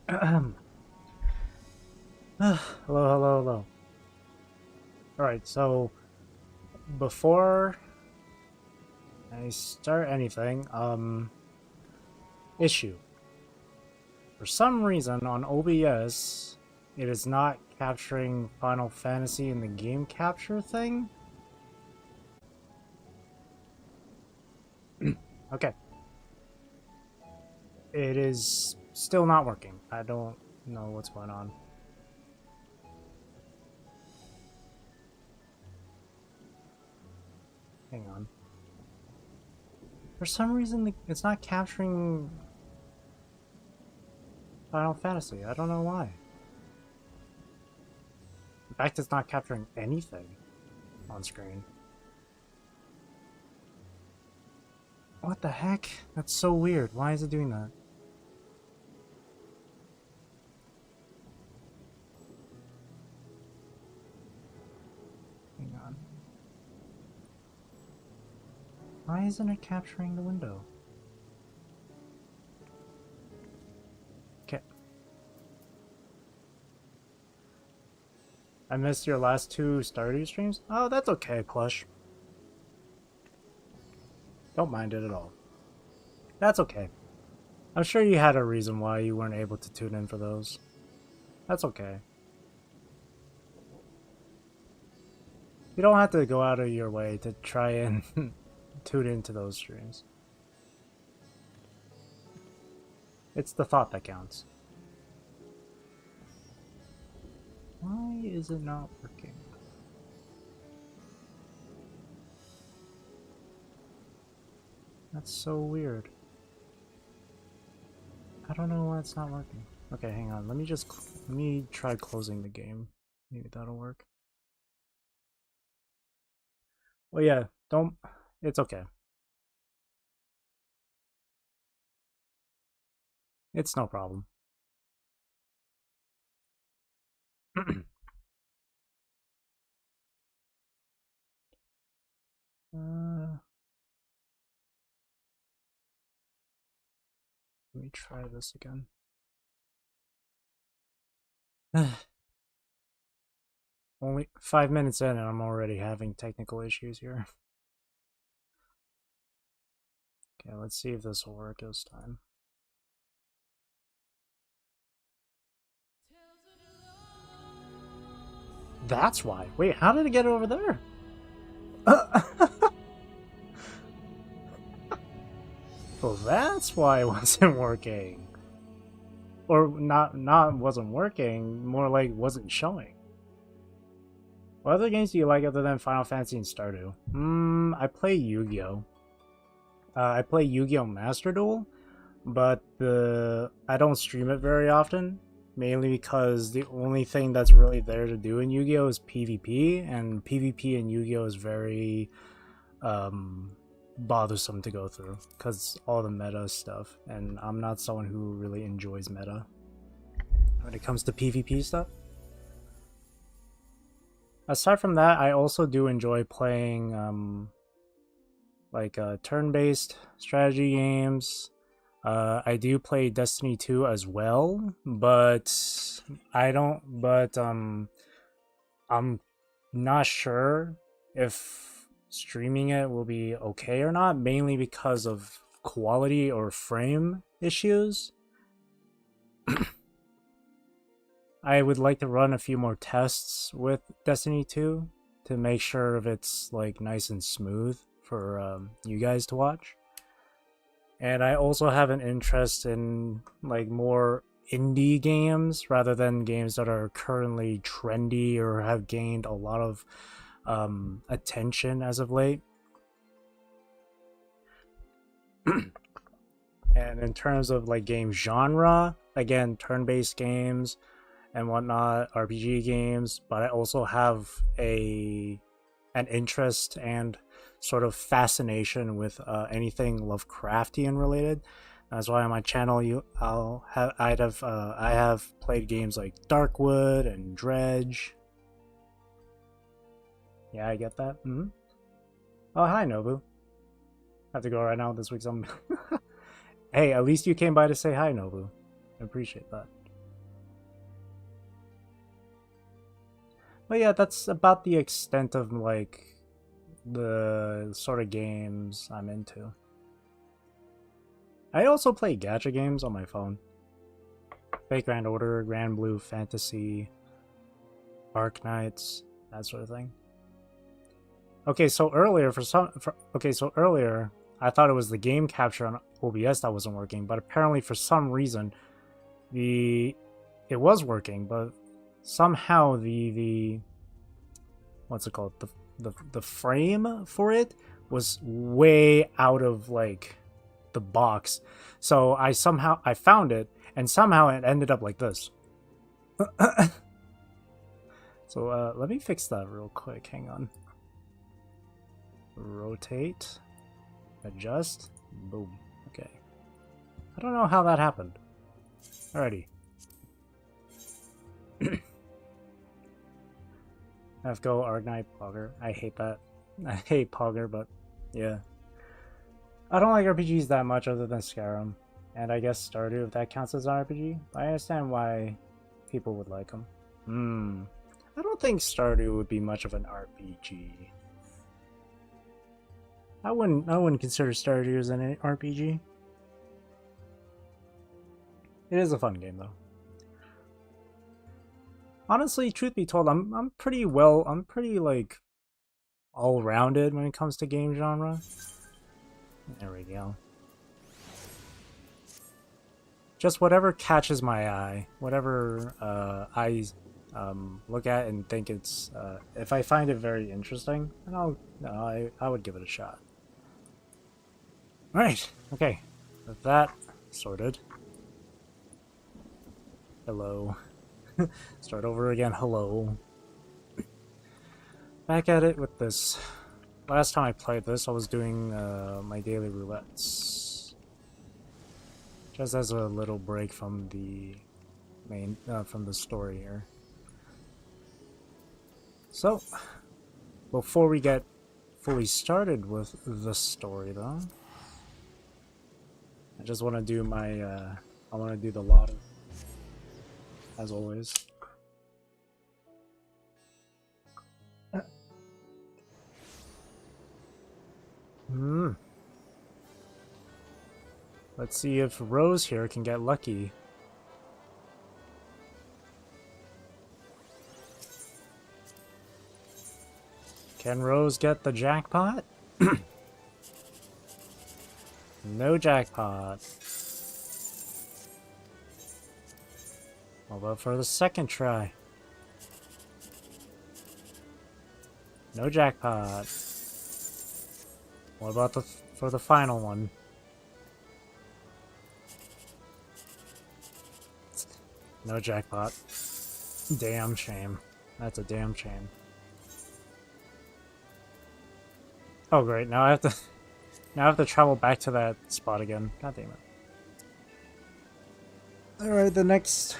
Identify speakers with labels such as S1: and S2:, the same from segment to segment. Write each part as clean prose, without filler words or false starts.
S1: Hello, hello, hello. Alright, so before I start anything, issue. For some reason on OBS, it is not capturing Final Fantasy in the game capture thing. Okay. It is still not working. I don't know what's going on. Hang on. For some reason, it's not capturing Final Fantasy. I don't know why. In fact, it's not capturing anything on screen. What the heck? That's so weird. Why is it doing that? Hang on. Why isn't it capturing the window? Okay. I missed your last two Stardew streams? Oh, that's okay, Plush. Don't mind it at all. That's okay. I'm sure you had a reason why you weren't able to tune in for those. That's okay. You don't have to go out of your way to try and tune into those streams. It's the thought that counts. Why is it not working? That's so weird. I don't know why it's not working. Okay, hang on. Let me try closing the game. Maybe that'll work. Well, yeah, don't. It's okay. It's no problem. Let me try this again. Only 5 minutes in and I'm already having technical issues here. Okay, let's see if this will work this time. That's why. Wait, how did it get over there? Well, that's why it wasn't working. Or not wasn't working, more like wasn't showing. What other games do you like other than Final Fantasy and Stardew? I play Yu-Gi-Oh! I play Yu-Gi-Oh! Master Duel, but I don't stream it very often, mainly because the only thing that's really there to do in Yu-Gi-Oh! Is PvP, and PvP in Yu-Gi-Oh! Is very bothersome to go through, because all the meta stuff, and I'm not someone who really enjoys meta when it comes to PvP stuff. Aside from that, I also do enjoy playing like turn-based strategy games. I do play Destiny 2 as well, but I don't. But I'm not sure if streaming it will be okay or not. Mainly because of quality or frame issues. I would like to run a few more tests with Destiny 2 to make sure if it's like nice and smooth for you guys to watch. And I also have an interest in like more indie games rather than games that are currently trendy or have gained a lot of attention as of late. And in terms of like game genre, again, turn-based games and whatnot, RPG games, but I also have an interest and sort of fascination with anything Lovecraftian related. That's why on my channel I have played games like Darkwood and Dredge. Yeah, I get that. Oh, hi Nobu. I have to go right now. This week's on. Hey, at least you came by to say hi, Nobu. I appreciate that. But yeah, that's about the extent of like the sort of games I'm into. I also play gacha games on my phone. Fake Grand Order, Grand Blue Fantasy, Arc Knights, that sort of thing. Okay, so earlier earlier I thought it was the game capture on OBS that wasn't working, but apparently for some reason it was working, but somehow the what's it called, the frame for it was way out of like the box. So I found it, and somehow it ended up like this. So let me fix that real quick. Hang on. Rotate, adjust, boom. Okay. I don't know how that happened. Alrighty. Have go Argnite Pogger. I hate that. I hate Pogger, but yeah. I don't like RPGs that much other than Skyrim. And I guess Stardew, if that counts as an RPG. I understand why people would like them. I don't think Stardew would be much of an RPG. I wouldn't consider Stardew as an RPG. It is a fun game though. Honestly, truth be told, I'm pretty like all-rounded when it comes to game genre. There we go. Just whatever catches my eye, whatever I look at and think it's if I find it very interesting, then I would give it a shot. All right, okay, with that sorted. Hello. Start over again. Hello. Back at it with this. Last time I played this, I was doing my daily roulettes, just as a little break from the main from the story here. So, before we get fully started with the story, though, I just want to do my I want to do the lotto, as always. Let's see if Rose here can get lucky. Can Rose get the jackpot? No jackpot. How about for the second try? No jackpot. What about for the final one? No jackpot. Damn shame. That's a damn shame. Oh great, now I have to travel back to that spot again. God damn it. Alright, the next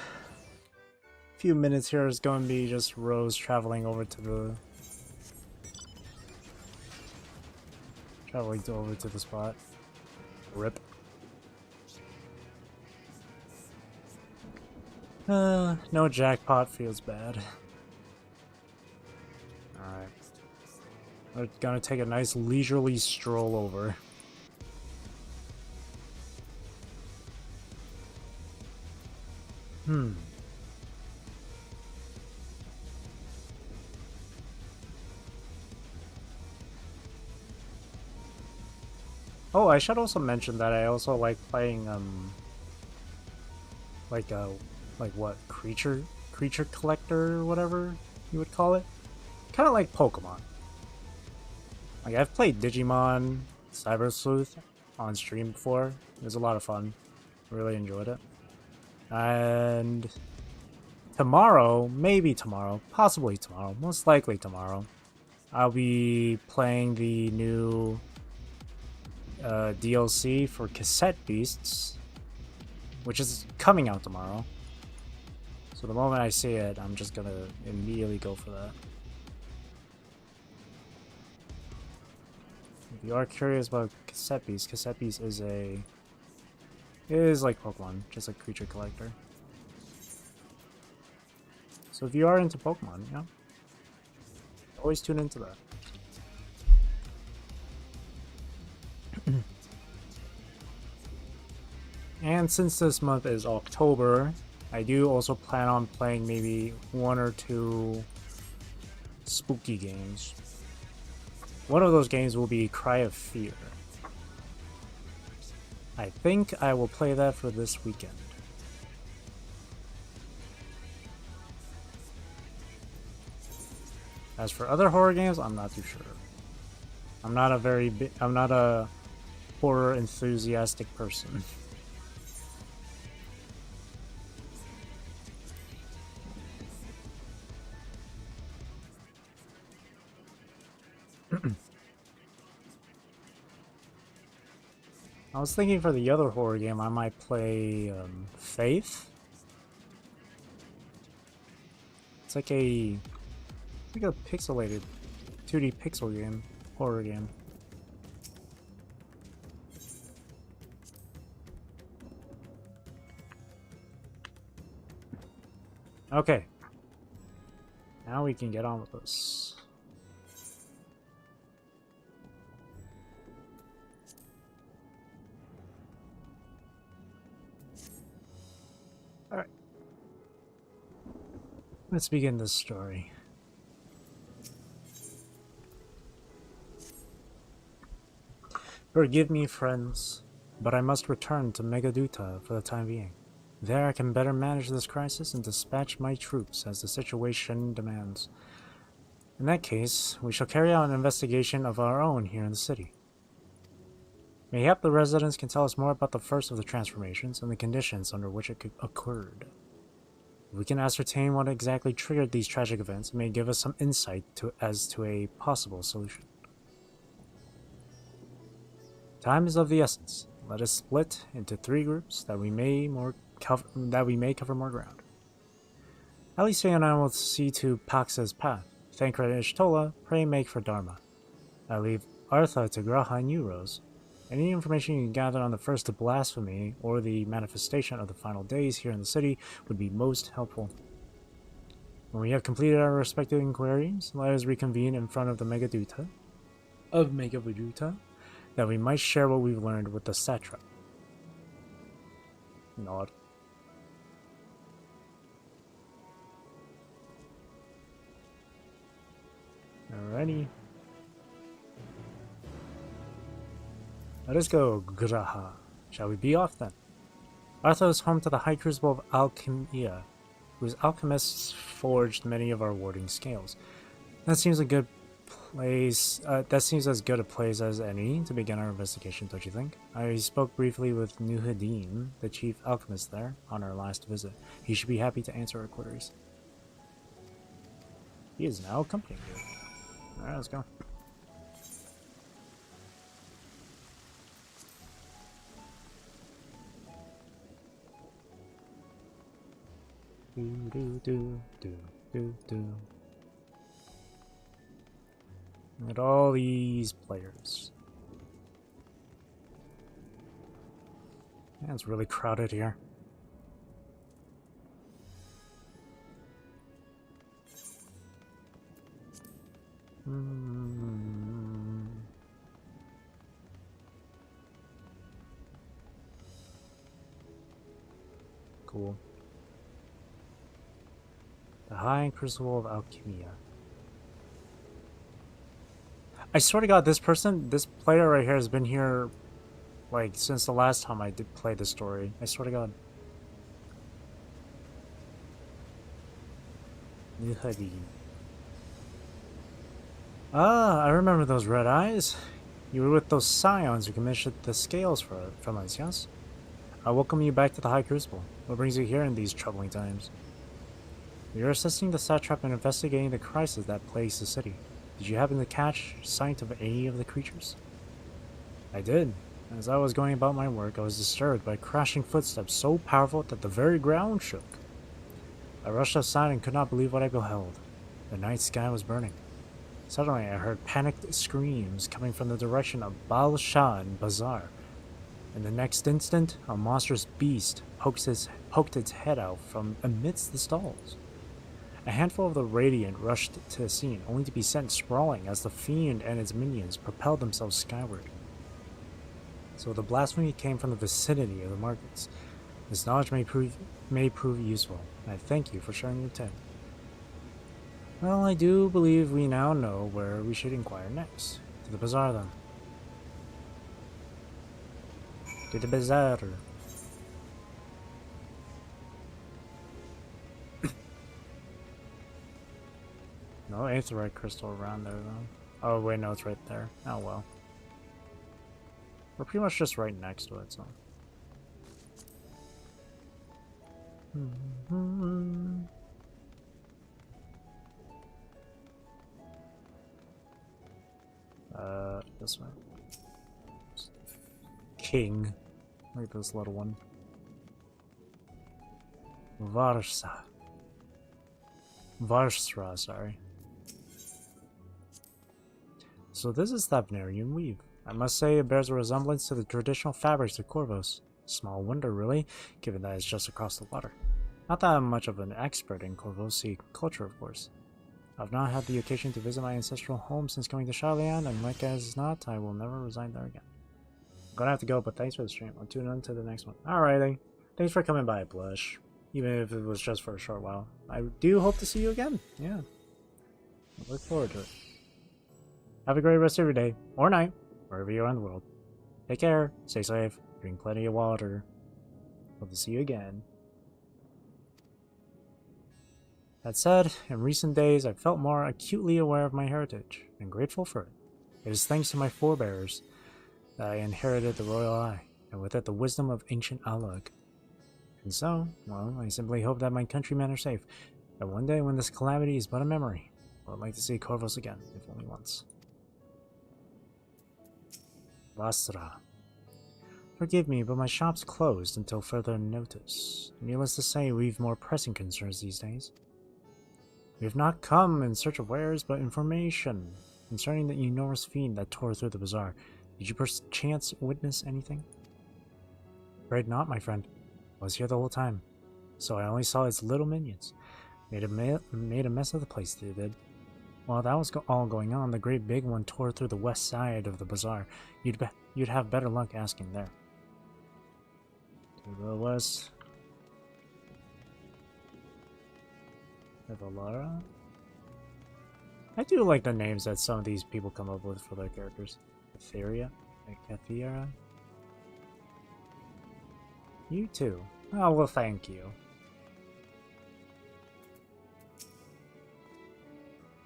S1: few minutes here is going to be just Rose traveling over to the spot. Rip. No jackpot feels bad. Alright. We're gonna take a nice leisurely stroll over. Oh, I should also mention that I also like playing like what, creature collector or whatever you would call it. Kind of like Pokemon. Like I've played Digimon Cyber Sleuth on stream before. It was a lot of fun. Really enjoyed it. And tomorrow, maybe tomorrow, possibly tomorrow, most likely tomorrow, I'll be playing the new DLC for Cassette Beasts, which is coming out tomorrow. So the moment I see it, I'm just gonna immediately go for that. If you are curious about Cassette Beast is like Pokemon, just a creature collector. So if you are into Pokemon, you know, Always tune into that. And since this month is October, I do also plan on playing maybe 1 or 2 spooky games. One of those games will be Cry of Fear. I think I will play that for this weekend. As for other horror games, I'm not too sure. I'm not a horror enthusiastic person. I was thinking for the other horror game, I might play Faith. It's like a pixelated 2D pixel game, horror game. Okay. Now we can get on with this. Alright. Let's begin this story. Forgive me, friends, but I must return to Megaduta for the time being. There I can better manage this crisis and dispatch my troops as the situation demands. In that case, we shall carry out an investigation of our own here in the city. Mayhap the residents can tell us more about the first of the transformations and the conditions under which it occurred. If we can ascertain what exactly triggered these tragic events, it may give us some insight as to a possible solution. Time is of the essence. Let us split into 3 groups that we may cover more ground. Alicia and I will see to Pax's path. Thancred and Ishtola, pray make for Dharma. I leave Artha to Graha and Euros. Any information you can gather on the first of Blasphemy or the manifestation of the final days here in the city would be most helpful. When we have completed our respective inquiries, let us reconvene in front of the Megaduta, that we might share what we've learned with the satrap. Nod. Alrighty. Let us go, Graha. Shall we be off then? Artha is home to the High Crucible of Alchemia, whose alchemists forged many of our warding scales. That seems a good place. That seems as good a place as any to begin our investigation, don't you think? I spoke briefly with Nuhadin, the chief alchemist there, on our last visit. He should be happy to answer our queries. He is now accompanying you. Alright, let's go. Do. Look at all these players. Yeah, it's really crowded here. Cool. The High Crucible of Alchemia. I swear to God, this player right here has been here, like, since the last time I did play the story. I swear to God. Ah, I remember those red eyes. You were with those scions who commissioned the scales from us, yes? I welcome you back to the High Crucible. What brings you here in these troubling times? We are assisting the satrap in investigating the crisis that plagues the city. Did you happen to catch sight of any of the creatures? I did. As I was going about my work, I was disturbed by crashing footsteps so powerful that the very ground shook. I rushed outside and could not believe what I beheld. The night sky was burning. Suddenly I heard panicked screams coming from the direction of Bal Shah and Bazaar. In the next instant, a monstrous beast poked its head out from amidst the stalls. A handful of the Radiant rushed to the scene, only to be sent sprawling as the Fiend and its minions propelled themselves skyward. So the blasphemy came from the vicinity of the markets. This knowledge may prove useful, and I thank you for sharing your tale. Well, I do believe we now know where we should inquire next. To the bazaar, then. To the bazaar. No aetherite crystal around there, though. Oh, wait, no, it's right there. Oh, well. We're pretty much just right next to it, so. This way. King. Look at this little one. Varsra, sorry. So this is Thavnarian weave. I must say it bears a resemblance to the traditional fabrics of Corvos. Small wonder, really, given that it's just across the water. Not that I'm much of an expert in Corvosi culture, of course. I've not had the occasion to visit my ancestral home since going to Sharlayan, and like as not, I will never reside there again. I'm gonna have to go, but thanks for the stream. I'll tune in to the next one. Alrighty. Thanks for coming by, Blush. Even if it was just for a short while. I do hope to see you again. Yeah. I look forward to it. Have a great rest of your day, or night, wherever you are in the world. Take care, stay safe, drink plenty of water. Hope to see you again. That said, in recent days I've felt more acutely aware of my heritage, and grateful for it. It is thanks to my forebears that I inherited the Royal Eye, and with it the wisdom of ancient Alug. And so, well, I simply hope that my countrymen are safe, that one day when this calamity is but a memory, I would like to see Corvos again, if only once. Vastra. Forgive me, but my shop's closed until further notice. Needless to say, we've more pressing concerns these days. We have not come in search of wares, but information concerning the enormous fiend that tore through the bazaar. Did you perchance witness anything? Afraid not, my friend. I was here the whole time, so I only saw its little minions. Made a mess of the place, they did. While that was all going on, the great big one tore through the west side of the bazaar. You'd have better luck asking there. To the west. Evalara? I do like the names that some of these people come up with for their characters. Etheria? Ekathira? You too. Oh, well, thank you.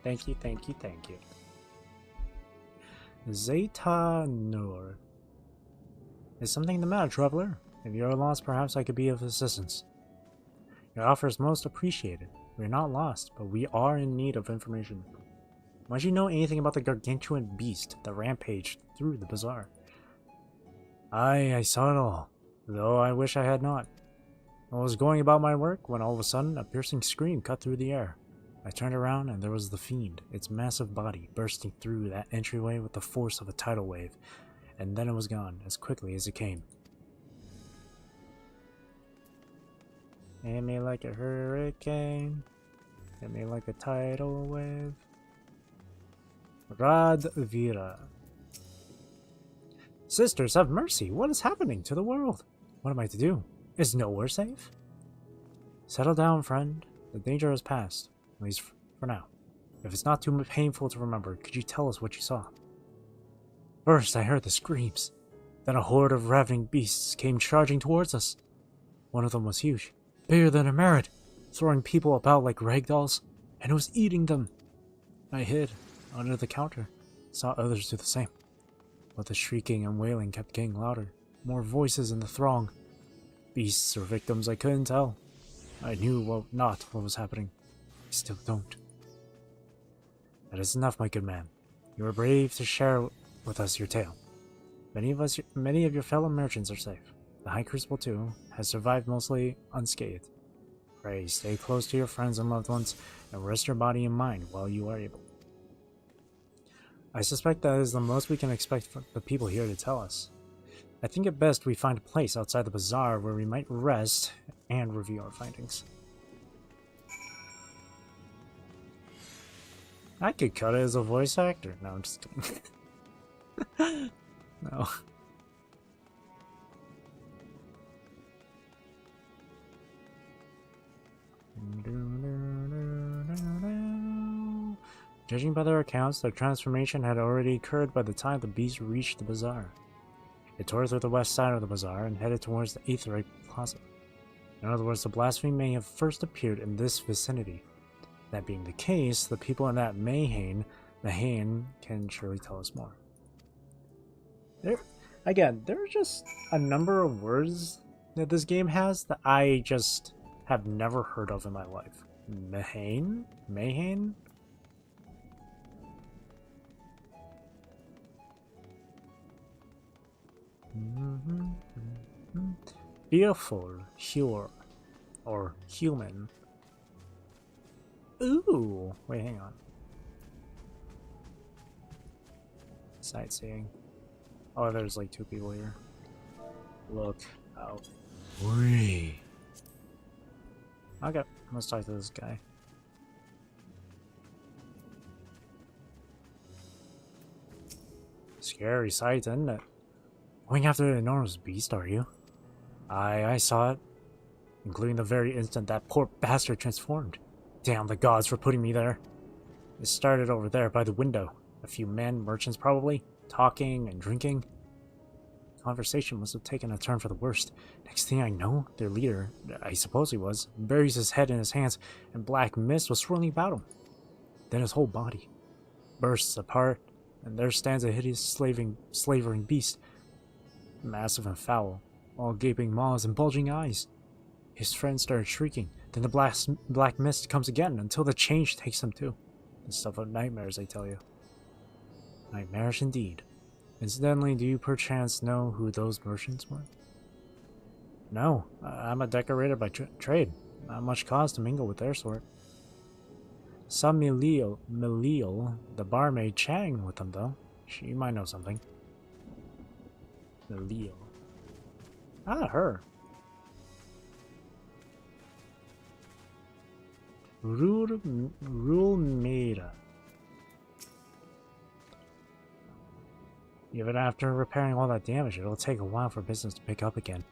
S1: Thank you, thank you, thank you. Zeta Nur. Is something the matter, traveler? If you are lost, perhaps I could be of assistance. Your offer is most appreciated. We are not lost, but we are in need of information. Might you know anything about the gargantuan beast that rampaged through the bazaar? Aye, I saw it all, though I wish I had not. I was going about my work when all of a sudden a piercing scream cut through the air. I turned around and there was the fiend, its massive body bursting through that entryway with the force of a tidal wave, and then it was gone as quickly as it came. Hit me like a hurricane, hit me like a tidal wave. Radvira. Sisters, have mercy! What is happening to the world? What am I to do? Is nowhere safe? Settle down, friend. The danger has passed, at least for now. If it's not too painful to remember, could you tell us what you saw? First, I heard the screams. Then a horde of ravening beasts came charging towards us. One of them was huge, bigger than a merit, throwing people about like ragdolls, and it was eating them. I hid under the counter, saw others do the same. But the shrieking and wailing kept getting louder, more voices in the throng. Beasts or victims, I couldn't tell. I knew not what was happening. I still don't. That is enough, my good man. You are brave to share with us your tale. Many of your fellow merchants are safe. The High Crucible, too, has survived mostly unscathed. Pray stay close to your friends and loved ones, and rest your body and mind while you are able. I suspect that is the most we can expect from the people here to tell us. I think it best we find a place outside the bazaar where we might rest and review our findings. I could cut it as a voice actor. No, I'm just kidding. No. Judging by their accounts, their transformation had already occurred by the time the beast reached the bazaar. It tore through the west side of the bazaar and headed towards the XIV plaza. In other words, the blasphemy may have first appeared in this vicinity. That being the case, the people in that Mayhain can surely tell us more. There are just a number of words that this game has that I just have never heard of in my life. Mayhain? Mayhain? Fearful, pure, or human. Ooh, wait, hang on. Sightseeing. Oh, there's like 2 people here. Look out. Wee. Okay, let's talk to this guy. Scary sight, isn't it? Going after an enormous beast, are you? I saw it, including the very instant that poor bastard transformed. Damn the gods for putting me there. It started over there by the window. A few men, merchants probably, talking and drinking. Conversation must have taken a turn for the worst. Next thing I know, their leader, I suppose he was, buries his head in his hands, and black mist was swirling about him. Then his whole body bursts apart, and there stands a hideous slavering beast, massive and foul, all gaping maws and bulging eyes. His friends started shrieking. Then the black mist comes again until the change takes them too. The stuff of nightmares, I tell you. Nightmarish indeed. Incidentally, do you perchance know who those merchants were? No, I'm a decorator by trade. Not much cause to mingle with their sort. Saw Meliel, the barmaid, chatting with them though. She might know something. Meliel. Ah, her. Rulmeira. Even after repairing all that damage, it'll take a while for business to pick up again.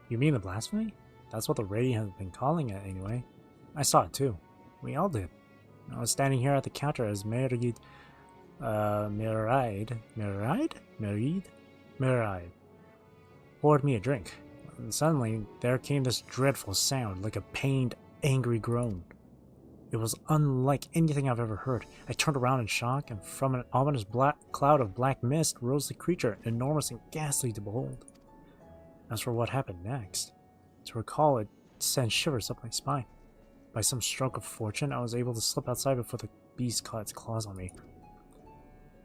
S1: You mean the blasphemy? That's what the radio has been calling it anyway. I saw it too. We all did. I was standing here at the counter as Meraid poured me a drink. And suddenly, there came this dreadful sound, like a pained, angry groan. It was unlike anything I've ever heard. I turned around in shock, and from an ominous black cloud of black mist rose the creature, enormous and ghastly to behold. As for what happened next, to recall it sent shivers up my spine. By some stroke of fortune, I was able to slip outside before the beast caught its claws on me.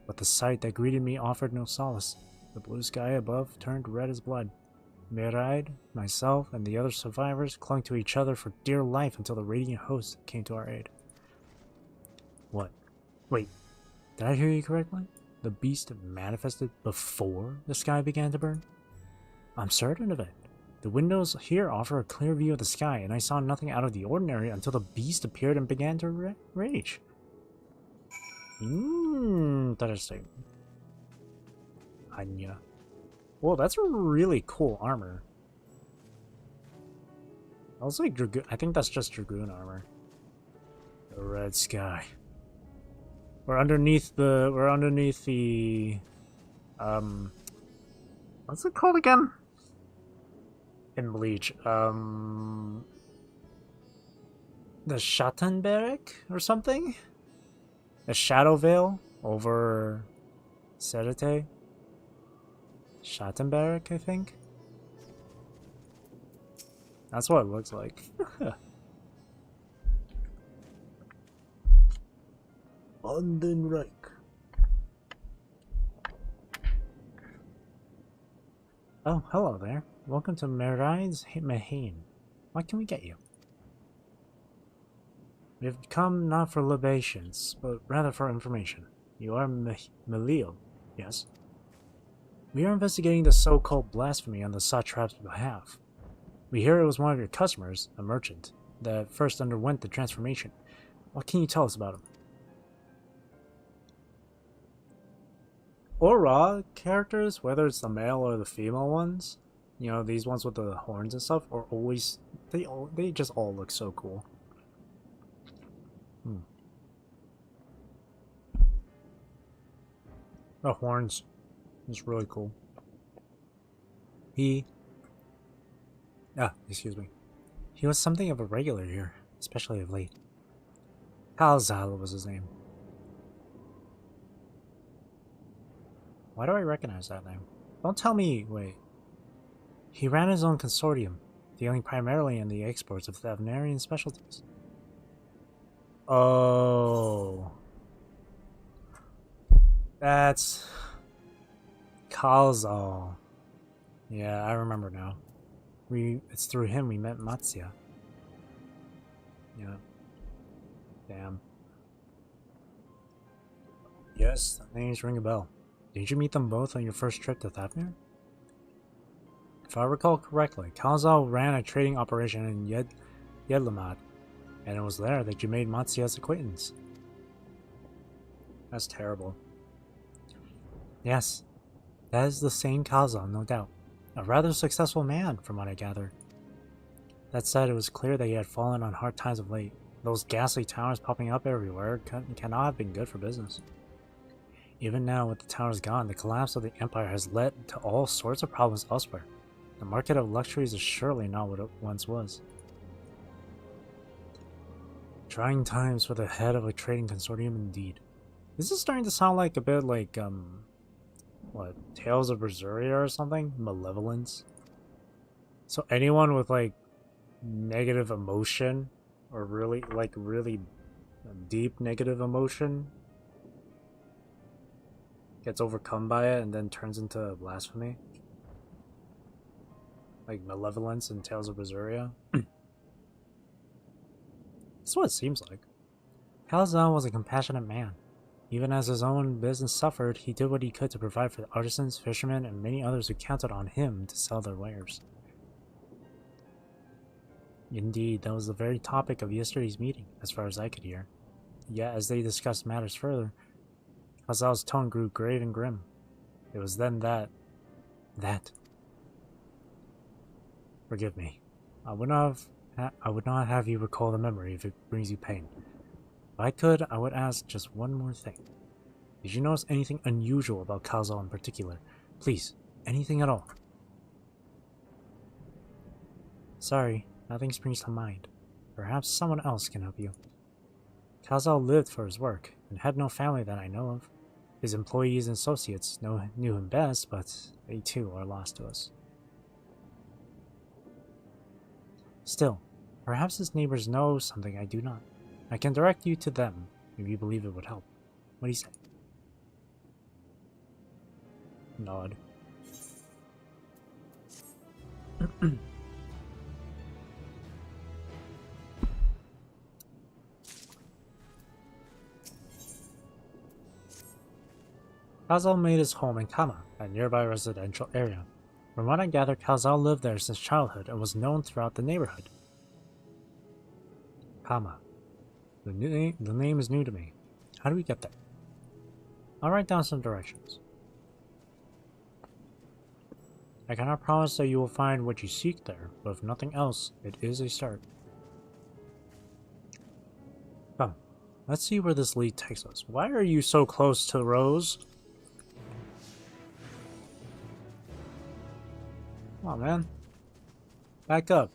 S1: But the sight that greeted me offered no solace. The blue sky above turned red as blood. Meraid, myself, and the other survivors clung to each other for dear life until the radiant host came to our aid. What? Wait, did I hear you correctly? The beast manifested before the sky began to burn? I'm certain of it. The windows here offer a clear view of the sky, and I saw nothing out of the ordinary until the beast appeared and began to rage. Interesting. Anya. Well, that's a really cool armor. I was like Dragoon. I think that's just Dragoon armor. The red sky. We're underneath the. What's it called again? In Bleach. The Schattenberg or something? The Shadow Veil over Serete? Schattenberg, I think? That's what it looks like. Vandenreich. Oh, hello there. Welcome to Meraid's Mayhain. What can we get you? We have come not for libations, but rather for information. You are Meliel, yes? We are investigating the so-called blasphemy on the satrap's behalf. We hear it was one of your customers, a merchant. that first underwent the transformation. What can you tell us about him? Or raw characters, whether it's the male or the female ones, you know, these ones with the horns and stuff, are always they just all look so cool. The horns is really cool. Excuse me. He was something of a regular here, especially of late. Kalzal was his name. Why do I recognize that name? Don't tell me, wait. He ran his own consortium, dealing primarily in the exports of veterinarian specialties. Oh. That's... Kalzal. Yeah, I remember now. It's through him we met Matsya. Yeah. Damn. Yes, the names ring a bell. Did you meet them both on your first trip to Thafnir? If I recall correctly, Kalzal ran a trading operation in Yedlamad, and it was there that you made Matsya's acquaintance. That's terrible. Yes, that is the same Kalzal, no doubt. A rather successful man, from what I gathered. That said, it was clear that he had fallen on hard times of late. Those ghastly towers popping up everywhere cannot have been good for business. Even now, with the towers gone, the collapse of the Empire has led to all sorts of problems elsewhere. The market of luxuries is surely not what it once was. Trying times for the head of a trading consortium indeed. This is starting to sound like a bit like, what, Tales of Berseria or something? Malevolence? So anyone with, like, negative emotion, or really deep negative emotion, gets overcome by it and then turns into blasphemy? Like Malevolence and Tales of Berseria? That's what it seems like. Kalzal was a compassionate man. Even as his own business suffered, he did what he could to provide for the artisans, fishermen, and many others who counted on him to sell their wares. Indeed, that was the very topic of yesterday's meeting, as far as I could hear. Yet, as they discussed matters further, Kalzal's tone grew grave and grim. It was then that... Forgive me. I would not have you recall the memory if it brings you pain. If I could, I would ask just one more thing. Did you notice anything unusual about Kalzal in particular? Please, anything at all. Sorry, nothing springs to mind. Perhaps someone else can help you. Kalzal lived for his work, and had no family that I know of. His employees and associates knew him best, but they too are lost to us. Still, perhaps his neighbors know something I do not. I can direct you to them, if you believe it would help. What do you say? Nod. Kalzal made his home in Kama, a nearby residential area. From what I gather, Kalzal lived there since childhood and was known throughout the neighborhood. Kama. The name is new to me. How do we get there? I'll write down some directions. I cannot promise that you will find what you seek there, but if nothing else, it is a start. Come, let's see where this lead takes us. Why are you so close to Rose? Come on, man. Back up.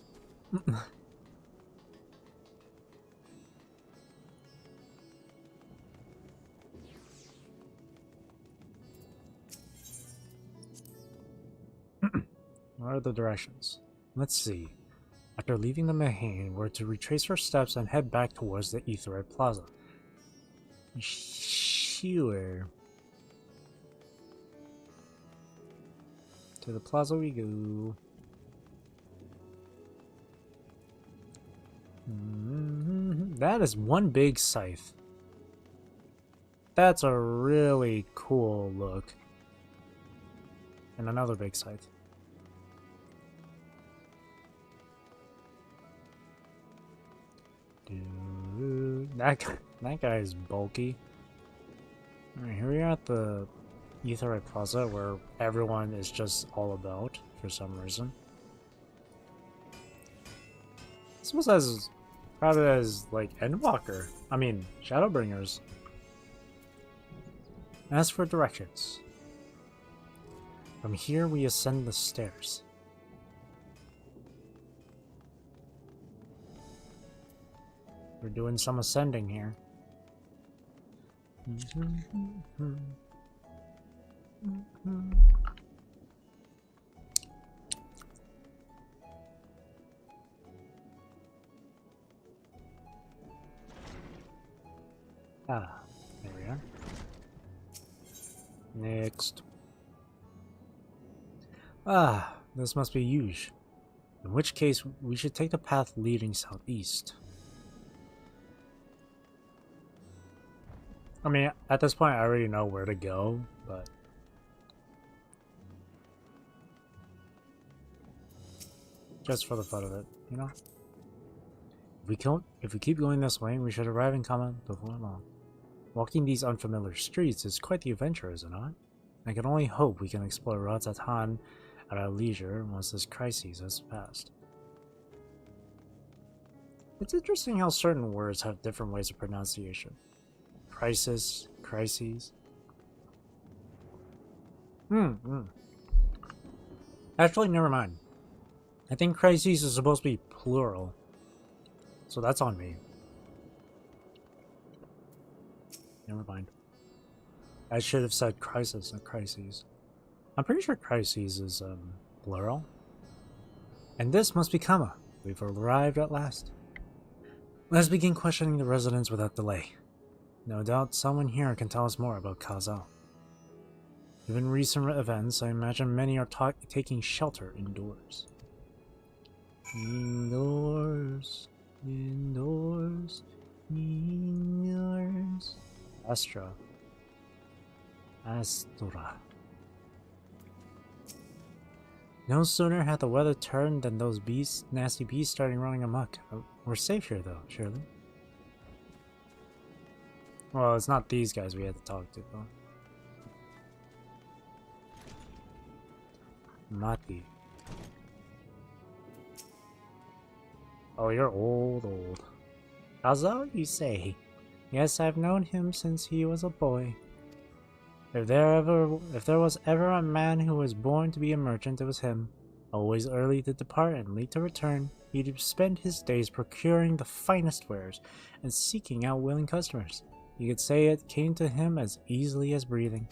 S1: What are the directions? Let's see. After leaving the Mahane, we're to retrace our steps and head back towards the Aetheroid Plaza. Sure. To the plaza we go. That is one big scythe. That's a really cool look. And another big scythe. Dude, that guy is bulky. Alright, here we are at the Etherite Plaza where everyone is just all about for some reason. This was as crowded as like Endwalker. I mean, Shadowbringers. As for directions, from here we ascend the stairs. We're doing some ascending here. Ah, there we are. Next. Ah, this must be huge. In which case, we should take the path leading southeast. I mean, at this point, I already know where to go, but... just for the fun of it, you know? If we keep going this way, we should arrive in Kama before long. Walking these unfamiliar streets is quite the adventure, is it not? I can only hope we can explore Ratatan at our leisure once this crisis has passed. It's interesting how certain words have different ways of pronunciation. Crisis, crises. Actually, never mind. I think crises is supposed to be plural. So that's on me. Never mind. I should have said crisis, not crises. I'm pretty sure crises is plural. And this must be Kama. We've arrived at last. Let's begin questioning the residents without delay. No doubt someone here can tell us more about Kazal. Given recent events, I imagine many are taking shelter indoors. Indoors, indoors, indoors. Astra. Astura. No sooner had the weather turned than those nasty beasts started running amok. We're safe here though, surely. Well, it's not these guys we had to talk to though. Mati. Oh, you're old. Kazo, you say? Yes, I've known him since he was a boy. If there was ever a man who was born to be a merchant, it was him. Always early to depart and late to return, he'd spend his days procuring the finest wares and seeking out willing customers. You could say it came to him as easily as breathing.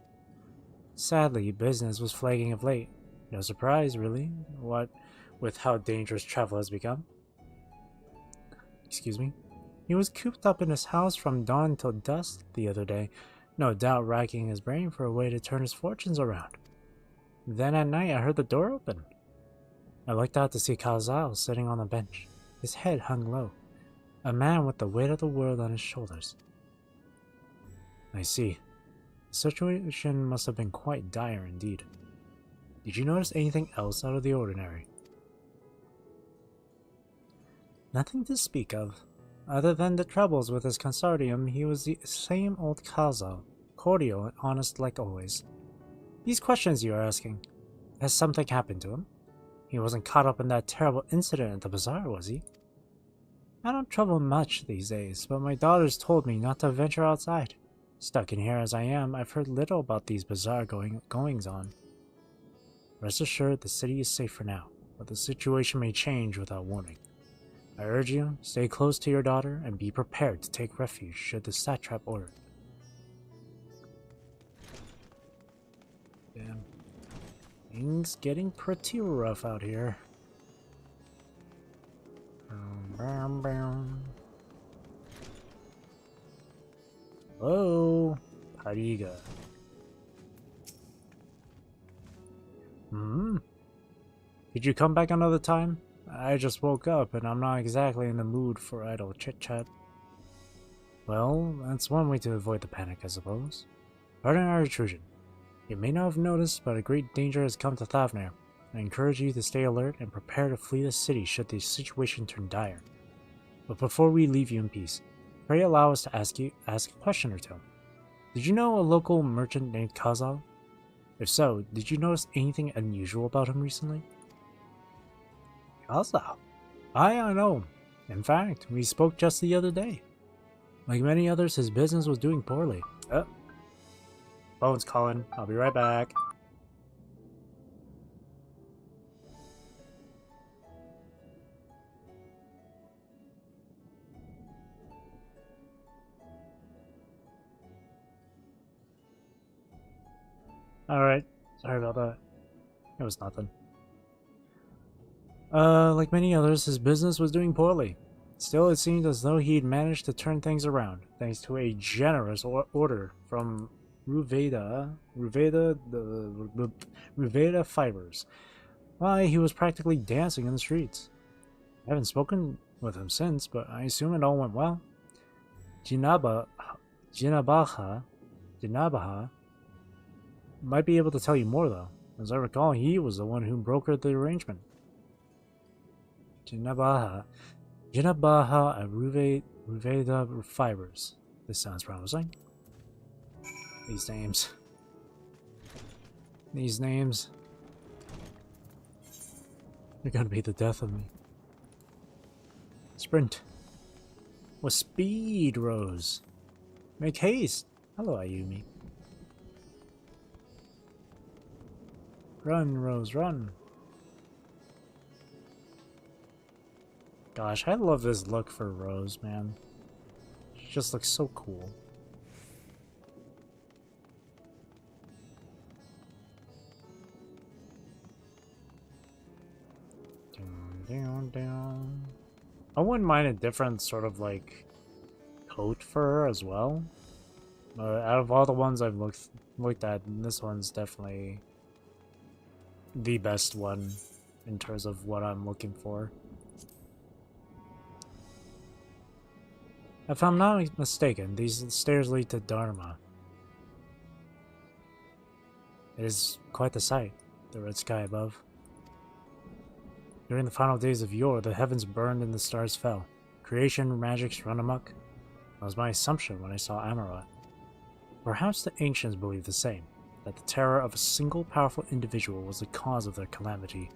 S1: Sadly, business was flagging of late. No surprise, really, what with how dangerous travel has become. Excuse me? He was cooped up in his house from dawn till dusk the other day, no doubt racking his brain for a way to turn his fortunes around. Then at night I heard the door open. I looked out to see Kazal sitting on a bench, his head hung low, a man with the weight of the world on his shoulders. I see. The situation must have been quite dire indeed. Did you notice anything else out of the ordinary? Nothing to speak of. Other than the troubles with his consortium, he was the same old Kazal, cordial and honest like always. These questions you are asking, has something happened to him? He wasn't caught up in that terrible incident at the bazaar, was he? I don't trouble much these days, but my daughters told me not to venture outside. Stuck in here as I am, I've heard little about these bazaar goings-on. Rest assured, the city is safe for now, but the situation may change without warning. I urge you, stay close to your daughter and be prepared to take refuge should the satrap order it. Damn. Things getting pretty rough out here. Oh, Pariga. Did you come back another time? I just woke up and I'm not exactly in the mood for idle chit-chat. Well, that's one way to avoid the panic, I suppose. Pardon our intrusion. You may not have noticed, but a great danger has come to Thavnair. I encourage you to stay alert and prepare to flee the city should the situation turn dire. But before we leave you in peace, pray allow us to ask a question or two. Did you know a local merchant named Kazal? If so, did you notice anything unusual about him recently? Kazal? I know him. In fact, we spoke just the other day. Like many others, his business was doing poorly. Oh. Phone's calling. I'll be right back. Alright. Sorry about that. It was nothing. Like many others, his business was doing poorly. Still, it seemed as though he'd managed to turn things around, thanks to a generous order from Ruveda Fibers. Why, he was practically dancing in the streets. I haven't spoken with him since, but I assume it all went well. Jinabaha might be able to tell you more, though. As I recall, he was the one who brokered the arrangement. Jinabaha and Ruveda Fibers. This sounds promising. These names. They're gonna be the death of me. Sprint. With speed, Rose. Make haste. Hello, Ayumi. Run, Rose, run. Gosh, I love this look for Rose, man. She just looks so cool. Down. I wouldn't mind a different sort of like coat for her as well. Out of all the ones I've looked at, this one's definitely the best one in terms of what I'm looking for. If I'm not mistaken, these stairs lead to Dharma. It is quite the sight, the red sky above. During the final days of yore, the heavens burned and the stars fell. Creation magics run amok. That was my assumption when I saw Amarat. Perhaps the ancients believed the same, that the terror of a single powerful individual was the cause of their calamity.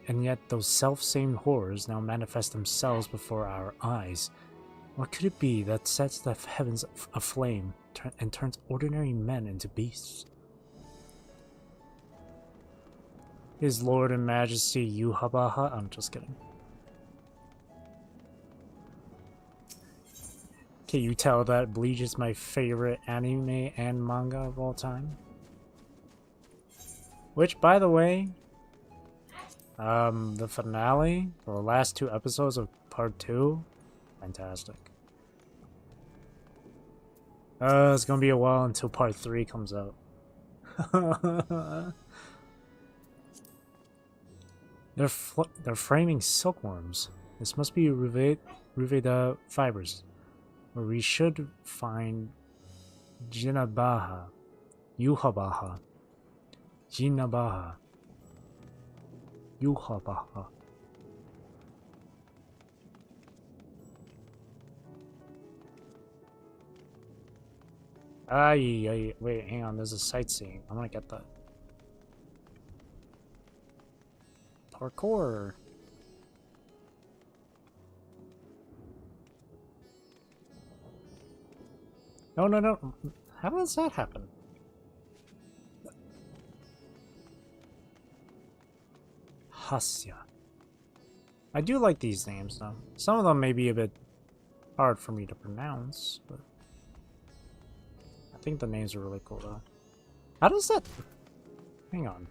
S1: And yet those self-same horrors now manifest themselves before our eyes. What could it be that sets the heavens aflame and turns ordinary men into beasts? His Lord and Majesty Yuhabaha? I'm just kidding. Can you tell that Bleach is my favorite anime and manga of all time? Which, by the way, the finale, the last 2 episodes of part 2, fantastic. It's gonna be a while until part 3 comes out. They're framing silkworms. This must be Ruveda Fibers, where we should find Jinabaha, Yuhabaha, Jinabaha, Yuhabaha. Wait, hang on, there's a sightseeing. I'm gonna get that. Parkour. No. How does that happen? Hasya. I do like these names, though. Some of them may be a bit hard for me to pronounce, but I think the names are really cool, though. How does that... Hang on.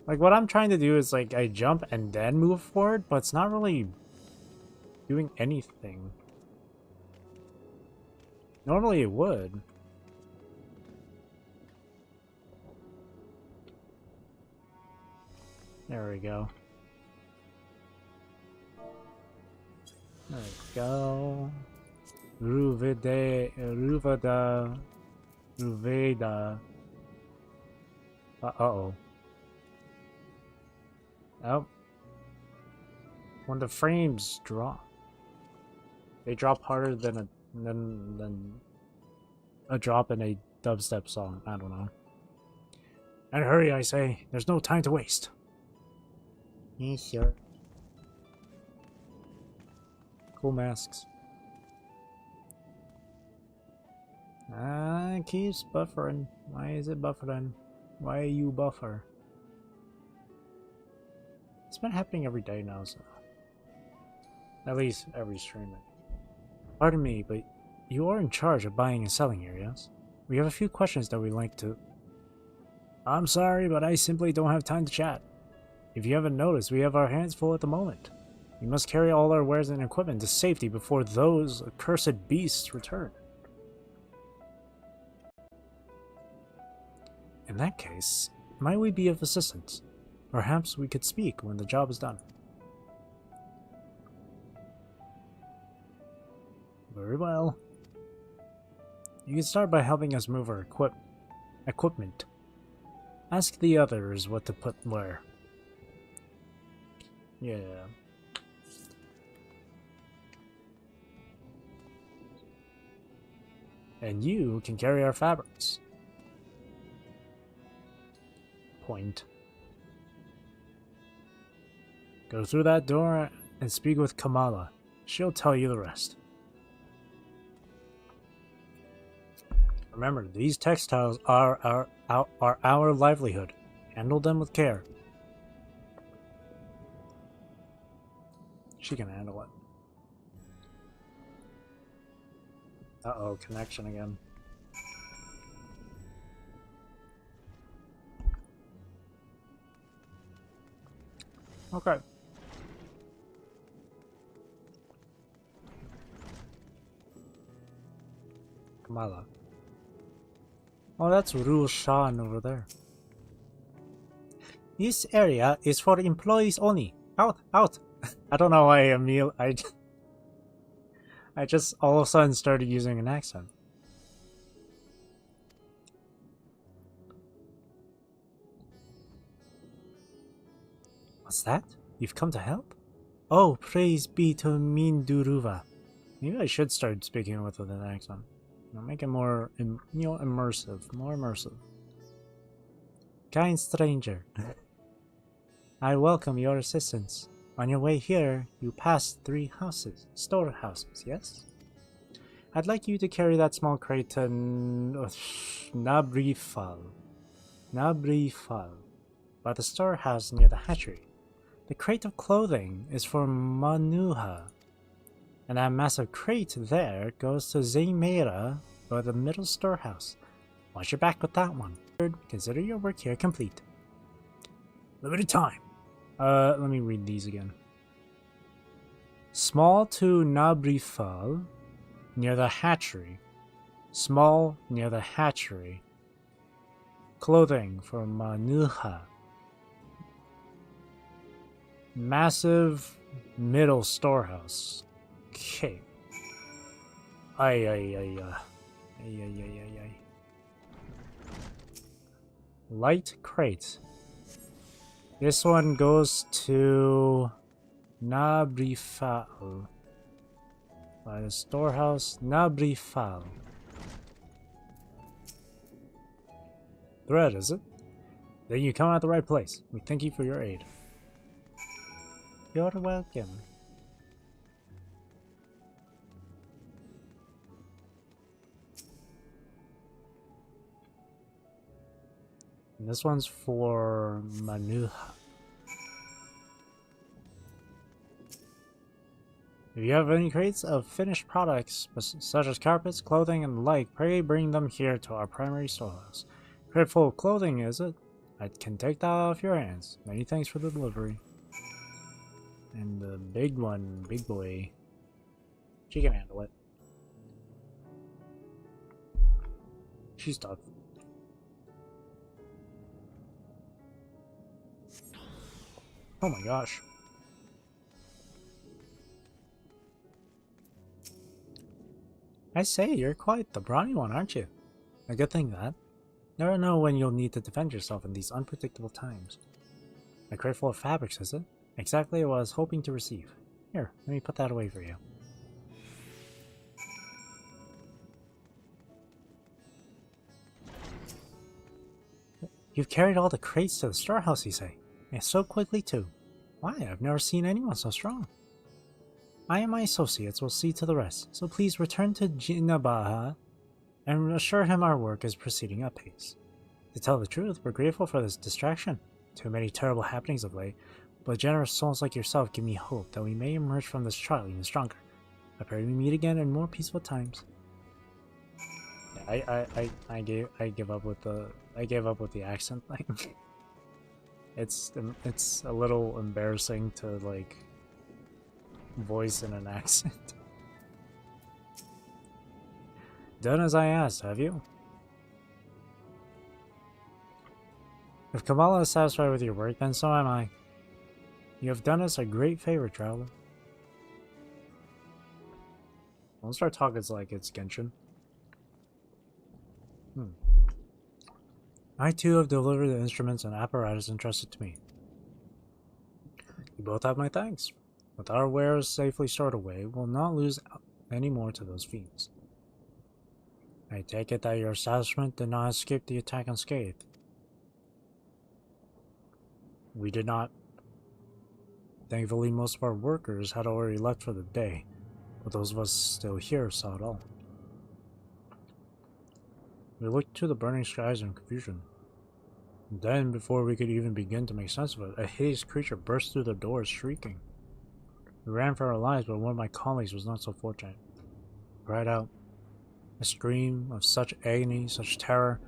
S1: Like, what I'm trying to do is, like, I jump and then move forward, but it's not really doing anything. Normally it would. There we go. There we go. Ruveda. Uh-oh. Oh. when the frames drop, they drop harder than a drop in a dubstep song. I don't know. And hurry, I say. There's no time to waste. Yes, sir. Cool masks. It keeps buffering. Why is it buffering? Why are you buffer? It's been happening every day now, so... At least every stream. Pardon me, but you are in charge of buying and selling here, yes? We have a few questions that we'd like to... I'm sorry, but I simply don't have time to chat. If you haven't noticed, we have our hands full at the moment. We must carry all our wares and equipment to safety before those accursed beasts return. In that case, might we be of assistance? Perhaps we could speak when the job is done. Very well. You can start by helping us move our equipment. Ask the others what to put where. Yeah. And you can carry our fabrics. Point. Go through that door and speak with Kamala. She'll tell you the rest. Remember, these textiles are our livelihood. Handle them with care. She can handle it. Uh-oh, connection again. Okay. Kamala. Oh, that's Rushan over there. This area is for employees only. Out, out. I don't know why I just all of a sudden started using an accent. What's that? You've come to help? Oh, praise be to Minduruva. Maybe I should start speaking with an accent. Make it more, immersive. More immersive. Kind stranger. I welcome your assistance. On your way here, you passed 3 houses. Storehouses, yes? I'd like you to carry that small crate to Nabrifal. By the storehouse near the hatchery. The crate of clothing is for Manuha. And that massive crate there goes to Zaymera by the middle storehouse. Watch your back with that one. Consider your work here complete. Limited time. Let me read these again. Small to Nabrifal, near the hatchery. Small near the hatchery. Clothing for Manuha. Massive middle storehouse. Okay. Ay. Light crate. This one goes to Nabrifal. By the storehouse, Nabrifal. Thread, is it? Then you come at the right place. We thank you for your aid. You're welcome. And this one's for Manuha. If you have any crates of finished products, such as carpets, clothing, and the like, pray bring them here to our primary storehouse. Crate full of clothing, is it? I can take that off your hands. Many thanks for the delivery. And the big one, big boy, she can handle it. She's tough. Oh my gosh. I say, you're quite the brawny one, aren't you? A good thing that. Never know when you'll need to defend yourself in these unpredictable times. A crate full of fabrics, is it? Exactly what I was hoping to receive. Here, let me put that away for you. You've carried all the crates to the storehouse, you say? And so quickly, too. Why, I've never seen anyone so strong. I and my associates will see to the rest, so please return to Jinabaha and assure him our work is proceeding apace. To tell the truth, we're grateful for this distraction. Too many terrible happenings of late, but generous souls like yourself give me hope that we may emerge from this trial even stronger. I pray we meet again in more peaceful times. I gave up with the accent thing. It's a little embarrassing to like voice in an accent. Done as I asked, have you? If Kamala is satisfied with your work, then so am I. You have done us a great favor, traveler. Don't start talking like it's Genshin. I too have delivered the instruments and apparatus entrusted to me. You both have my thanks. With our wares safely stored away, we'll not lose any more to those fiends. I take it that your establishment did not escape the attack unscathed. We did not. Thankfully, most of our workers had already left for the day, but those of us still here saw it all. We looked to the burning skies in confusion. Then, before we could even begin to make sense of it, a hideous creature burst through the doors, shrieking. We ran for our lives, but one of my colleagues was not so fortunate. He cried out. A scream of such agony, such terror,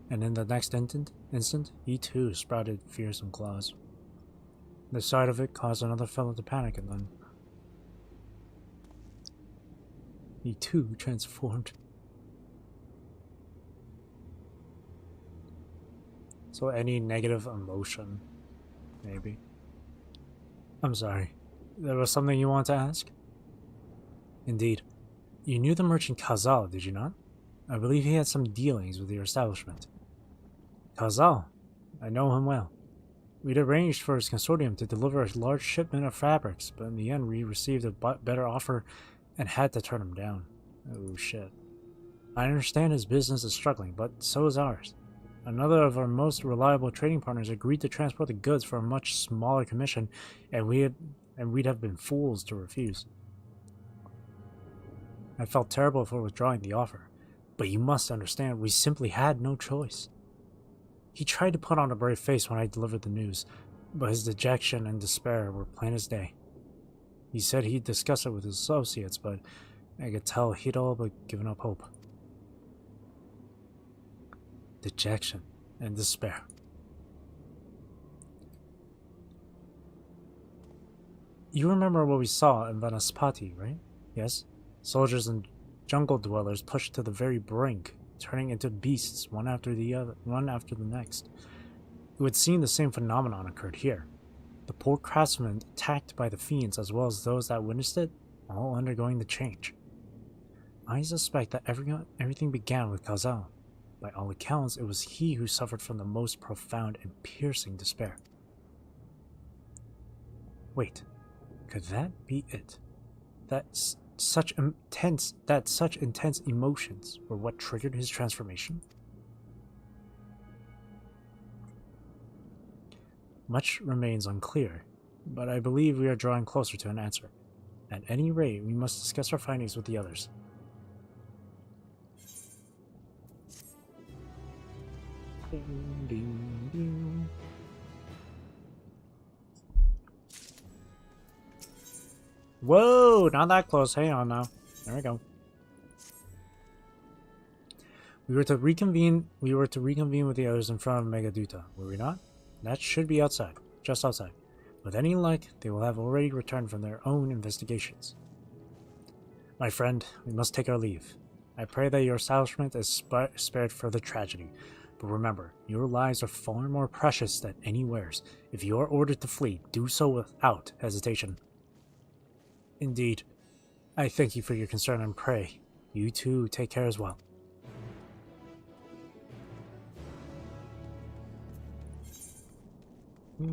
S1: and in the next instant, he too sprouted fearsome claws. The sight of it caused another fellow to panic, and then he too transformed. So any negative emotion, maybe. I'm sorry. There was something you want to ask? Indeed. You knew the merchant Kazal, did you not? I believe he had some dealings with your establishment. Kazal? I know him well. We'd arranged for his consortium to deliver a large shipment of fabrics, but in the end we received a better offer and had to turn him down. Oh shit. I understand his business is struggling, but so is ours. Another of our most reliable trading partners agreed to transport the goods for a much smaller commission, and we'd have been fools to refuse. I felt terrible for withdrawing the offer, but you must understand we simply had no choice. He tried to put on a brave face when I delivered the news, but his dejection and despair were plain as day. He said he'd discuss it with his associates, but I could tell he'd all but given up hope. Dejection and despair. You remember what we saw in Vanaspati, right? Yes? Soldiers and jungle dwellers pushed to the very brink, turning into beasts one after the next. It would seem the same phenomenon occurred here. The poor craftsmen attacked by the fiends as well as those that witnessed it, all undergoing the change. I suspect that everything began with Kazal. By all accounts, it was he who suffered from the most profound and piercing despair. Wait, could that be it? That such intense emotions were what triggered his transformation? Much remains unclear, but I believe we are drawing closer to an answer. At any rate, we must discuss our findings with the others. Ding, ding, ding. Whoa, not that close. Hang on now. There we go. We were to reconvene with the others in front of Megaduta, were we not? That should be outside, just outside. With any luck, they will have already returned from their own investigations. My friend, we must take our leave. I pray that your establishment is spared further tragedy. But remember, your lives are far more precious than any wares. If you are ordered to flee, do so without hesitation. Indeed. I thank you for your concern and pray you too take care as well. Oh,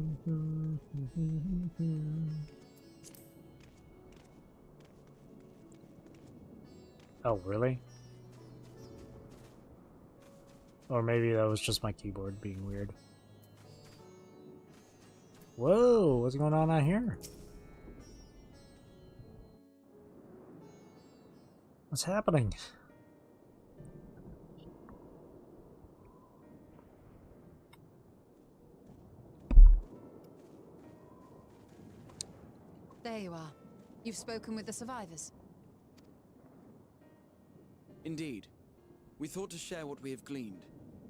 S1: really? Or maybe that was just my keyboard being weird. Whoa, what's going on out here? What's happening?
S2: There you are. You've spoken with the survivors.
S3: Indeed. We thought to share what we have gleaned,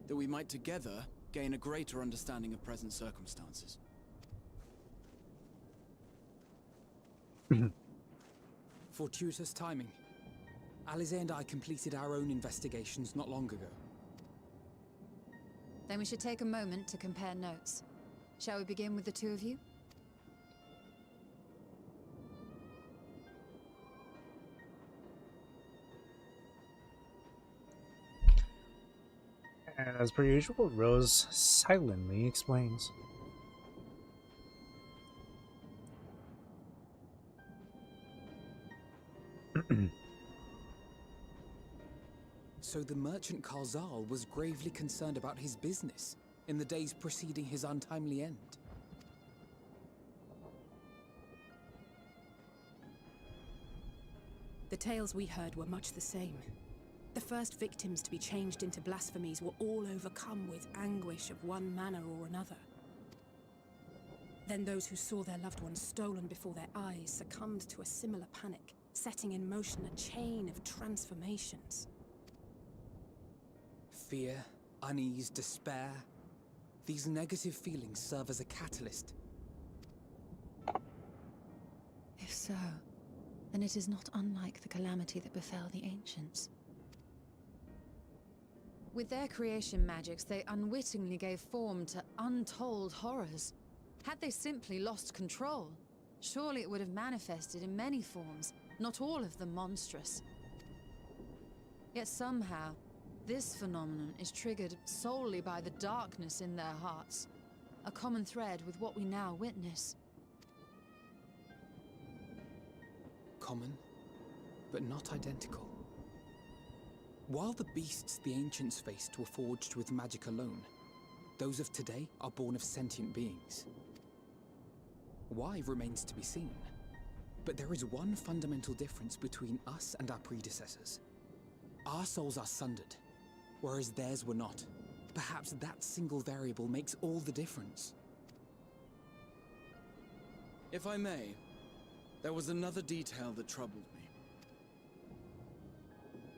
S3: that we might together gain a greater understanding of present circumstances.
S4: Fortuitous timing. Alize and I completed our own investigations not long ago.
S2: Then we should take a moment to compare notes. Shall we begin with the two of you?
S1: As per usual, Rose silently explains.
S4: So the merchant Karzal was gravely concerned about his business in the days preceding his untimely end.
S5: The tales we heard were much the same. The first victims to be changed into blasphemies were all overcome with anguish of one manner or another. Then those who saw their loved ones stolen before their eyes succumbed to a similar panic, setting in motion a chain of transformations.
S4: Fear, unease, despair. These negative feelings serve as a catalyst.
S2: If so, then it is not unlike the calamity that befell the ancients. With their creation magics, they unwittingly gave form to untold horrors. Had they simply lost control, surely it would have manifested in many forms, not all of them monstrous. Yet somehow, this phenomenon is triggered solely by the darkness in their hearts, a common thread with what we now witness.
S4: Common, but not identical. While the beasts the ancients faced were forged with magic alone, those of today are born of sentient beings. Why remains to be seen. But there is one fundamental difference between us and our predecessors. Our souls are sundered, whereas theirs were not. Perhaps that single variable makes all the difference.
S3: If I may, there was another detail that troubled me.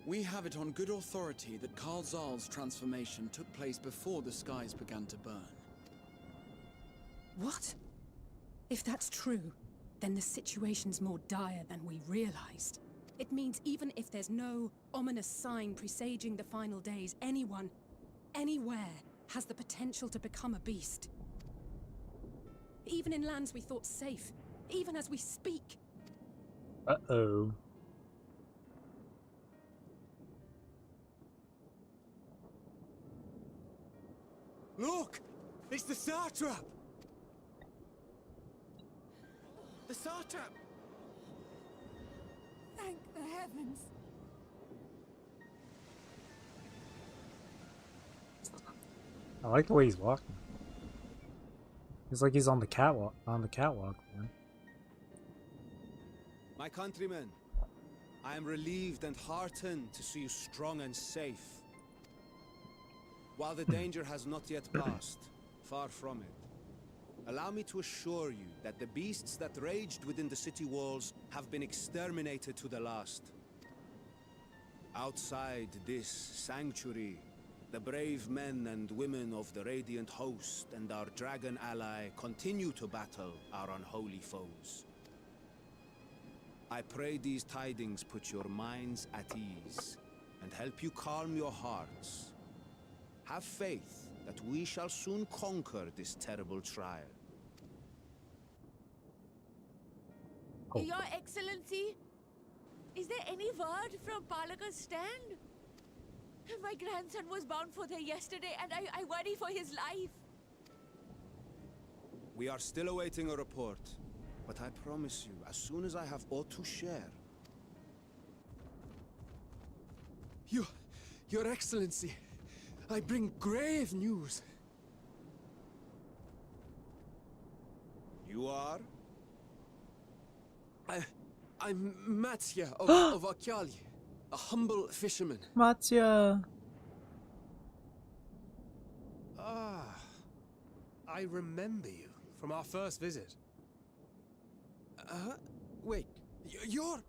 S3: We have it on good authority that Karzal's transformation took place before the skies began to burn.
S5: What? If that's true, then the situation's more dire than we realized. It means even if there's no ominous sign presaging the final days, anyone, anywhere, has the potential to become a beast. Even in lands we thought safe, even as we speak.
S1: Uh-oh.
S6: Look! It's the Satrap! The Satrap!
S5: Thank the heavens.
S1: I like the way he's walking. He's like he's on the catwalk, man.
S6: My countrymen, I am relieved and heartened to see you strong and safe. While the danger has not yet passed, far from it, allow me to assure you that the beasts that raged within the city walls have been exterminated to the last. Outside this sanctuary, the brave men and women of the Radiant Host and our dragon ally continue to battle our unholy foes. I pray these tidings put your minds at ease and help you calm your hearts. Have faith that we shall soon conquer this terrible trial.
S1: Oh.
S7: Your Excellency, is there any word from Palaka's stand? My grandson was bound for there yesterday, and I worry for his life.
S6: We are still awaiting a report, but I promise you, as soon as I have aught to share...
S8: Your Excellency, I bring grave news.
S6: You are?
S8: I'm Matya of Akyali, a humble fisherman.
S1: Matya.
S9: Ah, I remember you from our first visit.
S8: Wait, you're...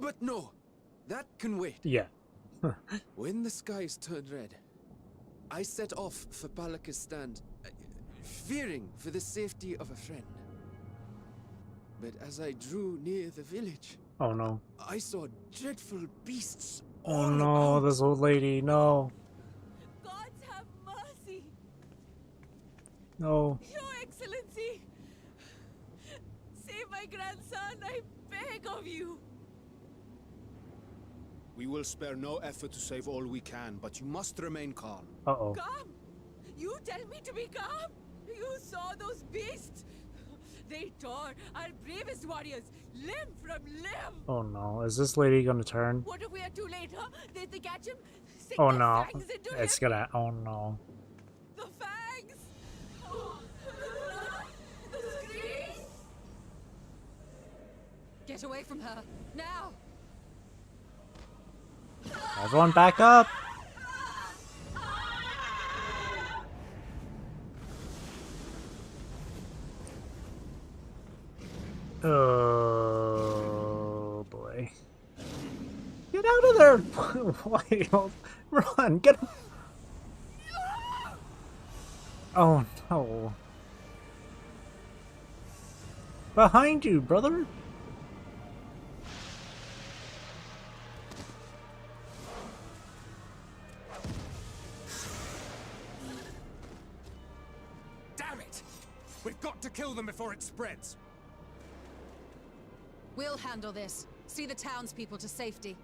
S8: But no, that can wait.
S1: Yeah.
S8: When the skies turned red, I set off for Palaka's stand, fearing for the safety of a friend. But as I drew near the village,
S1: Oh no.
S8: I saw dreadful beasts
S1: Oh
S8: all
S1: no,
S8: about.
S1: this old lady, no.
S7: Gods have mercy!
S1: No.
S7: Your Excellency! Save my grandson, I beg of you!
S6: We will spare no effort to save all we can, but you must remain calm.
S1: Uh-oh.
S7: Calm! You tell me to be calm? You saw those beasts? They tore our bravest warriors limb from limb!
S1: Oh no, is this lady gonna turn?
S7: What if we are too late, huh? They catch him? Stick
S1: Oh
S7: their
S1: no,
S7: fangs into
S1: it's
S7: him?
S1: gonna, oh no.
S7: The fangs! Oh, the screams!
S2: Get away from her, now!
S1: Everyone back up! Oh boy. Get out of there! Wait, run! Get him! Oh no. Behind you, brother!
S9: Damn it! We've got to kill them before it spreads.
S2: We'll handle this. See the townspeople to safety.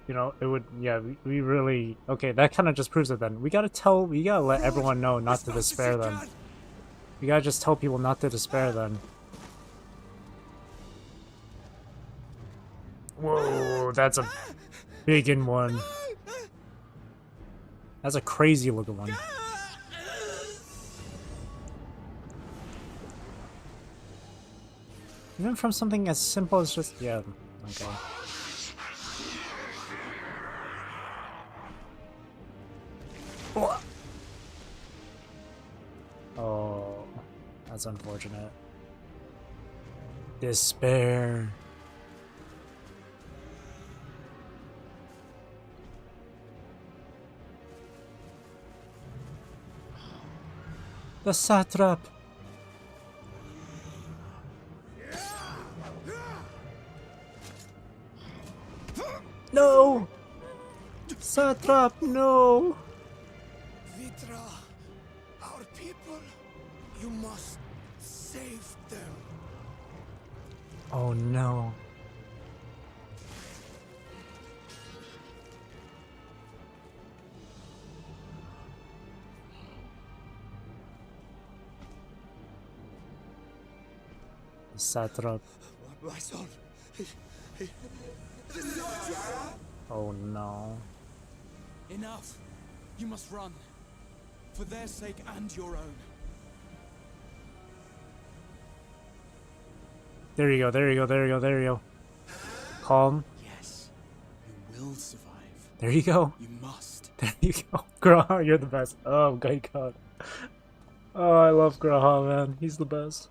S1: You know, it would, yeah, we really, okay, that kind of just proves it then. We gotta let everyone know not to despair then. We gotta just tell people not to despair then. Whoa, that's a biggin' one. That's a crazy looking one. Even from something as simple as just, yeah, okay. Oh, that's unfortunate. Despair. The satrap. No! Satrap, no!
S6: Vitra, our people, you must save them.
S1: Oh no. Satrap.
S6: My son.
S1: Oh no.
S3: Enough! You must run. For their sake and your own.
S1: There you go, there you go, there you go, there you go. Calm.
S3: Yes, you will survive.
S1: There you go.
S3: You must.
S1: There you go. Graha, you're the best. Oh my god. Oh, I love Graha, man. He's the best.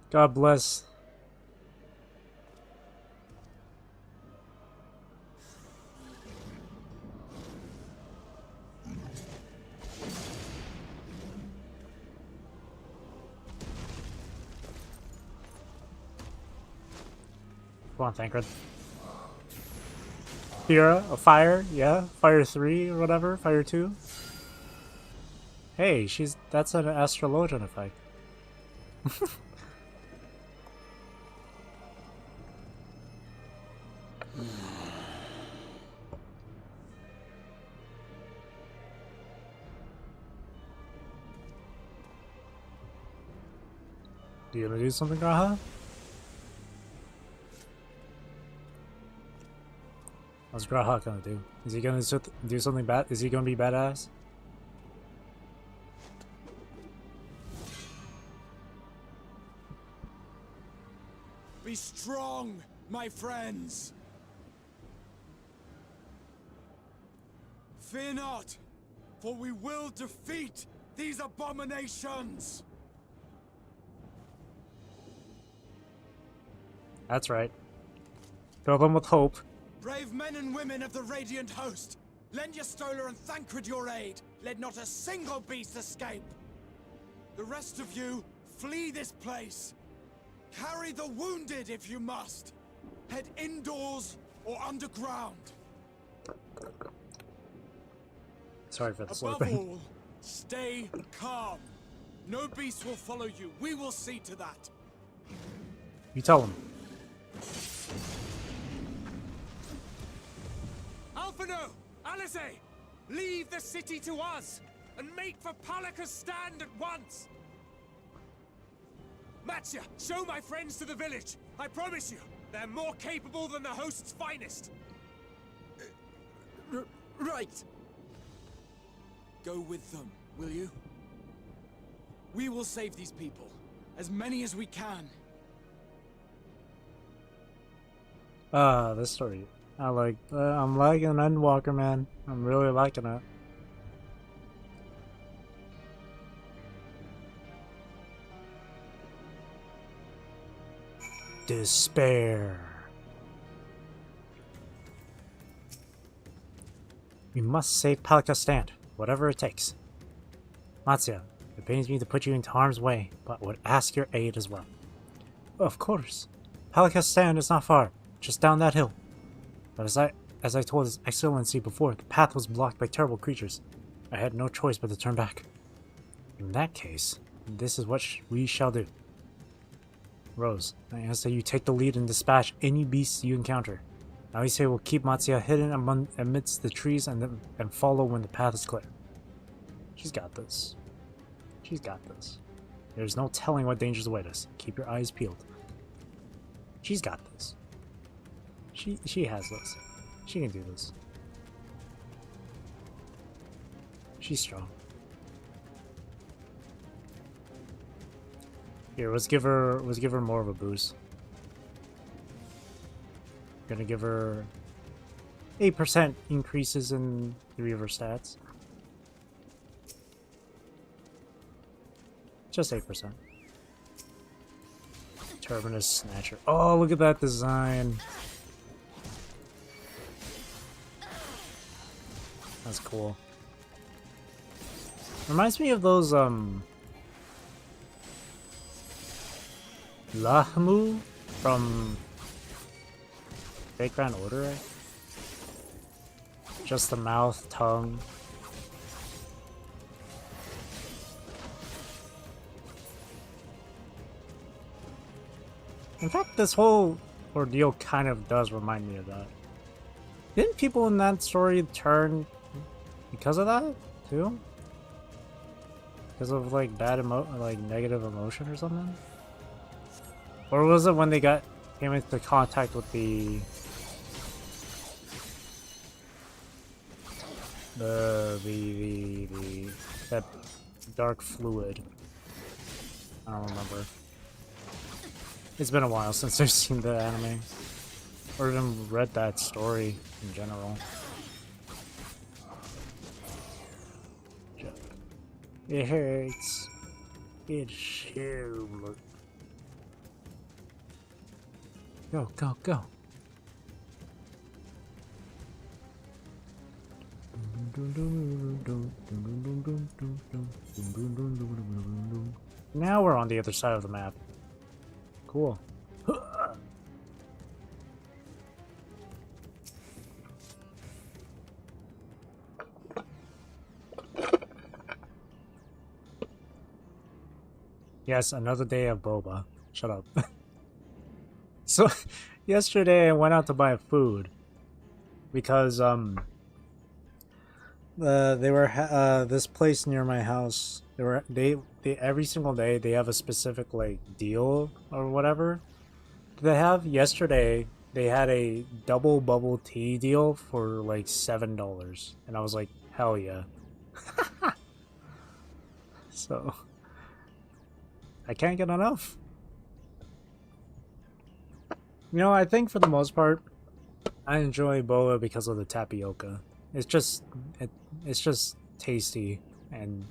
S1: God bless. Come on, Thancred. Fira, a fire, yeah, fire 3 or whatever, fire 2. Hey, that's an astrologian effect. You gonna do something, Graha? What's Graha gonna do? Is he gonna do something bad? Is he gonna be badass?
S3: Be strong, my friends! Fear not, for we will defeat these abominations!
S1: That's right. Fill them with hope.
S3: Brave men and women of the Radiant Host, lend your Stola and Thancred your aid. Let not a single beast escape. The rest of you, flee this place. Carry the wounded if you must. Head indoors or underground.
S1: Sorry for the
S3: Above
S1: slurping.
S3: all, stay calm. No beast will follow you. We will see to that.
S1: You tell him.
S9: Alphino! Alice! Leave the city to us, and make for Palaka's stand at once! Matsya, show my friends to the village. I promise you, they're more capable than the host's finest.
S8: Right.
S3: Go with them, will you? We will save these people. As many as we can.
S1: This story. I'm liking Endwalker, man. I'm really liking it. Despair. We must save Palaka's stand, whatever it takes. Matsya, it pains me to put you into harm's way, but would ask your aid as well. Of course. Palaka's stand is not far, just down that hill. But as I told His Excellency before, the path was blocked by terrible creatures. I had no choice but to turn back. In that case, this is what we shall do. Rose, I ask that you take the lead and dispatch any beasts you encounter. Now we say we'll keep Matsya hidden amidst the trees and follow when the path is clear. She's got this. She's got this. There's no telling what dangers await us. Keep your eyes peeled. She's got this. She has this. She can do this. She's strong. Here, let's give her more of a boost. Gonna give her 8% increases in 3 of her stats. Just 8%. Terminus Snatcher. Oh, look at that design. That's cool. Reminds me of those Lahmu from Fake Grand Order, right? Just the mouth, tongue. In fact, this whole ordeal kind of does remind me of that. Didn't people in that story turn because of that too? Because of like negative emotion or something? Or was it when they came into contact with that dark fluid? I don't remember. It's been a while since I've seen the anime, or even read that story in general. It hurts. It's so. Go, go, go. Now we're on the other side of the map. Cool. Yes, another day of boba. Shut up. So, yesterday I went out to buy food because They were this place near my house. They every single day they have a specific like deal or whatever. They have yesterday. They had a double bubble tea deal for like $7, and I was like, hell yeah. So I can't get enough. You know, I think for the most part, I enjoy boba because of the tapioca. It's just it's just tasty and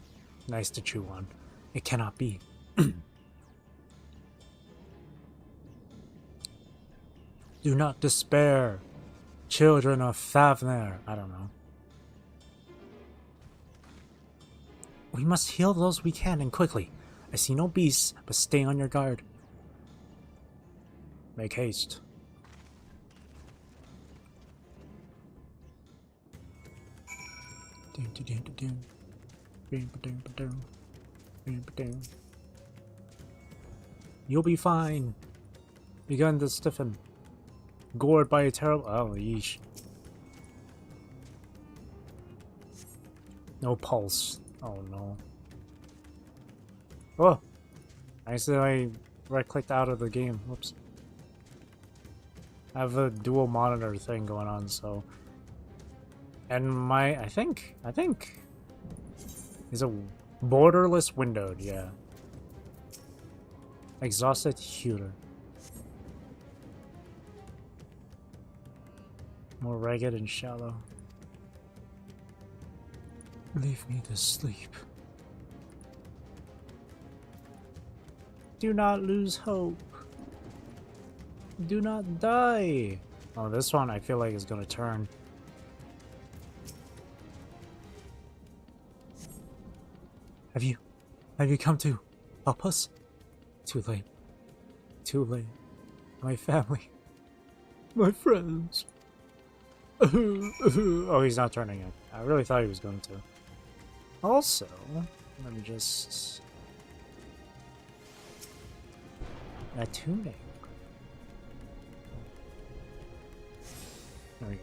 S1: nice to chew on. It cannot be. Do not despair, children of Thavner. I don't know. We must heal those we can and quickly. I see no beasts, but stay on your guard. Make haste. You'll be fine. Begun to stiffen. Gored by a terrible... Oh, yeesh. No pulse. Oh, no. Oh! I accidentally right-clicked out of the game. Whoops. I have a dual monitor thing going on, so... And my... I think... is a borderless windowed, yeah. Exhausted shooter. More ragged and shallow. Leave me to sleep. Do not lose hope. Do not die. Oh, this one I feel like is gonna turn. Have you come to help us? Too late. Too late. My family. My friends. Oh, he's not turning it. I really thought he was going to. Also, let me just... Attuning. There we go.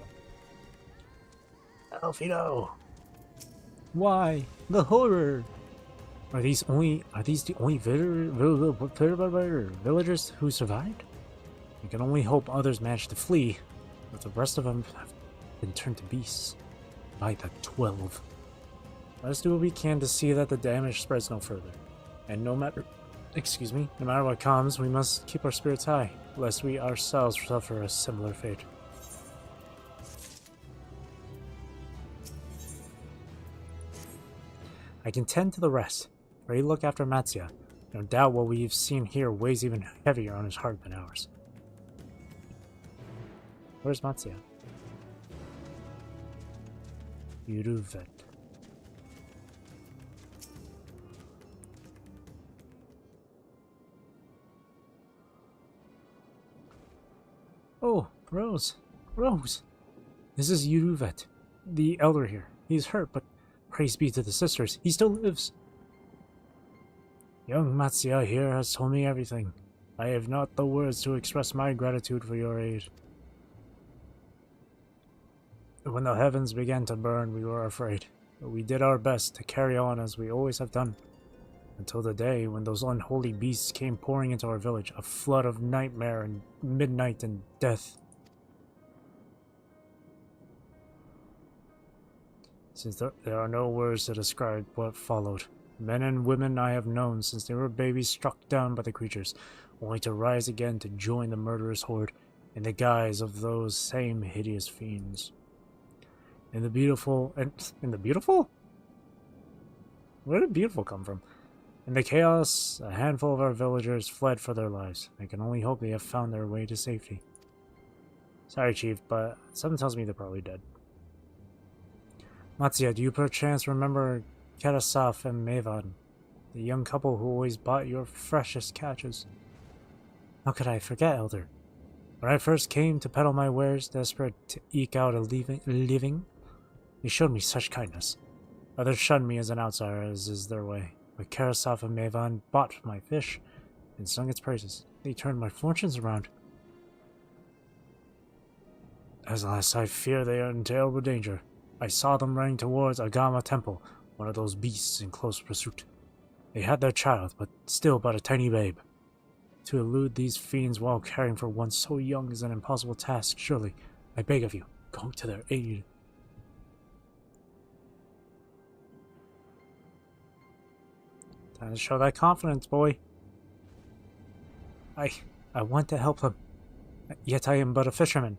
S1: Alfino! Why? The horror! Are these the only villagers who survived? I can only hope others managed to flee, but the rest of them have been turned to beasts by the 12. Let's do what we can to see that the damage spreads no further. And no matter what comes, we must keep our spirits high, lest we ourselves suffer a similar fate. I can tend to the rest. Pray look after Matsuya. No doubt what we've seen here weighs even heavier on his heart than ours. Where's Matsuya? Yuruvet. Oh, Rose. Rose! This is Yuruvet, the elder here. He's hurt, but praise be to the sisters, he still lives. Young Matsuya here has told me everything. I have not the words to express my gratitude for your aid. When the heavens began to burn, we were afraid, but we did our best to carry on as we always have done, until the day when those unholy beasts came pouring into our village, a flood of nightmare and midnight and death. Since there are no words to describe what followed, men and women I have known since they were babies struck down by the creatures, only to rise again to join the murderous horde in the guise of those same hideous fiends. In the beautiful... Where did beautiful come from? In the chaos, a handful of our villagers fled for their lives. I can only hope they have found their way to safety. Sorry, Chief, but something tells me they're probably dead. Matsuya, do you perchance remember Karasaf and Mevan, the young couple who always bought your freshest catches? How could I forget, Elder? When I first came to peddle my wares, desperate to eke out a living, they showed me such kindness. Others shunned me as an outsider, as is their way. But Karasaf and Mevan bought my fish and sung its praises. They turned my fortunes around. Alas, I fear they are in terrible danger. I saw them running towards Agama Temple, one of those beasts in close pursuit. They had their child, but still but a tiny babe. To elude these fiends while caring for one so young is an impossible task. Surely, I beg of you, go to their aid. Time to show that confidence, boy. I want to help them. Yet I am but a fisherman.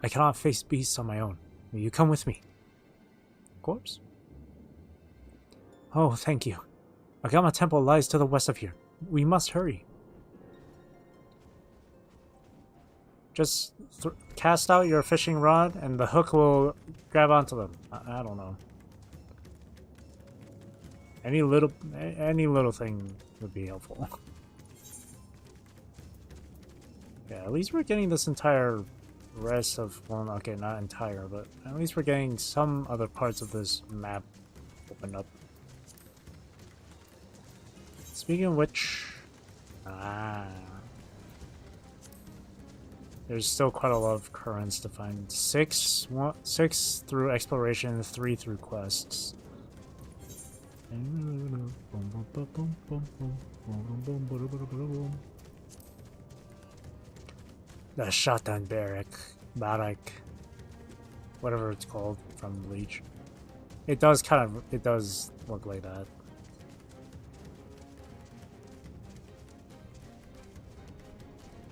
S1: I cannot face beasts on my own. Will you come with me? Of course. Oh, thank you. Agama Temple lies to the west of here. We must hurry. Just cast out your fishing rod and the hook will grab onto them. I don't know. Any little thing would be helpful. Yeah, at least we're getting this entire rest of, well, okay, not entire, but at least we're getting some other parts of this map opened up. Speaking of which, there's still quite a lot of currents to find. Six through exploration, 3 through quests. The shotgun barrack, whatever it's called from Bleach. It does look like that.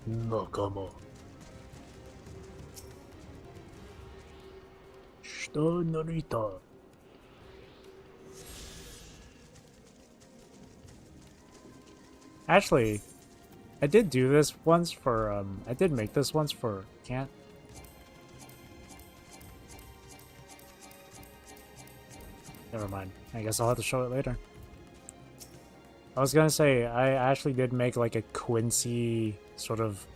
S1: Nakama. Shita Narita. Actually, I did do this once for, I did make this once for Can't. Never mind. I guess I'll have to show it later. I was gonna say, I actually did make like a Quincy sort of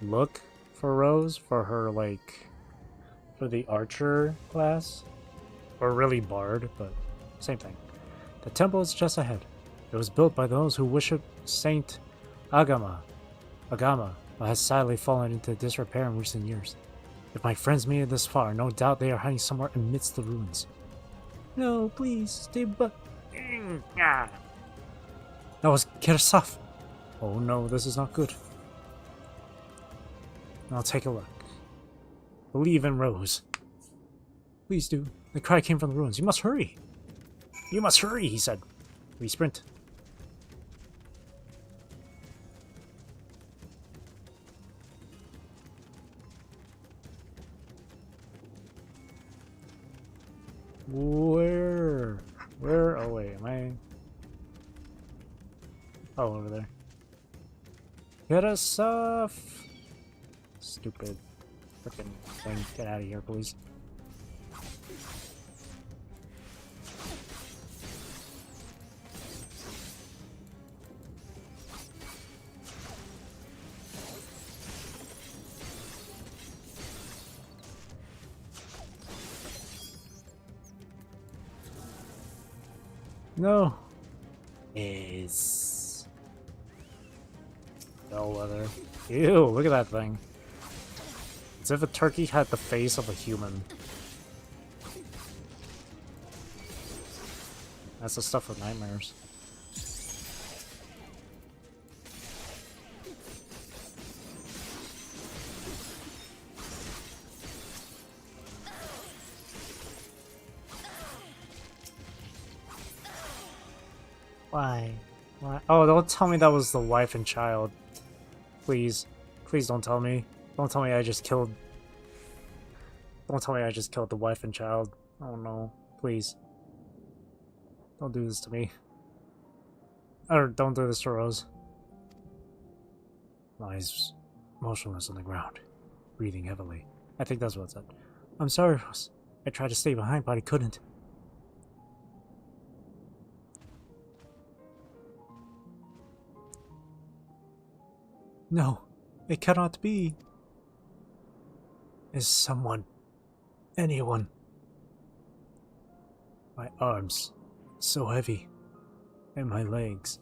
S1: look for Rose for her, like, for the archer class. Or really bard, but same thing. The temple is just ahead. It was built by those who worship Saint Agama, but has sadly fallen into disrepair in recent years. If my friends made it this far, no doubt they are hiding somewhere amidst the ruins. No, please, stay but... That was Kirasaf! Oh no, this is not good. I'll take a look. Believe in Rose. Please do. The cry came from the ruins. You must hurry! You must hurry, he said. We sprint. Where? Oh wait, am I... Oh, over there. Get us off! Stupid frickin' thing. Get out of here, please. No. Is bellwether. Ew, look at that thing. As if a turkey had the face of a human. That's the stuff with nightmares. Why? Why? Oh, don't tell me that was the wife and child. Please. Please don't tell me. Don't tell me I just killed... Don't tell me I just killed the wife and child. Oh no. Please. Don't do this to me. Or don't do this to Rose. Lies motionless on the ground, breathing heavily. I think that's what it said. I'm sorry, Rose. I tried to stay behind, but I couldn't. No, it cannot be. Is someone, anyone? My arms, so heavy, and my legs.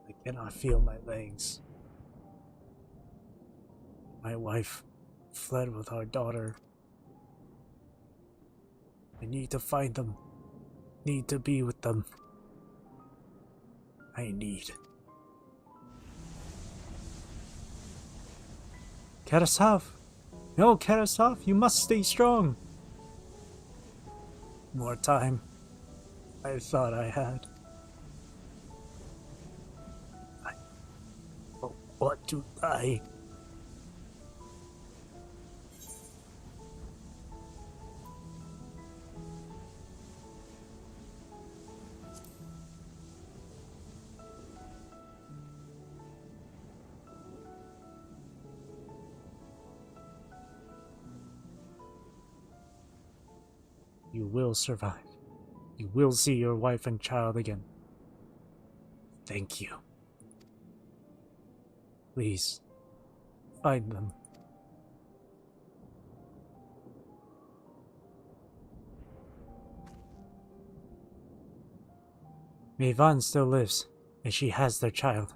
S1: I cannot feel my legs. My wife fled with our daughter. I need to find them. Need to be with them. I need. Karasov! No, Karasov, you must stay strong! More time. I thought I had. But what do I... You will survive. You will see your wife and child again. Thank you. Please, find them. Mayvonne still lives, and she has their child.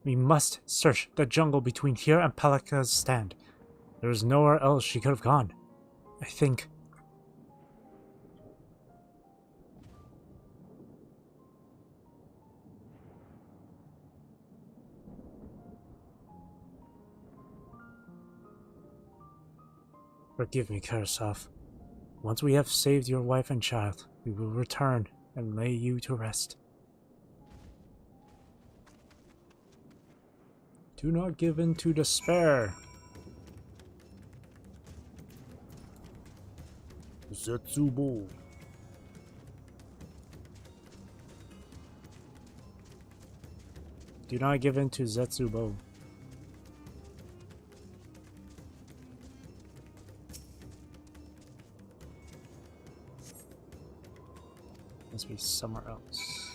S1: We must search the jungle between here and Palaka's stand. There is nowhere else she could have gone. I think. Forgive me, Karasov. Once we have saved your wife and child, we will return and lay you to rest. Do not give in to despair. Zetsubo. Do not give in to Zetsubo. Must be somewhere else.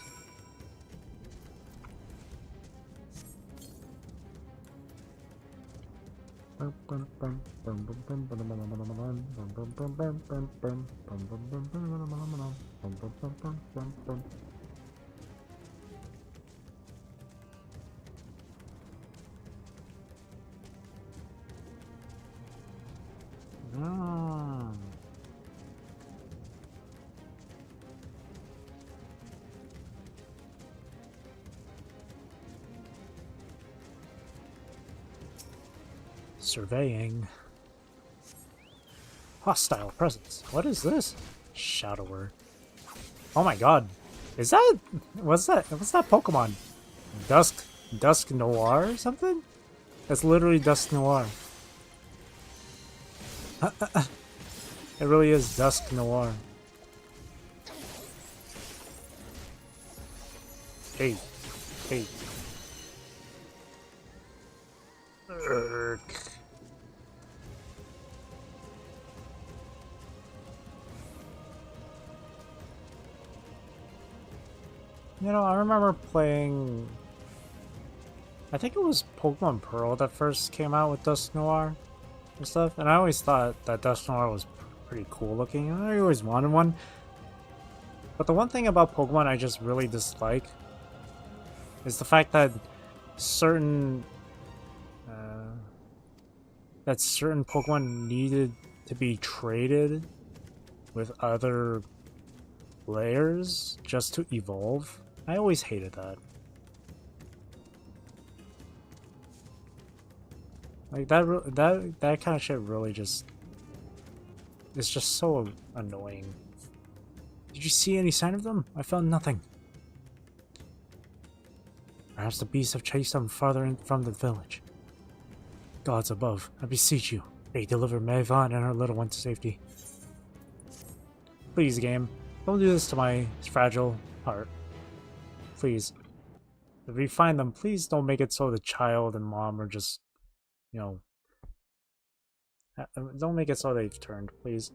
S1: Surveying. Hostile presence. What is this? Shadower. Oh my god. Is that... What's that Pokemon? Dusk Noir or something? That's literally Dusk Noir. It really is Dusk Noir. Hey. Hey. You know, I remember playing... I think it was Pokemon Pearl that first came out with Dusk Noir and stuff, and I always thought that Dusk Noir was pretty cool looking, and I always wanted one. But the one thing about Pokemon I just really dislike is the fact that certain Pokemon needed to be traded with other players just to evolve. I always hated that. Like that kind of shit really just... It's just so annoying. Did you see any sign of them? I found nothing. Perhaps the beasts have chased them farther in from the village. Gods above, I beseech you, may deliver Mayvonne and her little one to safety. Please, game, don't do this to my fragile heart. Please. If we find them, please don't make it so the child and mom are just, you know... Don't make it so they've turned, please.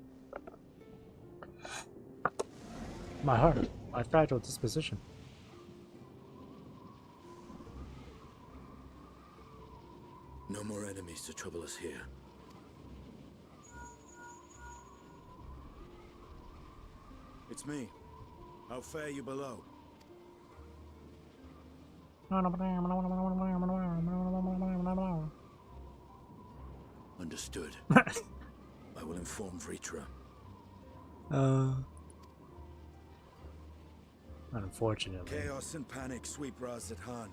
S1: My heart, my fragile disposition.
S10: No more enemies to trouble us here.
S6: It's me. How fare you below?
S10: Understood. I I will inform Vritra.
S1: Unfortunately.
S6: Chaos and panic sweep Raz-at-Han,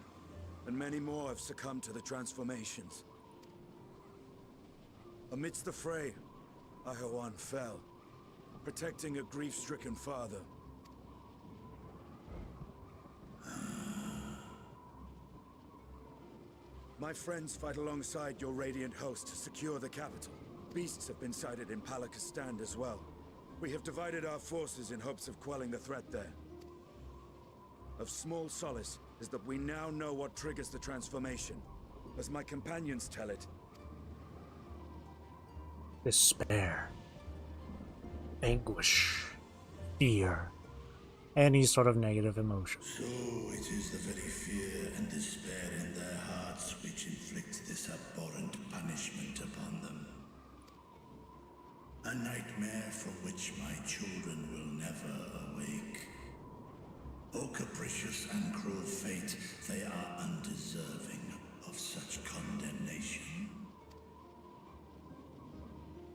S6: and many more have succumbed to the transformations. Amidst the fray, Ahawan fell, protecting a grief-stricken father. My friends fight alongside your Radiant host to secure the capital. Beasts have been sighted in Palakistan as well. We have divided our forces in hopes of quelling the threat there. Of small solace is that we now know what triggers the transformation. As my companions tell it,
S1: despair, anguish, fear, any sort of negative emotion.
S11: So it is the very fear and despair in their hearts which inflict this abhorrent punishment upon them. A nightmare from which my children will never awake. O capricious and cruel fate, they are undeserving of such condemnation.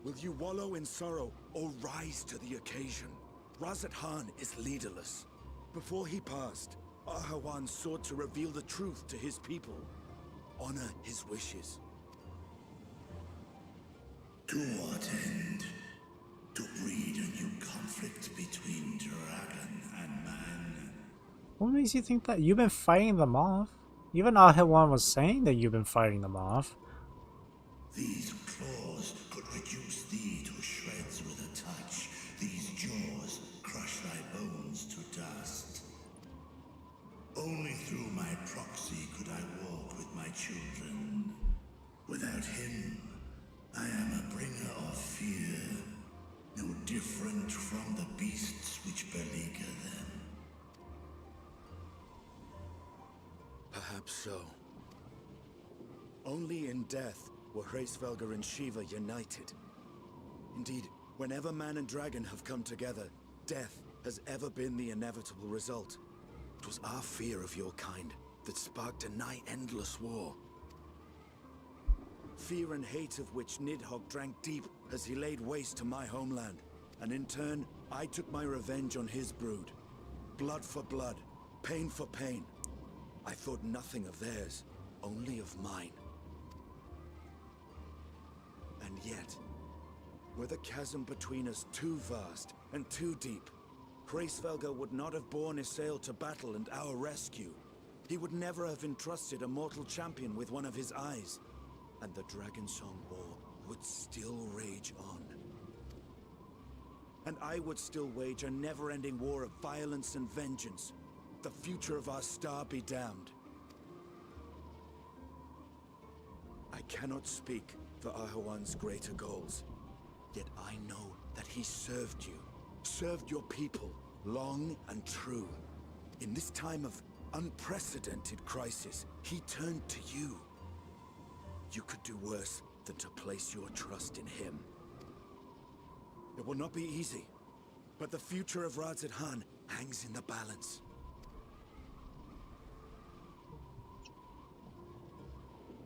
S6: will you wallow in sorrow or rise to the occasion? Raz-at-Han is leaderless. Before he passed, Ahawan sought to reveal the truth to his people. Honor his wishes.
S11: To what end? To breed a new conflict between dragon and man?
S1: What makes you think that? You've been fighting them off. Even Ahawan was saying that you've been fighting them off.
S11: These claws could reduce thee to shreds with a touch. These jaws crush thy bones to dust. Only through my proxy could I walk with my children. Without him, I am a bringer of fear, no different from the beasts which beleaguer them.
S6: Perhaps so. Only in death were Hraesvelgr and Shiva united. Indeed, whenever man and dragon have come together, death has ever been the inevitable result. It was our fear of your kind that sparked a nigh-endless war. Fear and hate of which Nidhogg drank deep as he laid waste to my homeland. And in turn, I took my revenge on his brood. Blood for blood, pain for pain. I thought nothing of theirs, only of mine. And yet, were the chasm between us too vast and too deep, Hraesvelgr would not have borne Isael to battle and our rescue. He would never have entrusted a mortal champion with one of his eyes. And the Dragonsong War would still rage on. And I would still wage a never-ending war of violence and vengeance. The future of our star be damned. I cannot speak for Ahawan's greater goals, yet I know that he served you, served your people, long and true. In this time of unprecedented crisis, he turned to you. You could do worse than to place your trust in him. It will not be easy, but the future of Raz-at-Han hangs in the balance.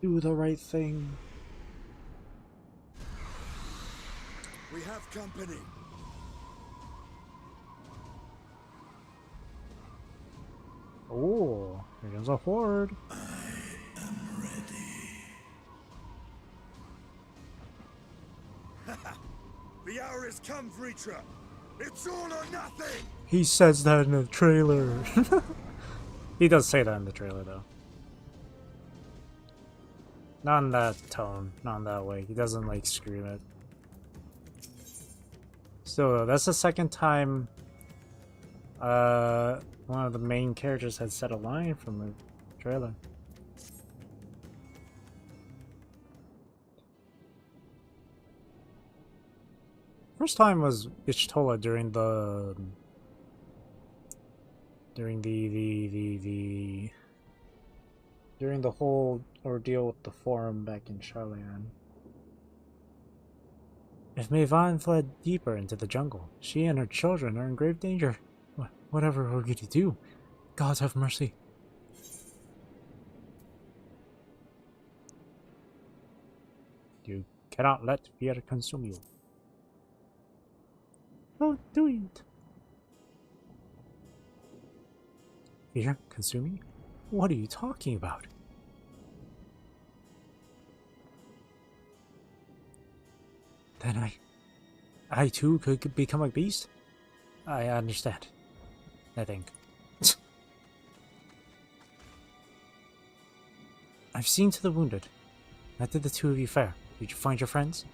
S1: Do the right thing.
S6: We have company.
S1: Oh, here comes a horde.
S11: I am ready.
S6: The hour has come, Vritra. It's all or nothing.
S1: He says that in the trailer. He does say that in the trailer, though. Not in that tone, not in that way. He doesn't like scream it. So that's the second time one of the main characters had said a line from the trailer. First time was Ichtola during the whole ordeal with the Forum back in Sharlayan. If Mayvan fled deeper into the jungle, she and her children are in grave danger. Whatever we're going to do, God have mercy. You cannot let fear consume you. Oh, do it. Fear consuming? What are you talking about? Then I too could become a beast? I understand. I think. I've seen to the wounded. How did the two of you fare? Did you find your friends?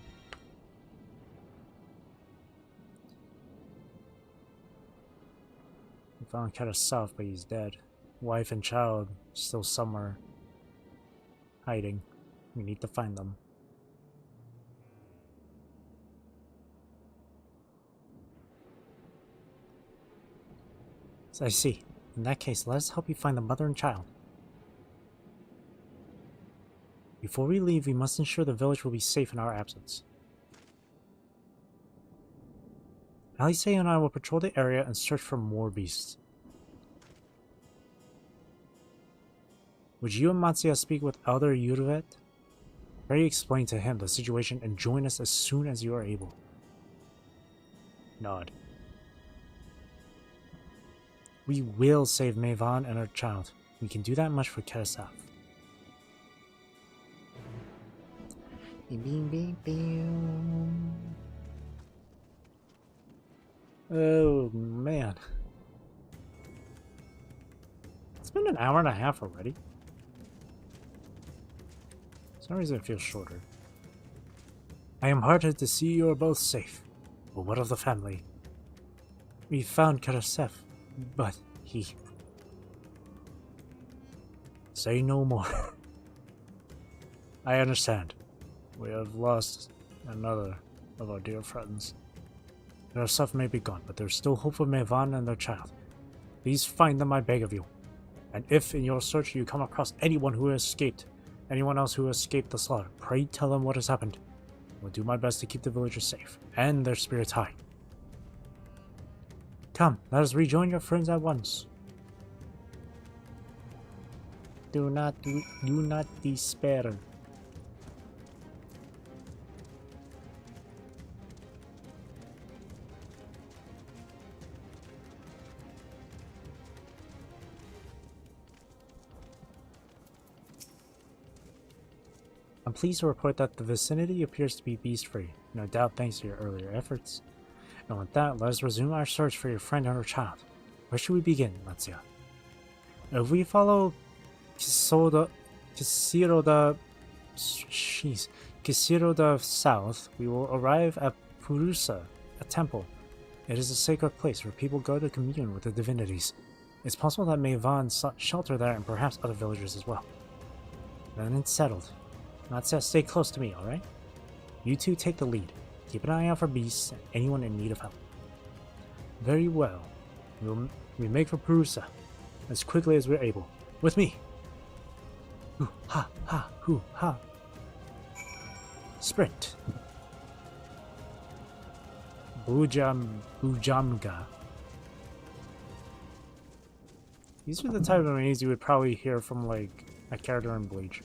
S1: We found Karasav, but he's dead. Wife and child still somewhere hiding. We need to find them. So I see. In that case, let us help you find the mother and child. Before we leave, we must ensure the village will be safe in our absence. Alice and I will patrol the area and search for more beasts. Would you and Matsuya speak with Elder Yurvet? Pray explain to him the situation and join us as soon as you are able. Nod. We will save Maevan and her child. We can do that much for Karasav. Oh man. It's been an hour and a half already. For some reason it feels shorter. I am heartened to see you are both safe. But what of the family? We found Karasav, but he... Say no more. I understand. We have lost another of our dear friends. Their stuff may be gone, but there's still hope for Maevan and their child. Please find them, I beg of you. And if in your search you come across anyone who has escaped, anyone else who escaped the slaughter, pray tell them what has happened. I will do my best to keep the villagers safe, and their spirits high. Come, let us rejoin your friends at once. Do not despair. I'm pleased to report that the vicinity appears to be beast-free, no doubt thanks to your earlier efforts. And with that, let us resume our search for your friend and her child. Where should we begin, Matsuya? If we follow Kisiroda south, we will arrive at Purusa, a temple. It is a sacred place where people go to commune with the divinities. It's possible that Maevan sought shelter there and perhaps other villagers as well. Then it's settled. Matsuya, stay close to me, alright? You two take the lead. Keep an eye out for beasts and anyone in need of help. Very well. We make for Purusa as quickly as we're able. With me! Hoo ha ha hoo ha. Sprint. Bujamga. These are the type of names you would probably hear from like a character in Bleach.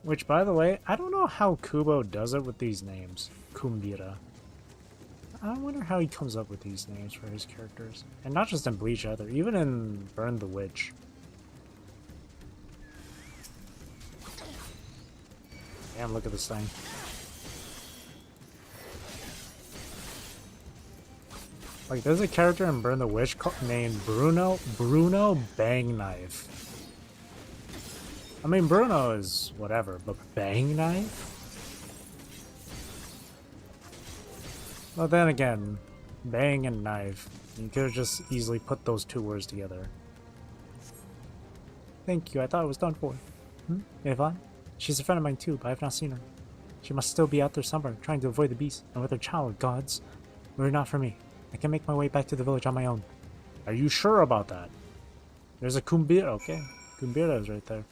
S1: Which, by the way, I don't know how Kubo does it with these names. Kumbira. I wonder how he comes up with these names for his characters. And not just in Bleach either, even in Burn the Witch. Damn, look at this thing. Like, there's a character in Burn the Witch named Bruno Bang Knife. I mean, Bruno is whatever, but Bang Knife? Well, then again, Bang and Knife. You could have just easily put those two words together. Thank you, I thought it was done for. Yvonne? She's a friend of mine too, but I've not seen her. She must still be out there somewhere, trying to avoid the beast, and with her child, gods. Were it not for me, I can make my way back to the village on my own. Are you sure about that? There's a Kumbira, okay. Kumbira is right there.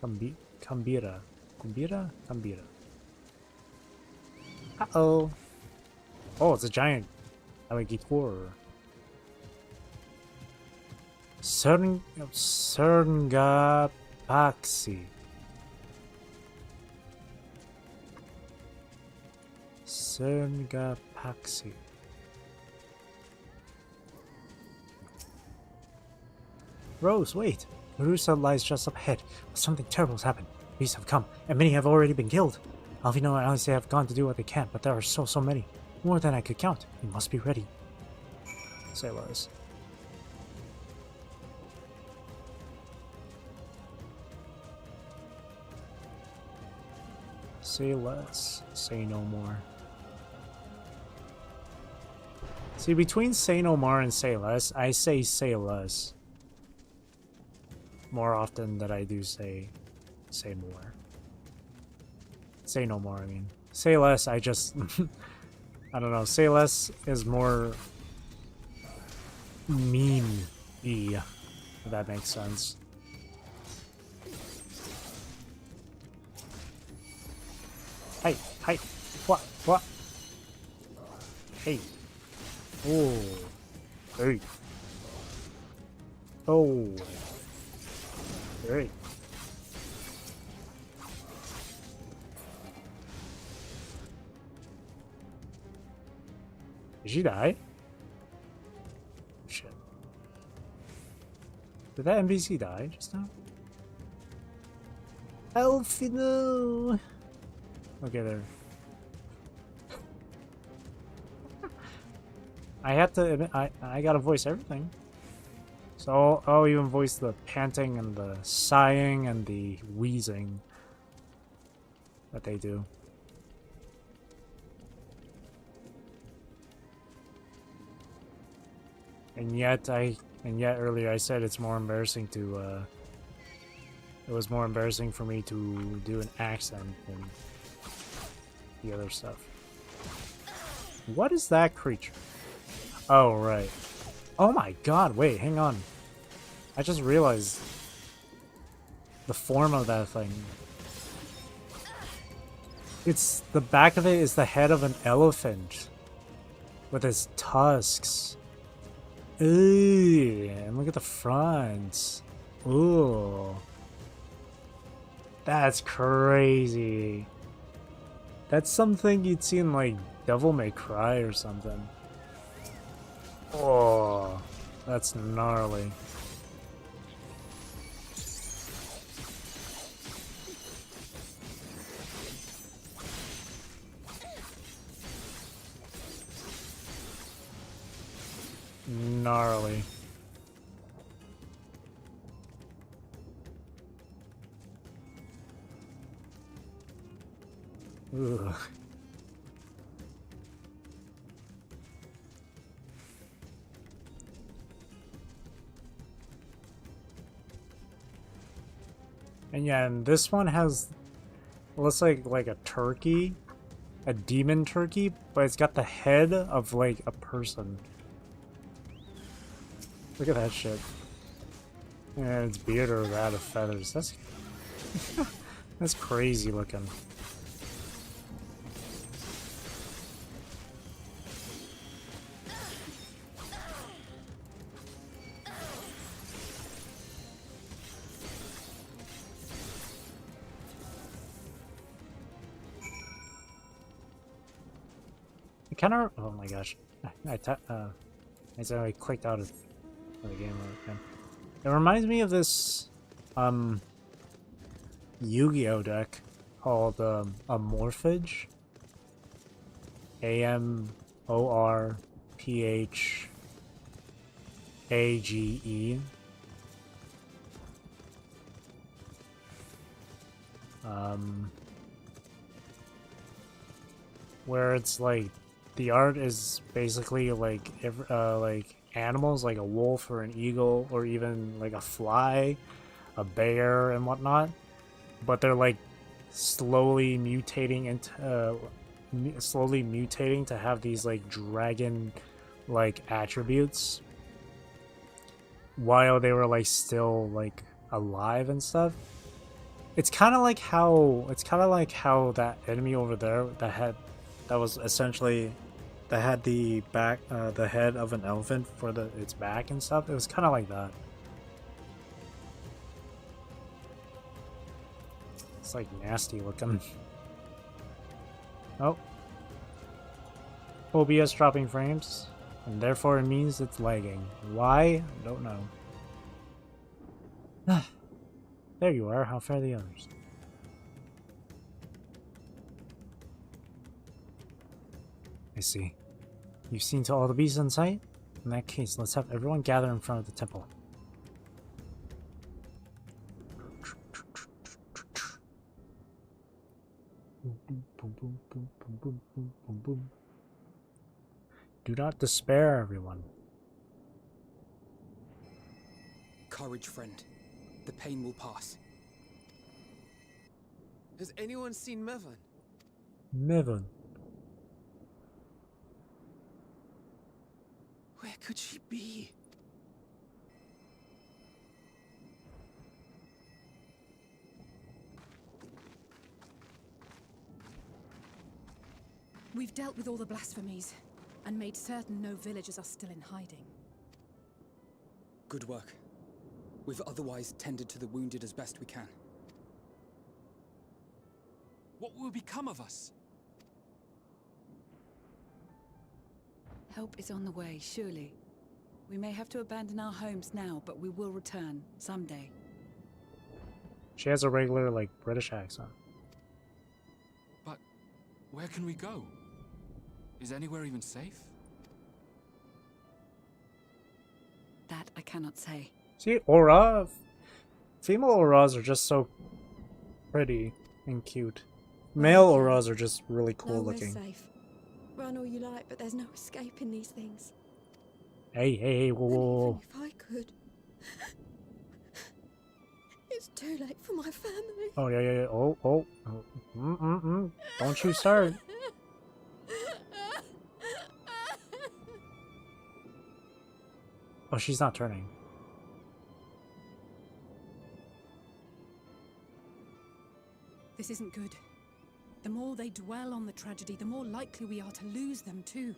S1: Kambira. Kambira. Uh-oh. Oh, it's a giant alligator. Cerngapaxi. Sergapaxi. Rose, wait! Marusa lies just up ahead, but something terrible has happened. Beasts have come, and many have already been killed. Alvino and Alice have gone to do what they can, but there are so many. More than I could count. You must be ready. Say lies. Say less, say no more. See, between say no more and say less, I say less more often than I do say more. Say no more, I mean. Say less, I just... I don't know, say less is more mean-y, if that makes sense. Hey, what? Hey. Oh. Hey. Oh. Hey. Did she die? Shit. Did that NPC die just now? Elfino! Okay, there. I have to admit, I gotta voice everything. So I'll even voice the panting and the sighing and the wheezing that they do. And yet earlier I said it's more embarrassing to it was more embarrassing for me to do an accent than the other stuff. What is that creature? Oh, right. Oh my god, wait, hang on. I just realized the form of that thing. It's the back of it is the head of an elephant with its tusks. Ooh, and look at the front. Ooh. That's crazy. That's something you'd see in like Devil May Cry or something. Oh, that's gnarly. Gnarly. Ugh. And yeah, and this one has looks like a turkey, a demon turkey, but it's got the head of like a person. Look at that shit. And its beard or that of feathers. That's that's crazy looking. Kind of. Oh my gosh! I accidentally clicked out of the game. It reminds me of this Yu-Gi-Oh deck called Amorphage. AMORPHAGE. Where it's like the art is basically like animals, like a wolf or an eagle or even like a fly, a bear and whatnot, but they're like slowly mutating to have these like dragon like attributes while they were like still like alive and stuff. It's kind of like how that enemy over there that was essentially that had the back, the head of an elephant for its back and stuff. It was kind of like that. It's like nasty looking. Oh, OBS dropping frames, and therefore it means it's lagging. Why? Don't know. There you are. How fare the others? I see. You've seen to all the beasts in sight? In that case, let's have everyone gather in front of the temple. Do not despair, everyone.
S4: Courage, friend. The pain will pass.
S8: Has anyone seen Mevan?
S1: Mevan.
S8: Where could she be?
S5: We've dealt with all the blasphemies, and made certain no villagers are still in hiding.
S4: Good work. We've otherwise tended to the wounded as best we can.
S9: What will become of us?
S12: Help is on the way, surely. We may have to abandon our homes now, but we will return someday.
S1: She has a regular, like, British accent.
S9: But where can we go? Is anywhere even safe?
S12: That I cannot say.
S1: See, Aura, female Auras are just so pretty and cute. Male Auras are just really cool looking.
S13: Safe. Run all you like, but there's no escaping these things.
S1: Hey, whoa, whoa, whoa.
S13: Even if I could, it's too late for my family.
S1: Oh, yeah. Oh. Don't you start. Oh, she's not turning.
S5: This isn't good. The more they dwell on the tragedy, the more likely we are to lose them too.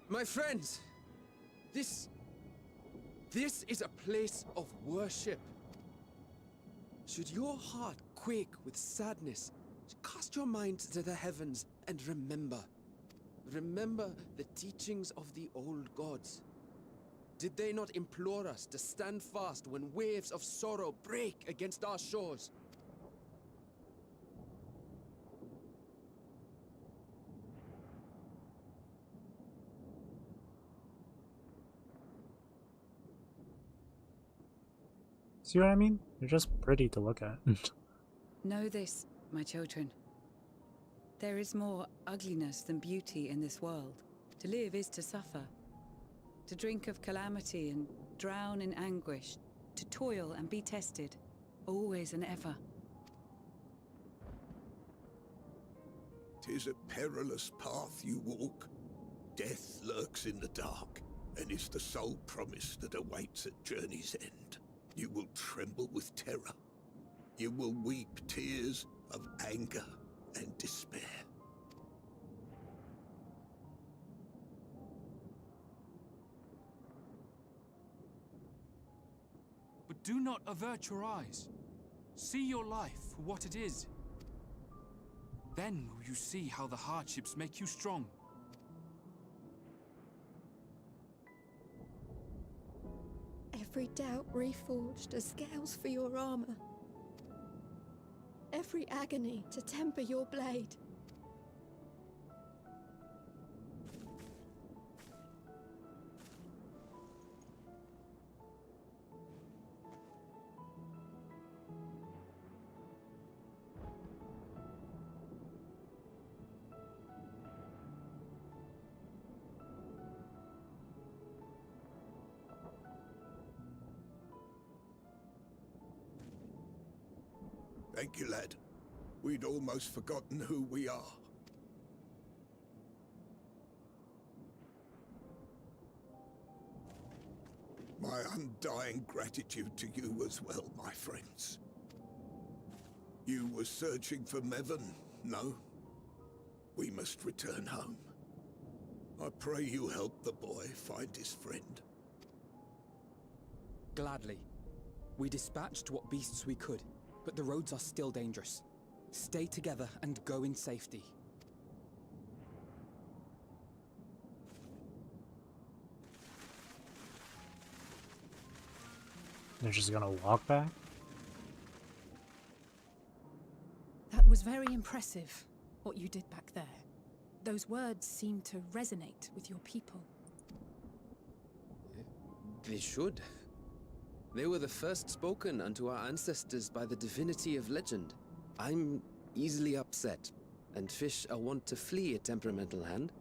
S8: My friends, this is a place of worship. Should your heart quake with sadness, cast your mind to the heavens and remember. Remember the teachings of the old gods. Did they not implore us to stand fast when waves of sorrow break against our shores?
S1: See what I mean? They're just pretty to look at.
S12: Know this, my children. There is more ugliness than beauty in this world. To live is to suffer. To drink of calamity and drown in anguish. To toil and be tested. Always and ever.
S11: 'Tis a perilous path you walk. Death lurks in the dark, and is the sole promise that awaits at journey's end. You will tremble with terror. You will weep tears of anger and despair.
S9: But do not avert your eyes. See your life for what it is. Then will you see how the hardships make you strong.
S13: Every doubt reforged as scales for your armor. Every agony to temper your blade.
S11: Thank you, lad. We'd almost forgotten who we are. My undying gratitude to you as well, my friends. You were searching for Mevan, no? We must return home. I pray you help the boy find his friend.
S4: Gladly. We dispatched what beasts we could. but the roads are still dangerous. Stay together and go in safety.
S1: They're just gonna walk back?
S5: That was very impressive, what you did back there. Those words seem to resonate with your people.
S8: They should. They were the first spoken unto our ancestors by the divinity of legend. I'm easily upset, and fish are wont to flee a temperamental hand,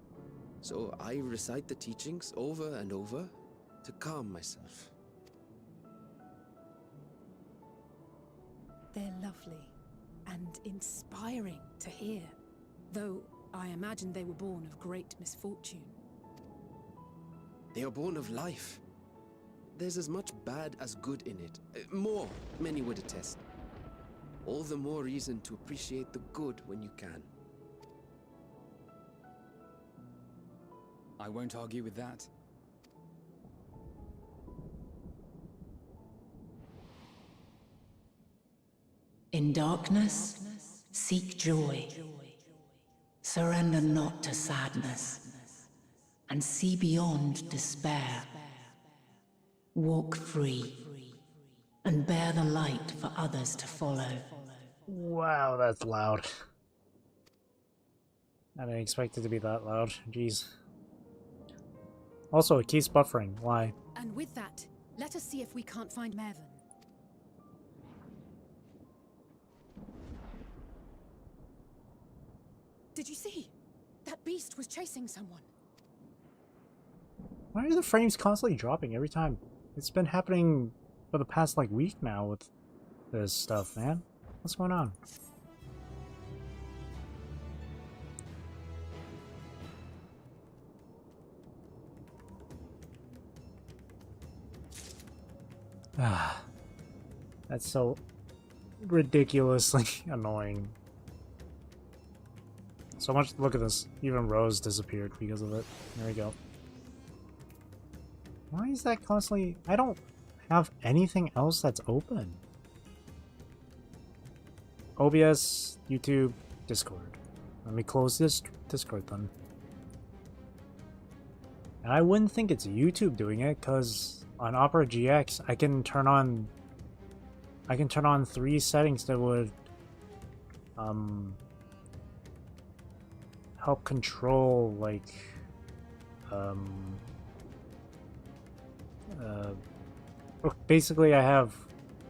S8: so I recite the teachings over and over to calm myself.
S5: They're lovely and inspiring to hear, though I imagine they were born of great misfortune.
S8: They are born of life. There's as much bad as good in it. More, many would attest. All the more reason to appreciate the good when you can.
S4: I won't argue with that.
S14: In darkness, seek joy. Surrender not to sadness, and see beyond despair. Walk free, and bear the light for others to follow.
S1: Wow, that's loud. I didn't expect it to be that loud. Jeez. Also, it keeps buffering. Why?
S5: And with that, let us see if we can't find Mervyn. Did you see? That beast was chasing someone.
S1: Why are the frames constantly dropping every time? It's been happening for the past, like, week now with this stuff, man. What's going on? Ah, that's so ridiculously annoying. So much. Look at this. Even Rose disappeared because of it. There we go. Why is that constantly? I don't have anything else that's open. OBS, YouTube, Discord. Let me close this Discord then. And I wouldn't think it's YouTube doing it, because on Opera GX I can turn on 3 settings that would help control, like, basically I have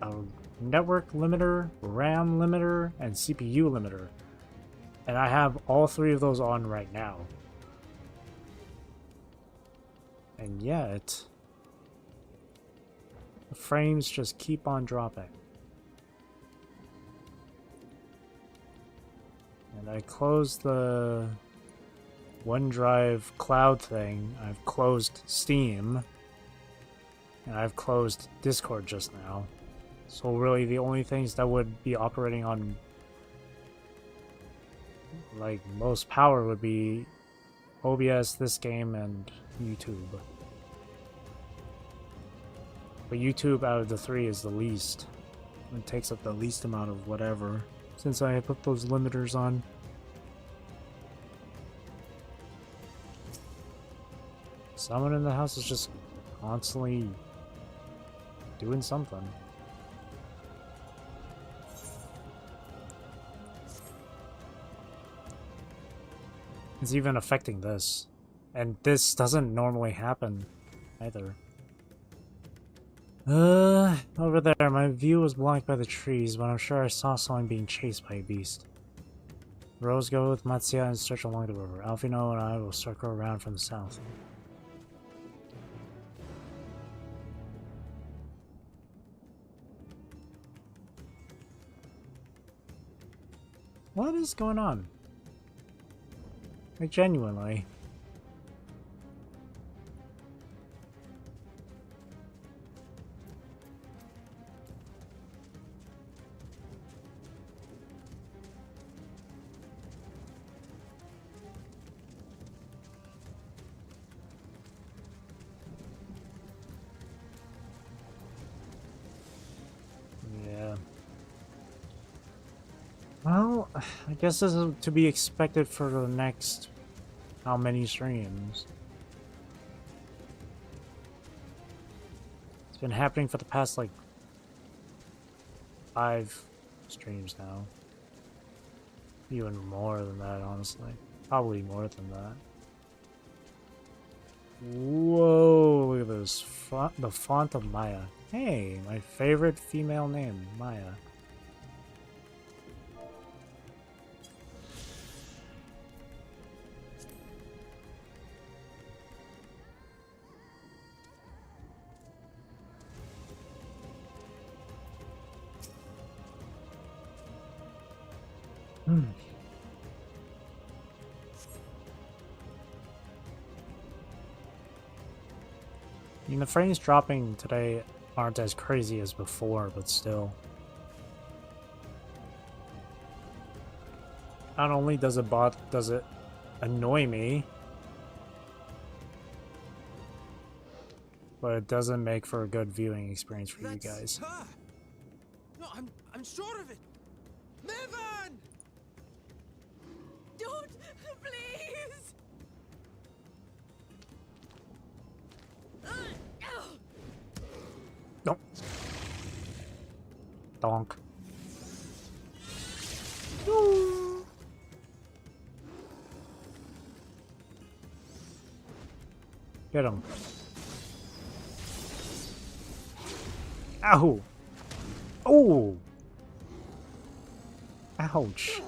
S1: a network limiter, RAM limiter, and CPU limiter, and I have all 3 of those on right now. And yet the frames just keep on dropping. And I closed the OneDrive cloud thing, I've closed Steam, and I've closed Discord just now. So really the only things that would be operating on, like, most power would be OBS, this game, and YouTube. But YouTube out of the 3 is the least. It takes up the least amount of whatever, since I put those limiters on. Someone in the house is just constantly doing something. It's even affecting this. And this doesn't normally happen either. Over there, my view was blocked by the trees, but I'm sure I saw someone being chased by a beast. Rose, go with Matsuya and search along the river. Alfino and I will circle around from the south. What is going on? Like, genuinely. Yeah. Well, I guess this is to be expected for the next how many streams. It's been happening for the past like 5 streams now. Even more than that, honestly. Probably more than that. Whoa, look at this. The font of Maya. Hey, my favorite female name, Maya. Hmm. I mean, the frames dropping today aren't as crazy as before, but still. Not only does it annoy me, but it doesn't make for a good viewing experience for you guys.
S8: Her. No, I'm sure of it. Mervan!
S7: Don't, please!
S1: Nope. Donk. Get him. Ow! Oh! Ouch.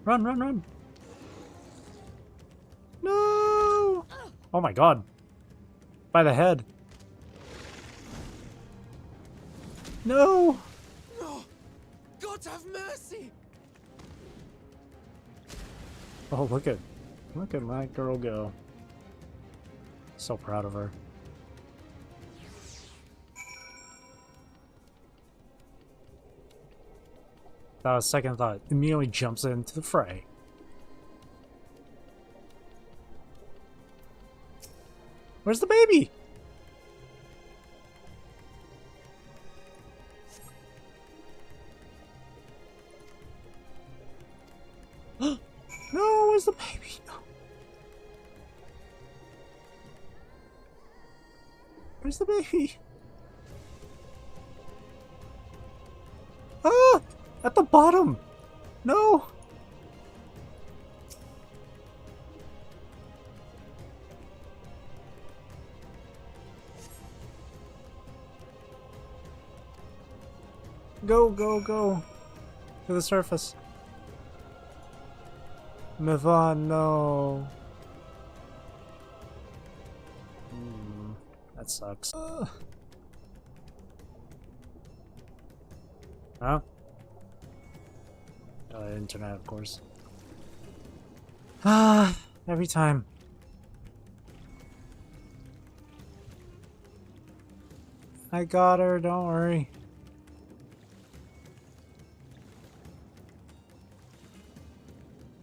S1: Run, run, run! No! Oh my god. By the head. No!
S8: No! God have mercy!
S1: Oh, look at my girl go. So proud of her. Second thought, immediately jumps into the fray. Where's the baby? No, where's the baby? No. Where's the baby? Ah! At the bottom! No! Go, go, go! To the surface. Mivan, no. That sucks. Huh? Internet, of course. Ah, every time. I got her, don't worry.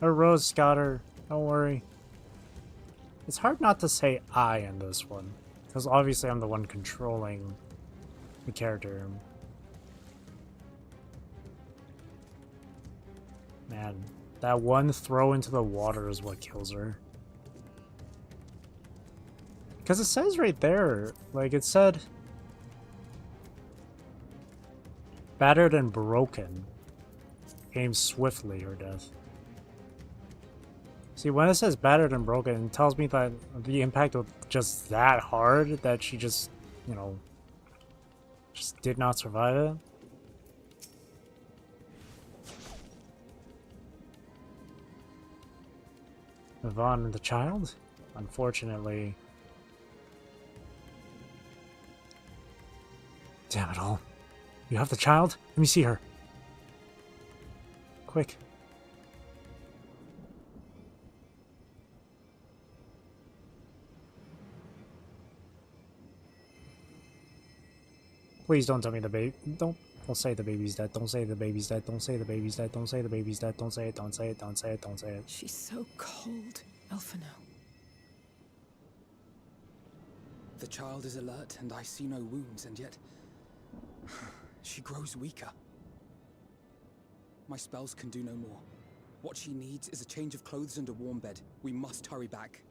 S1: Or Rose got her, don't worry. It's hard not to say I in this one, because obviously I'm the one controlling the character. Man, that one throw into the water is what kills her. Because it says right there, like it said, battered and broken, came swiftly her death. See, when it says battered and broken, it tells me that the impact was just that hard that she just, you know, just did not survive it. Yvonne and the child? Unfortunately. Damn it all. You have the child? Let me see her. Quick. Please don't tell me the baby. Don't say the baby's dead. Don't say the baby's dead. Don't say the baby's dead. Don't say the baby's dead. Don't say it. Don't say it. Don't say it. Don't say it.
S5: She's so cold, Elfino.
S4: The child is alert, and I see no wounds, and yet She grows weaker. My spells can do no more. What she needs is a change of clothes and a warm bed. We must hurry back.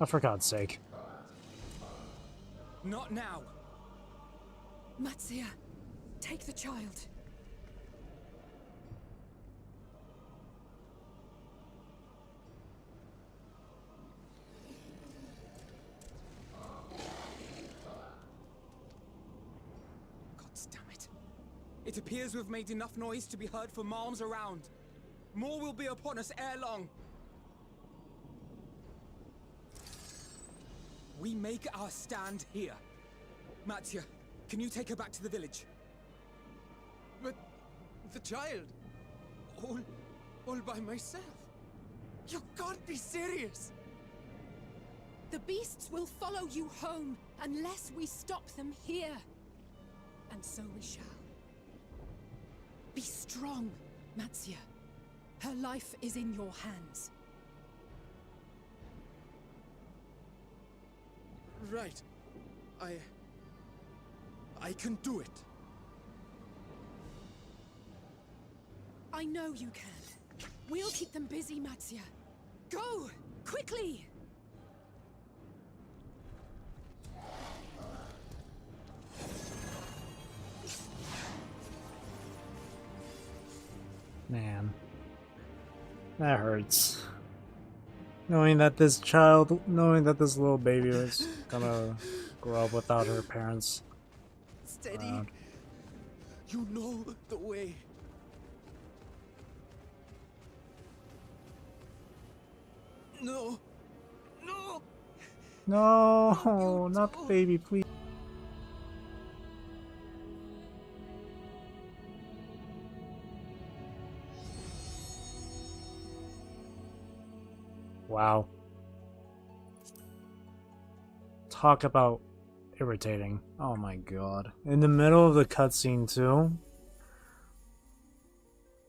S1: Oh, for God's sake.
S4: Not now!
S5: Matsia, take the child.
S4: It appears we've made enough noise to be heard for miles around. More will be upon us ere long. We make our stand here. Mattia, can you take her back to the village?
S8: But the child, all by myself. You can't be serious.
S5: The beasts will follow you home unless we stop them here. And so we shall. Be strong, Matsia. Her life is in your hands.
S8: Right. I can do it.
S5: I know you can. We'll keep them busy, Matsia. Go! Quickly!
S1: Man, that hurts. Knowing that this little baby is gonna grow up without her parents.
S8: Steady. You know the way. No. No.
S1: No, not the baby, please. Wow. Talk about irritating. Oh my god. In the middle of the cutscene too.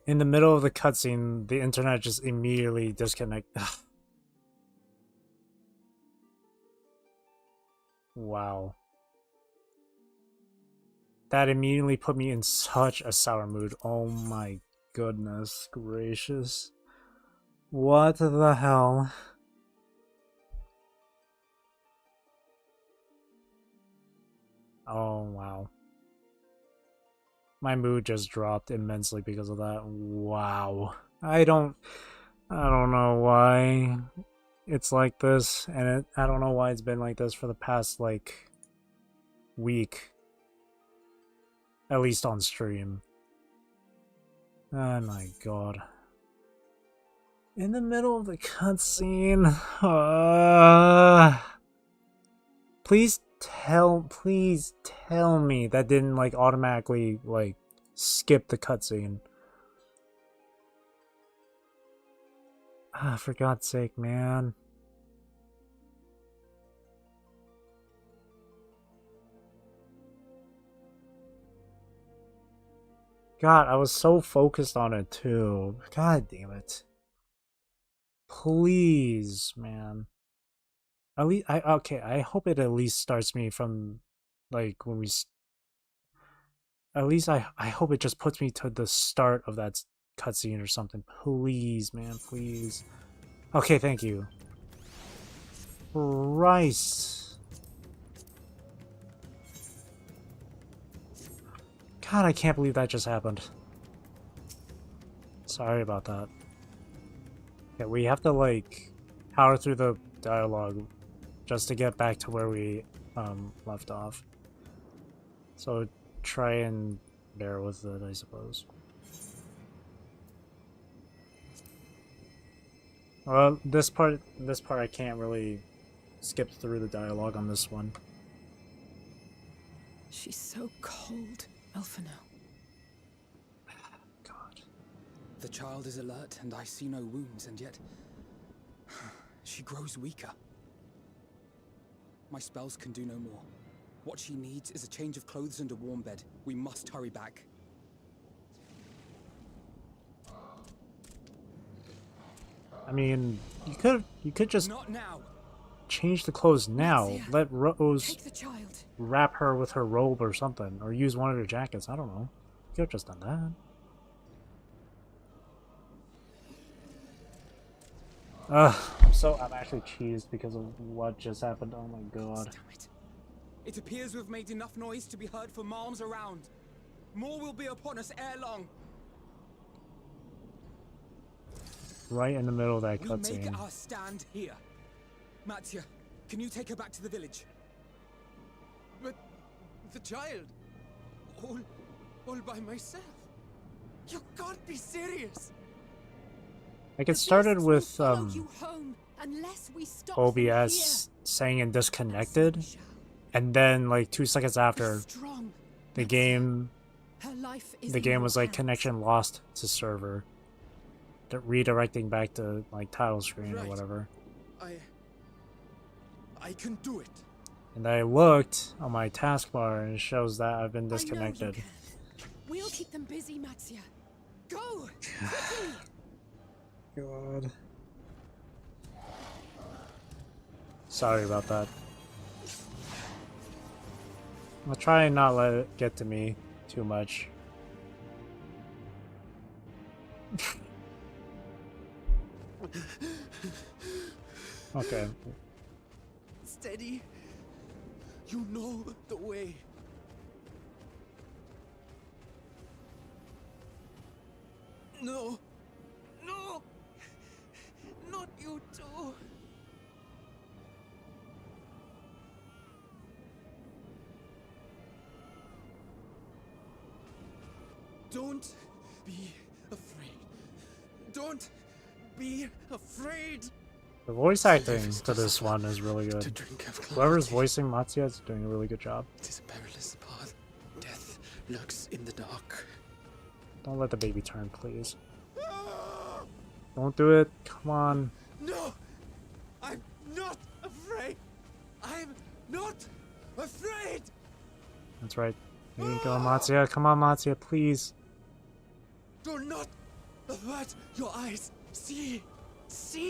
S1: In the middle of the cutscene, the internet just immediately disconnected. Wow. That immediately put me in such a sour mood. Oh my goodness gracious. What the hell? Oh wow. My mood just dropped immensely because of that. Wow. I don't know why it's like this, and I don't know why it's been like this for the past like week. At least on stream. Oh my god. In the middle of the cutscene. Please tell me that didn't like automatically like skip the cutscene. For God's sake, man. God, I was so focused on it too. God damn it. Please, man. At least I hope it at least starts me from like when we at least I hope it just puts me to the start of that cutscene or something. Please, man, please. Okay, thank you. Christ. God, I can't believe that just happened. Sorry about that. Yeah, we have to like power through the dialogue just to get back to where we left off. So try and bear with it, I suppose. Well, this part I can't really skip through the dialogue on this one.
S5: She's so cold, Alphino.
S1: God.
S4: The child is alert and I see no wounds, and yet she grows weaker. My spells can do no more. What she needs is a change of clothes and a warm bed. We must hurry back.
S1: I mean, you could just
S4: Not now.
S1: change the clothes now.
S5: Marcia,
S1: Let Rose
S5: take the child.
S1: wrap her with her robe or something, or use one of her jackets. I don't know. You could have just done that. I'm actually cheesed because of what just happened. Oh my god.
S4: Damn it. It appears we've made enough noise to be heard for miles around. More will be upon us ere long.
S1: Right in the middle of that
S4: We make
S1: cutscene.
S4: our stand here. Mattia, can you take her back to the village?
S8: But the child, all by myself. You can't be serious.
S1: Like it started with
S5: Follow you home unless we stop
S1: OBS saying and disconnected, and then like 2 seconds after,
S5: strong.
S1: the game
S5: Her life is
S1: the
S5: in
S1: game
S5: your
S1: was like
S5: hands.
S1: connection lost to server, redirecting back to like title screen or
S8: Right.
S1: whatever.
S8: I can do it.
S1: And I looked on my taskbar and it shows that I've been
S5: I know you
S1: disconnected.
S5: can. We'll keep them busy, Matsia. Go! Quickly!
S1: God. Sorry about that. I'll try and not let it get to me too much. Okay.
S8: Steady. You know the way. No. No. Not you too. Don't be afraid. Don't be afraid.
S1: The voice acting for this one is really good. Whoever's voicing Matsuya is doing a really good job.
S8: It is a perilous path. Death lurks in the dark.
S1: Don't let the baby turn, please. Don't do it. Come on.
S8: No! I'm not afraid! I'm not afraid!
S1: That's right. There you go, Matsuya. Come on, Matsuya, please.
S8: Do not avert your eyes. See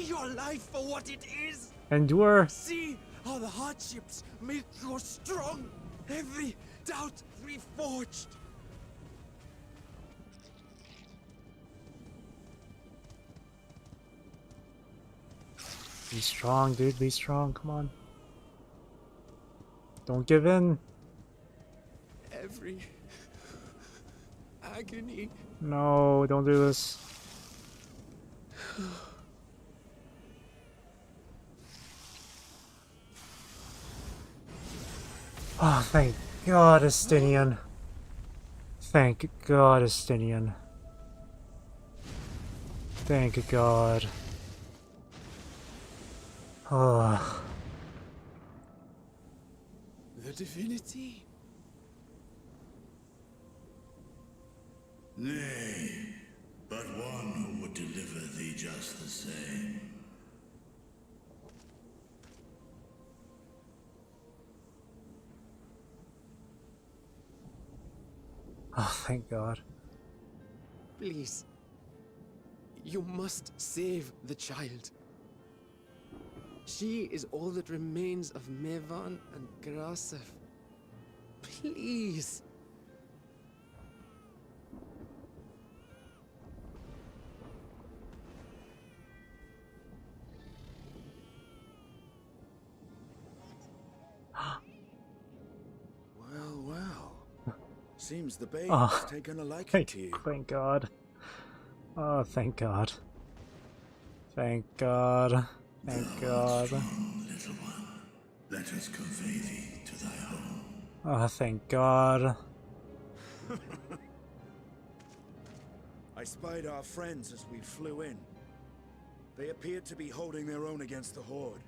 S8: your life for what it is.
S1: Endure.
S8: See how the hardships make you strong. Every doubt reforged.
S1: Be strong, dude. Be strong. Come on. Don't give in.
S8: Every agony.
S1: No, don't do this. Oh, thank God, Estinian. Thank God, Estinian. Thank God. Oh.
S8: The divinity.
S11: Nay, but one who would deliver thee just the same.
S1: Oh, thank God.
S8: Please. You must save the child. She is all that remains of Mevan and Grasef. Please.
S6: Well. Seems the babe's
S1: Oh,
S6: taken a liking to you.
S1: thank God. Oh, thank God. Thank God. Thank God.
S11: Strong, little one. Let us convey thee to thy home.
S1: Oh, thank God.
S3: I spied our friends as we flew in. They appeared to be holding their own against the Horde.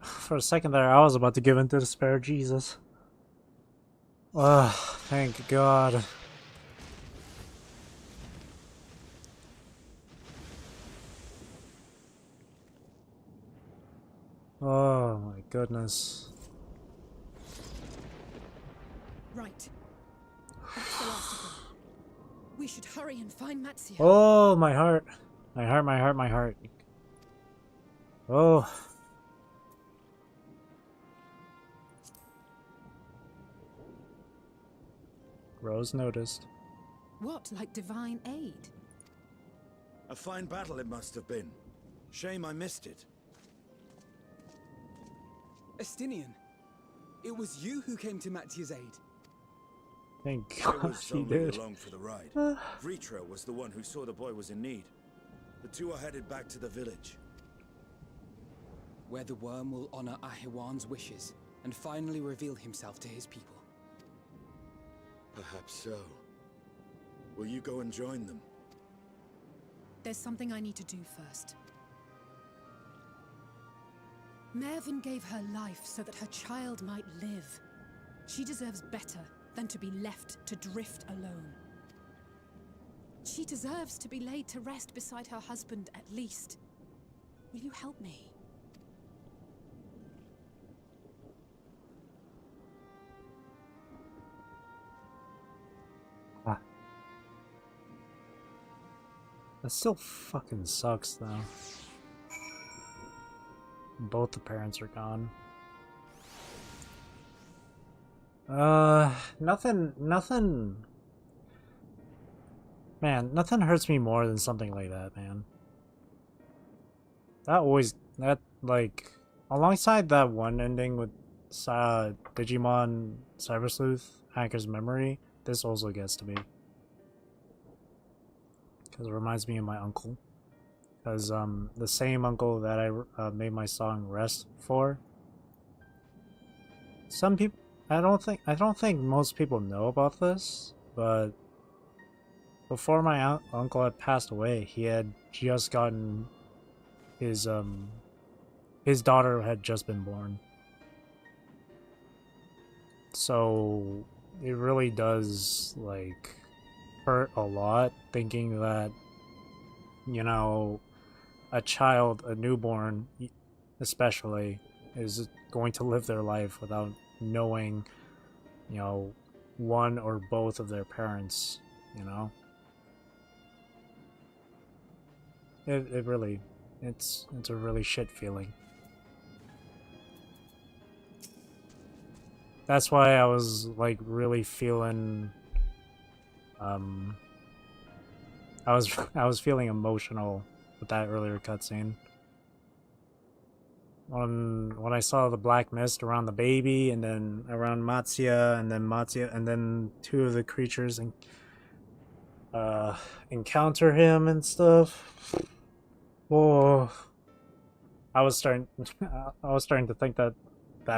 S1: For a second there, I was about to give in to the despair. Jesus. Oh, thank God. Oh my goodness.
S5: Right. That's the last of them. We should hurry and find Matsia.
S1: Oh, my heart. My heart, my heart, my heart. Oh. Rose noticed.
S5: What, like divine aid?
S10: A fine battle it must have been. Shame I missed it.
S4: Estinian, it was you who came to Mattia's aid.
S1: Thank
S10: I
S1: God
S10: was
S1: he
S10: only
S1: did.
S10: along for the ride. Vritra was the one who saw the boy was in need. The two are headed back to the village.
S4: Where the worm will honor Ahiwan's wishes and finally reveal himself to his people.
S10: Perhaps so. Will you go and join them?
S5: There's something I need to do first. Mervyn gave her life so that her child might live. She deserves better than to be left to drift alone. She deserves to be laid to rest beside her husband at least. Will you help me?
S1: That still fucking sucks, though. Both the parents are gone. Nothing... Man, nothing hurts me more than something like that, man. Like, alongside that one ending with Digimon Cyber Sleuth, Hacker's Memory, this also gets to me. Because it reminds me of my uncle. Because, the same uncle that I made my song Rest for. Some people... I don't think most people know about this, but before my uncle had passed away, he had just gotten his daughter had just been born. So it really does, like, hurt a lot thinking that, you know, a child, a newborn especially, is going to live their life without knowing, you know, one or both of their parents, you know? It really, it's a really shit feeling. That's why I was, like, really feeling, I was feeling emotional with that earlier cutscene. When I saw the black mist around the baby, and then around Mattia, and then two of the creatures encounter him and stuff. Oh, I was starting to think that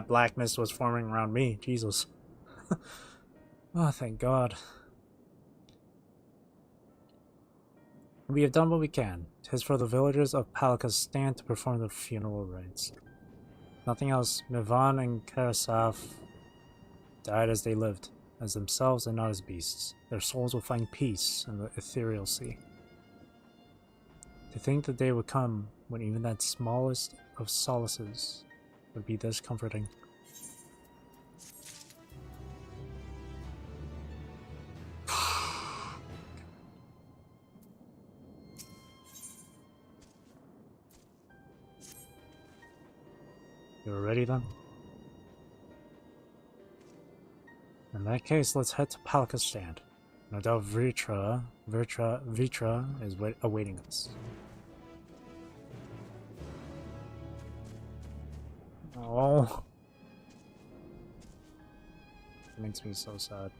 S1: black mist was forming around me. Jesus. Oh, thank God. We have done what we can. 'Tis for the villagers of Palika's stand to perform the funeral rites. Nothing else. Mivan and Karasaf died as they lived, as themselves and not as beasts. Their souls will find peace in the ethereal sea. To think the day would come when even that smallest of solaces would be this comforting. You're ready then? In that case, let's head to Palika's stand. No doubt Vitra is awaiting us. Oh. It makes me so sad.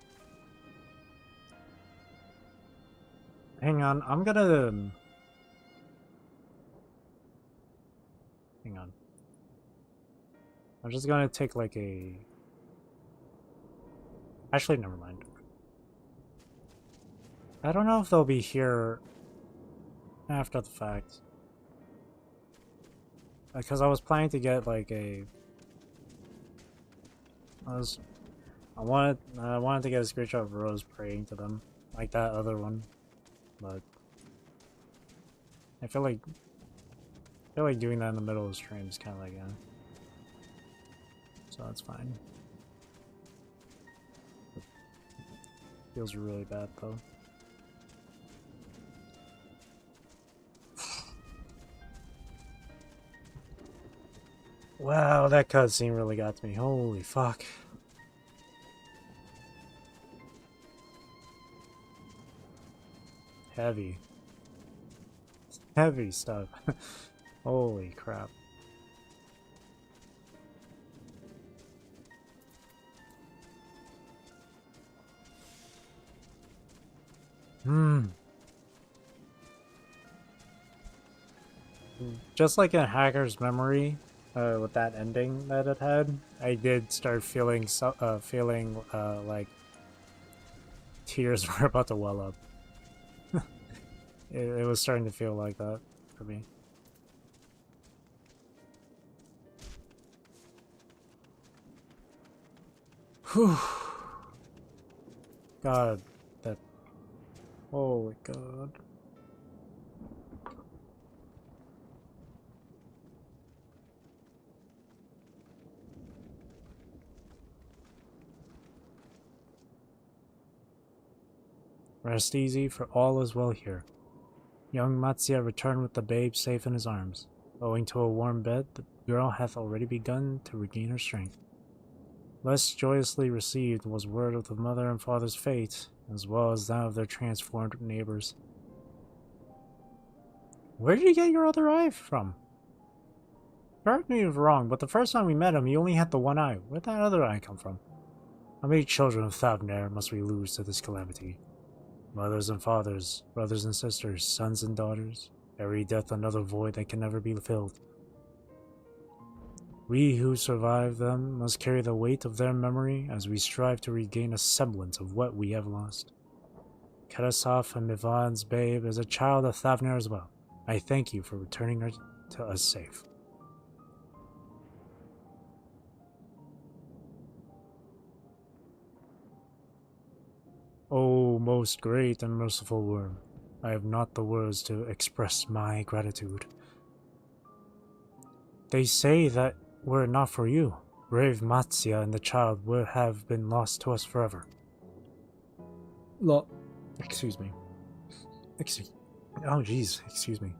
S1: Hang on, I'm gonna... Hang on. I'm just gonna take like a... Actually, never mind. I don't know if they'll be here after the fact. Because I was planning to get like a... I wanted to get a screenshot of Rose praying to them, like that other one, but I feel like doing that in the middle of the stream is kind of like, so that's fine. It feels really bad though. Wow, that cutscene really got to me. Holy fuck. Heavy. Heavy stuff. Holy crap. Just like in Hacker's Memory, with that ending that it had, I did start feeling like tears were about to well up. It was starting to feel like that for me. Whew. God, that... Holy God. Rest easy, for all is well here. Young Matsuya returned with the babe safe in his arms. Owing to a warm bed, the girl hath already begun to regain her strength. Less joyously received was word of the mother and father's fate, as well as that of their transformed neighbors. Where did you get your other eye from? Correct me if I'm wrong, but the first time we met him, he only had the one eye. Where'd that other eye come from? How many children of Thavner must we lose to this calamity? Mothers and fathers, brothers and sisters, sons and daughters, every death another void that can never be filled. We who survive them must carry the weight of their memory as we strive to regain a semblance of what we have lost. Kerasov and Mivan's babe is a child of Thavner as well. I thank you for returning her to us safe. O most great and merciful worm, I have not the words to express my gratitude. They say that were it not for you, brave Matsuya and the child would have been lost to us forever. Excuse me. Oh jeez, excuse me.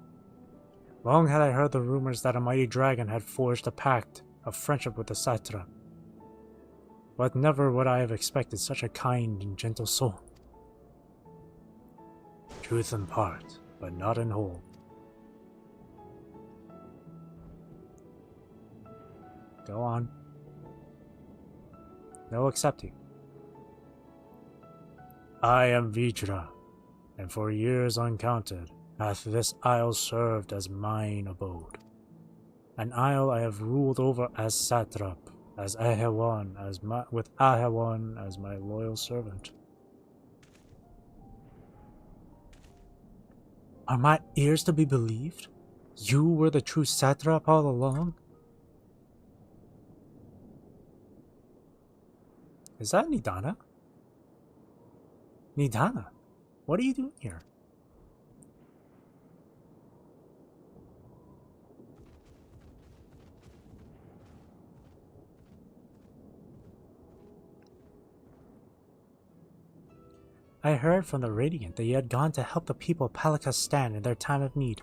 S1: Long had I heard the rumors that a mighty dragon had forged a pact of friendship with the satrap. But never would I have expected such a kind and gentle soul. Truth in part, but not in whole. Go on. No accepting. I am Vitra, and for years uncounted hath this isle served as mine abode. An isle I have ruled over as satrap, with Ahewan as my loyal servant. Are my ears to be believed? You were the true satrap all along? Is that Nidana? Nidana, what are you doing here? I heard from the Radiant that you had gone to help the people of Palakastan in their time of need.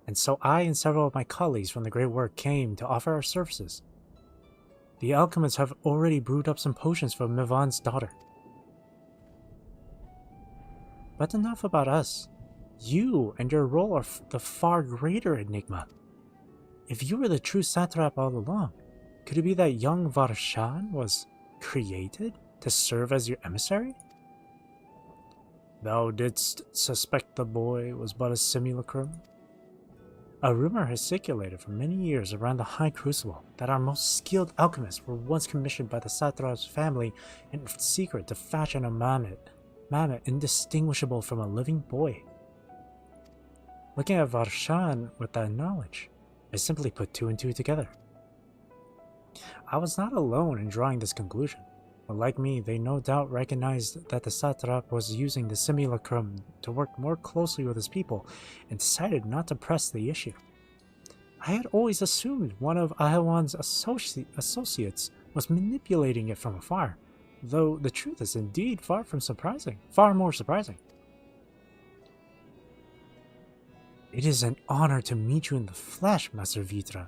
S1: And so I and several of my colleagues from the Great Work came to offer our services. The alchemists have already brewed up some potions for Mivan's daughter. But enough about us. You and your role are the far greater enigma. If you were the true satrap all along, could it be that young Varshan was created to serve as your emissary? Thou didst suspect the boy was but a simulacrum? A rumor has circulated for many years around the High Crucible that our most skilled alchemists were once commissioned by the satrap's family in secret to fashion a mammoth indistinguishable from a living boy. Looking at Varshan with that knowledge, I simply put two and two together. I was not alone in drawing this conclusion. But like me, they no doubt recognized that the satrap was using the simulacrum to work more closely with his people and decided not to press the issue. I had always assumed one of Ahewan's associates was manipulating it from afar, though the truth is indeed far more surprising. It is an honor to meet you in the flesh, Master Vitra.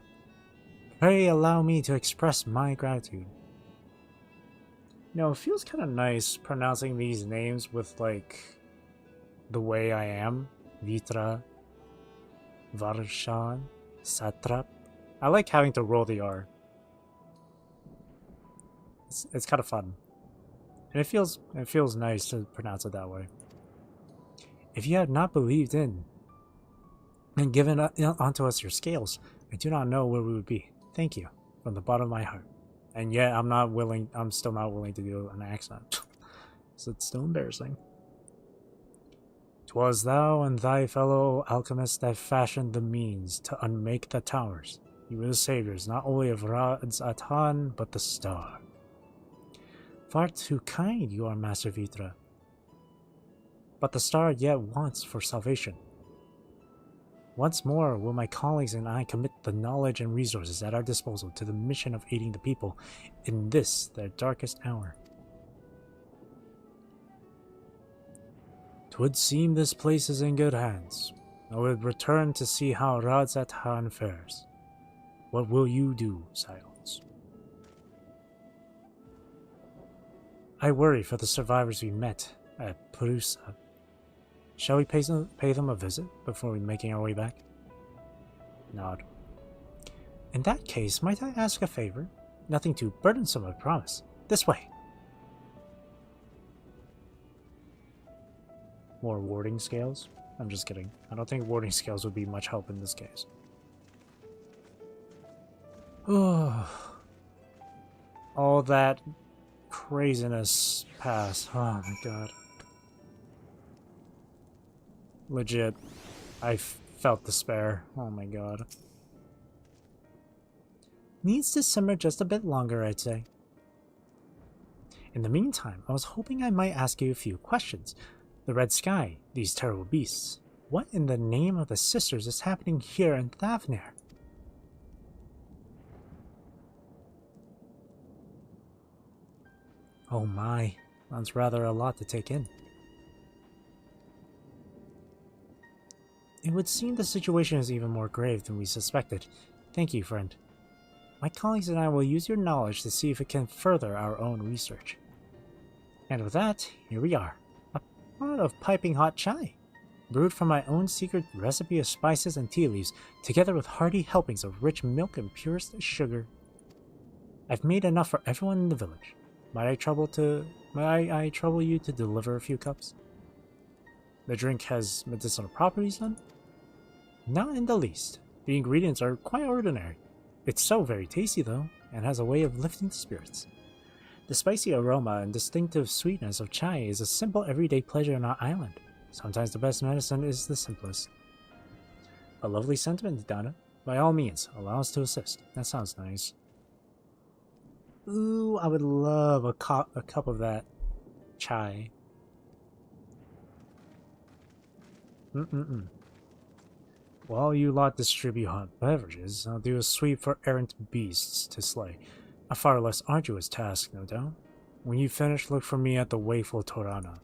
S1: Pray allow me to express my gratitude. You know, it feels kind of nice pronouncing these names with, like, the way I am. Vitra, Varshan, Satrap. I like having to roll the R. It's kind of fun. And it feels nice to pronounce it that way. If you had not believed in and given unto us your scales, I do not know where we would be. Thank you from the bottom of my heart. And yet I'm still not willing to do an accent. So it's still embarrassing. 'Twas thou and thy fellow alchemists that fashioned the means to unmake the towers. You were the saviors not only of Atan, but the star. Far too kind you are, Master Vitra. But the star yet wants for salvation. Once more will my colleagues and I commit the knowledge and resources at our disposal to the mission of aiding the people in this, their darkest hour. 'Twould seem this place is in good hands. I would return to see how Radzatan fares. What will you do, Silence? I worry for the survivors we met at Perusa. Shall we pay them a visit before we making our way back? Nod. In that case, might I ask a favor? Nothing too burdensome, I promise. This way. More warding scales? I'm just kidding. I don't think warding scales would be much help in this case. All that craziness passed. Oh my god. Legit. I felt despair. Oh my god. Needs to simmer just a bit longer, I'd say. In the meantime, I was hoping I might ask you a few questions. The red sky, these terrible beasts. What in the name of the sisters is happening here in Thavnir? Oh my, that's rather a lot to take in. It would seem the situation is even more grave than we suspected. Thank you, friend. My colleagues and I will use your knowledge to see if it can further our own research. And with that, here we are. A pot of piping hot chai, brewed from my own secret recipe of spices and tea leaves, together with hearty helpings of rich milk and purest sugar. I've made enough for everyone in the village. Might I trouble you to deliver a few cups? The drink has medicinal properties, then? Not in the least. The ingredients are quite ordinary. It's so very tasty, though, and has a way of lifting the spirits. The spicy aroma and distinctive sweetness of chai is a simple everyday pleasure on our island. Sometimes the best medicine is the simplest. A lovely sentiment, Donna. By all means, allow us to assist. That sounds nice. Ooh, I would love a cup of that chai. While you lot distribute hot beverages, I'll do a sweep for errant beasts to slay. A far less arduous task, no doubt. When you finish, look for me at the Wakeful Torana.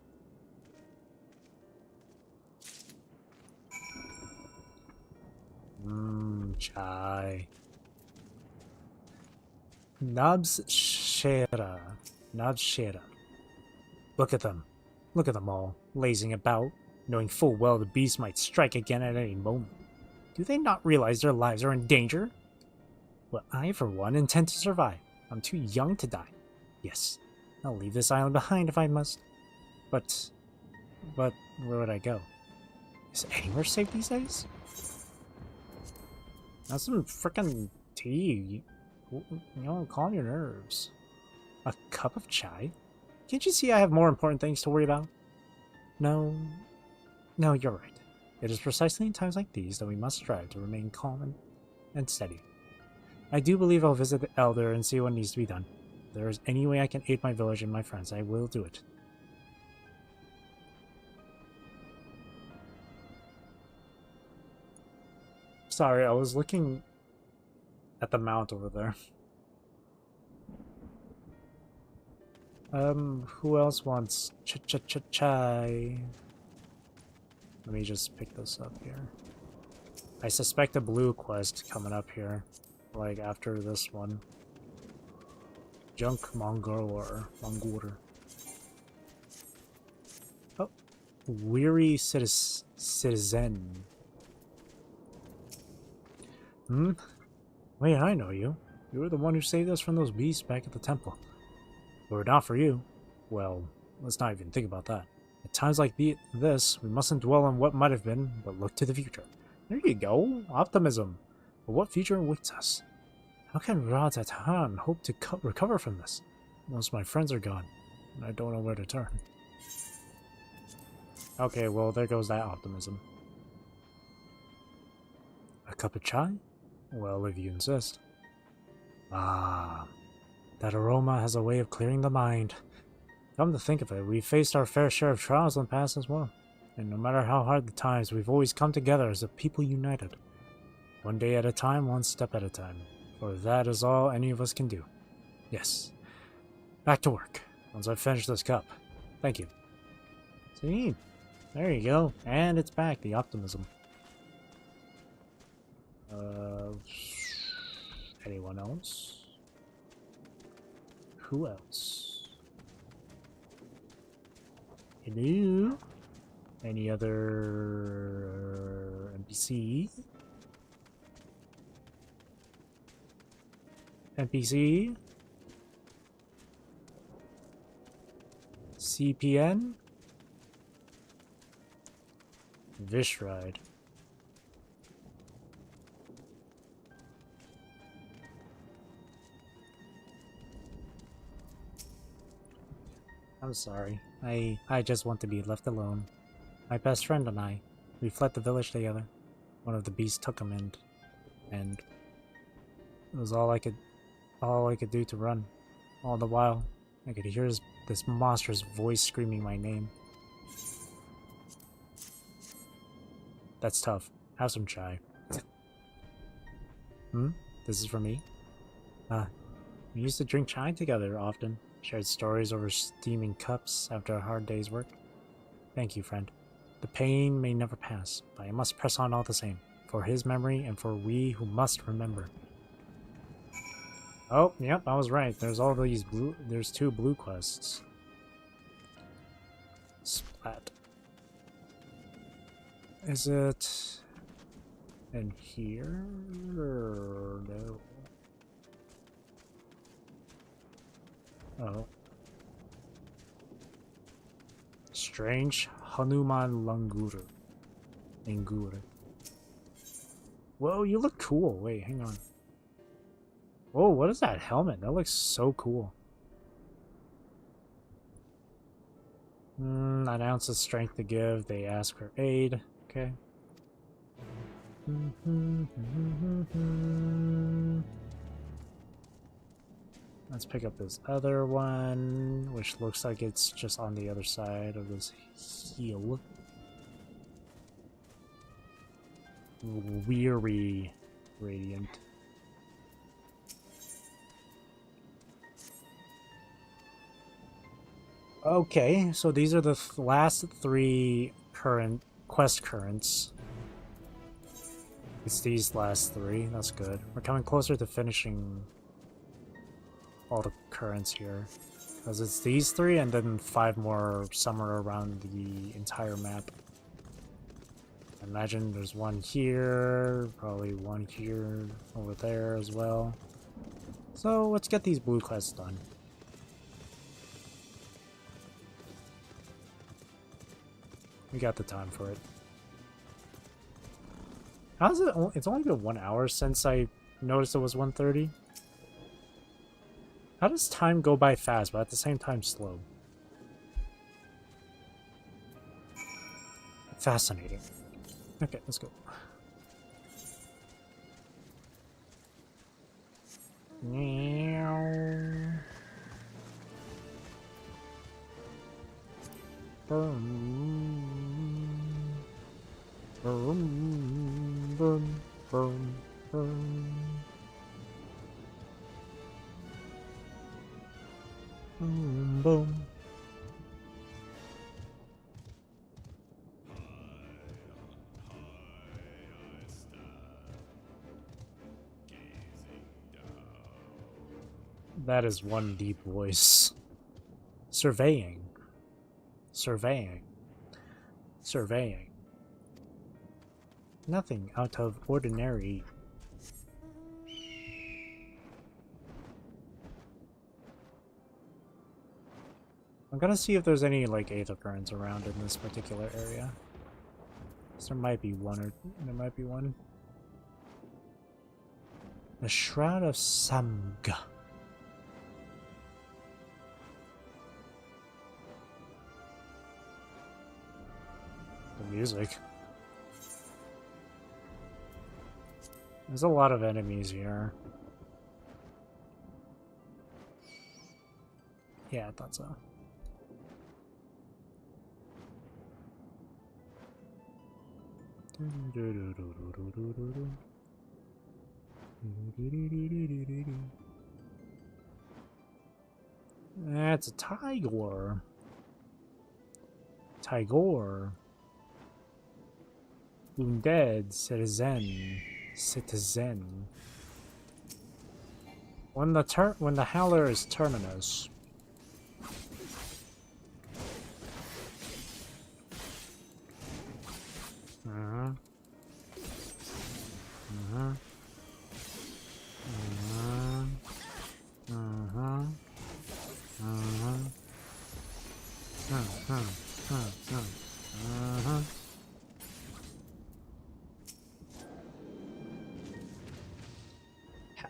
S1: Chai. Nabshera. Look at them. Look at them all, lazing about, knowing full well the beast might strike again at any moment. Do they not realize their lives are in danger? Well, I, for one, intend to survive. I'm too young to die. Yes, I'll leave this island behind if I must. But where would I go? Is anywhere safe these days? That's some frickin' tea. You know, calm your nerves. A cup of chai? Can't you see I have more important things to worry about? No, you're right. It is precisely in times like these that we must strive to remain calm and steady. I do believe I'll visit the Elder and see what needs to be done. If there is any way I can aid my village and my friends, I will do it. Sorry, I was looking at the mount over there. Who else wants chai? Let me just pick this up here. I suspect a blue quest coming up here. like after this one. Junk Mongor. Oh, weary citizen. Hmm? Wait, I know you. You were the one who saved us from those beasts back at the temple. Were it not for you, well, let's not even think about that. At times like this, we mustn't dwell on what might have been, but look to the future. There you go, optimism. But what future awaits us? How can Ra-Tatan hope to recover from this? Most of my friends are gone, and I don't know where to turn. Okay, well, there goes that optimism. A cup of chai? Well, if you insist. Ah, that aroma has a way of clearing the mind. Come to think of it, we've faced our fair share of trials in the past as well. And no matter how hard the times, we've always come together as a people united. One day at a time, one step at a time. For that is all any of us can do. Yes. Back to work, once I've finished this cup. Thank you. See? There you go. And it's back, the optimism. Anyone else? Who else? Hello? Any other NPC? NPC? CPN? Vishride. I'm sorry. I just want to be left alone. My best friend and I, we fled the village together. One of the beasts took him and it was all I could do to run. All the while, I could hear this monster's voice screaming my name. That's tough. Have some chai. This is for me? We used to drink chai together often. Shared stories over steaming cups after a hard day's work. Thank you, friend. The pain may never pass, but I must press on all the same. For his memory and for we who must remember. Oh, yep, I was right. There's all these there's 2 blue quests. Splat. Is it in here? Or no. Oh. Strange Hanuman Langur. Whoa, you look cool. Wait, hang on. Whoa, what is that helmet? That looks so cool. An ounce of strength to give. They ask for aid. Okay. Let's pick up this other one, which looks like it's just on the other side of this heel. Weary Radiant. Okay, so these are the last 3 current quest currents. It's these last 3, that's good. We're coming closer to finishing all the currents here. Because it's these 3 and then 5 more somewhere around the entire map. I imagine there's one here, probably one here, over there as well. So let's get these blue quests done. We got the time for it. How's it? It's only been 1 hour since I noticed it was 1:30. How does time go by fast, but at the same time slow? Fascinating. Okay, let's go. Boom, boom, boom, boom. Boom, boom. That is one deep voice. Surveying. Surveying. Surveying. Nothing out of ordinary. I'm gonna see if there's any like aether currents around in this particular area. So there might be one. The Shroud of Samga. The music. There's a lot of enemies here. Yeah, I thought so. That's a tiger. Tiger. Undead citizen. Citizen. When the howler is terminus.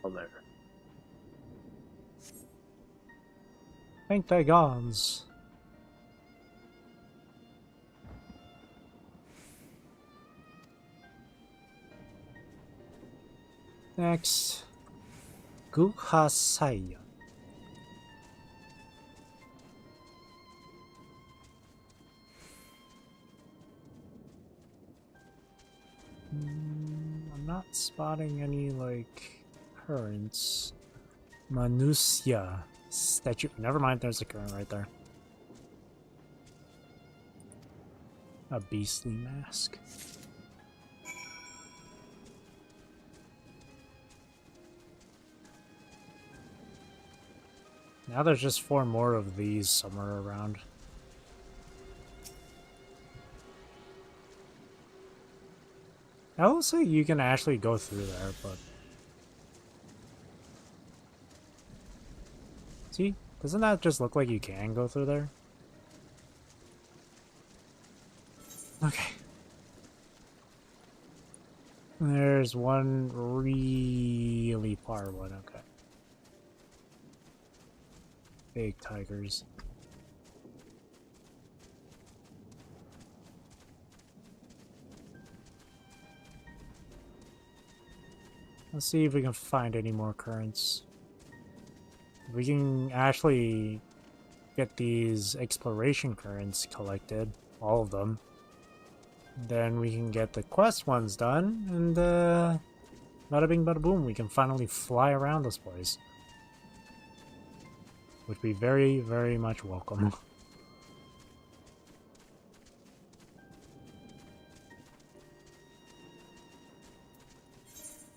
S1: Howler. Thank thy gods. Next, Guhasaya. I'm not spotting any like currents. Manusya statue. Never mind, there's a current right there. A beastly mask. Now there's just 4 more of these somewhere around. I will say you can actually go through there, but... See? Doesn't that just look like you can go through there? Okay. There's one really far one, okay. Big tigers. Let's see if we can find any more currents. If we can actually get these exploration currents collected, all of them, then we can get the quest ones done, and bada bing bada boom, we can finally fly around this place. Would be very, very much welcome.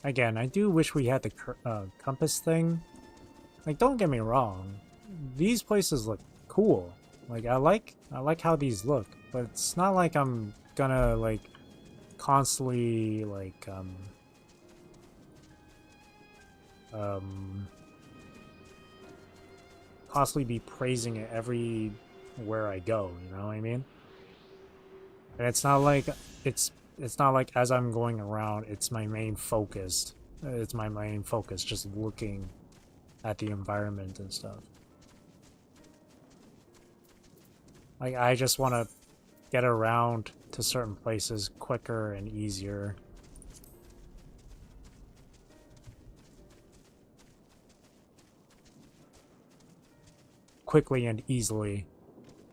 S1: Again, I do wish we had the compass thing. Like, don't get me wrong, these places look cool. Like, I like how these look, but it's not like I'm gonna like constantly like constantly be praising it everywhere I go, you know what I mean? And it's not like as I'm going around it's my main focus. It's my main focus just looking at the environment and stuff. Like, I just want to get around to certain places quicker and easier. Quickly and easily,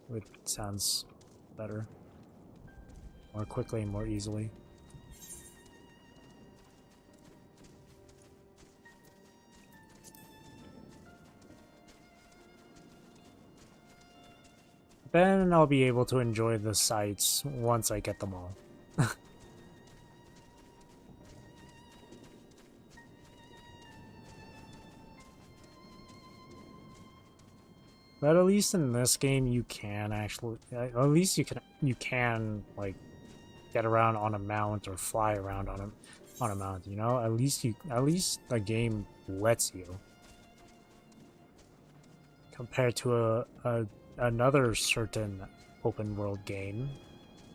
S1: which sounds better. More quickly and more easily. Then I'll be able to enjoy the sights once I get them all. But at least in this game, you can actually, at least you can like get around on a mount or fly around on a mount. You know, at least the game lets you. Compared to another certain open world game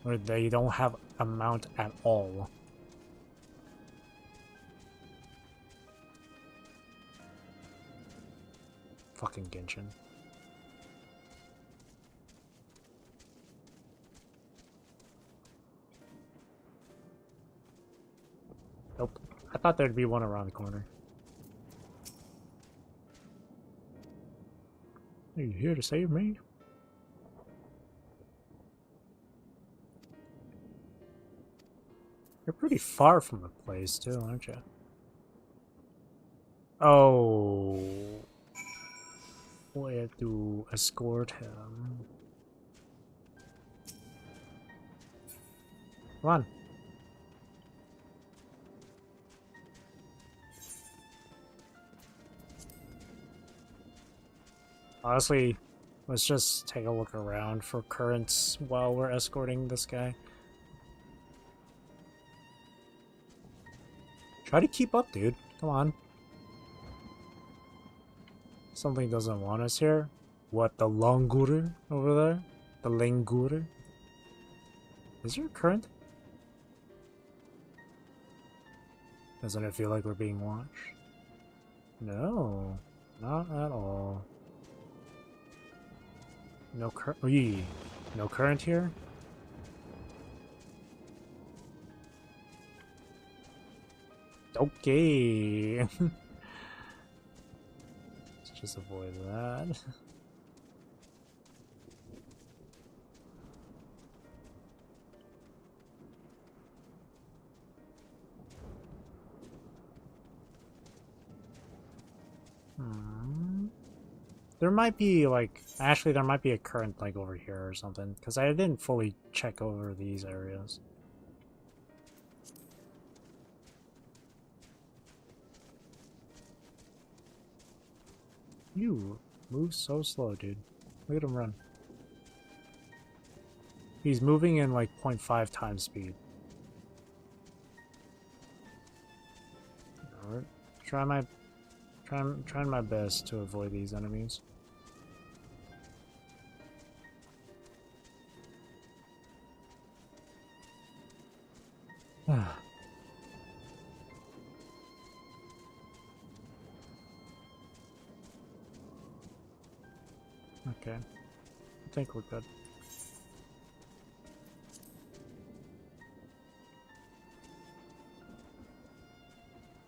S1: where they don't have a mount at all. Fucking Genshin. Nope. I thought there'd be one around the corner. Are you here to save me? You're pretty far from the place, too, aren't you? Oh. We have to escort him. Come on. Honestly, let's just take a look around for currents while we're escorting this guy. Try to keep up, dude. Come on. Something doesn't want us here. What, the Longur over there? The Lengur? Is there a current? Doesn't it feel like we're being watched? No, not at all. No no current here? Okay. Let's just avoid that. There might be, like, actually there might be a current, like, over here or something, because I didn't fully check over these areas. You move so slow, dude. Look at him run. He's moving in, like, 0.5 times speed. Alright. Trying my best to avoid these enemies. Okay. I think we're good.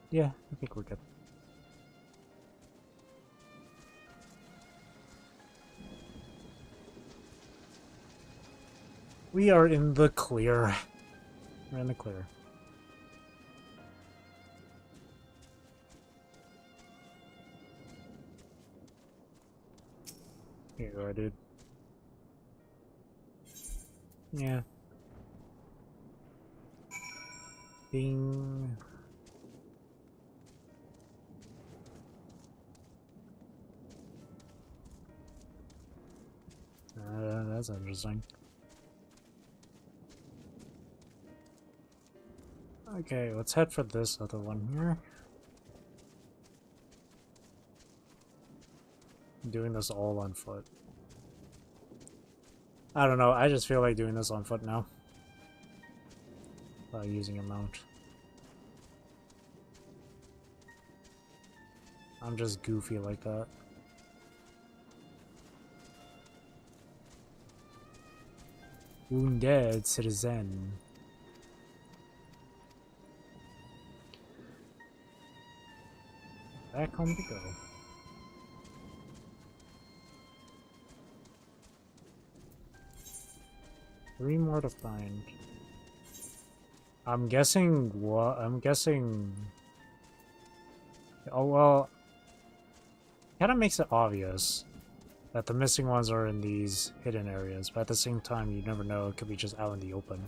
S1: Yeah, I think we're good. We are in the clear. We're in the clear. Here you are, dude. Yeah. Ding. That's interesting. Okay, let's head for this other one here. I'm doing this all on foot. I don't know, I just feel like doing this on foot now. Using a mount. I'm just goofy like that. Wounded citizen. Back home to go. Three more to find. I'm guessing what? I'm guessing. Oh well. Kind of makes it obvious that the missing ones are in these hidden areas, but at the same time, you never know. It could be just out in the open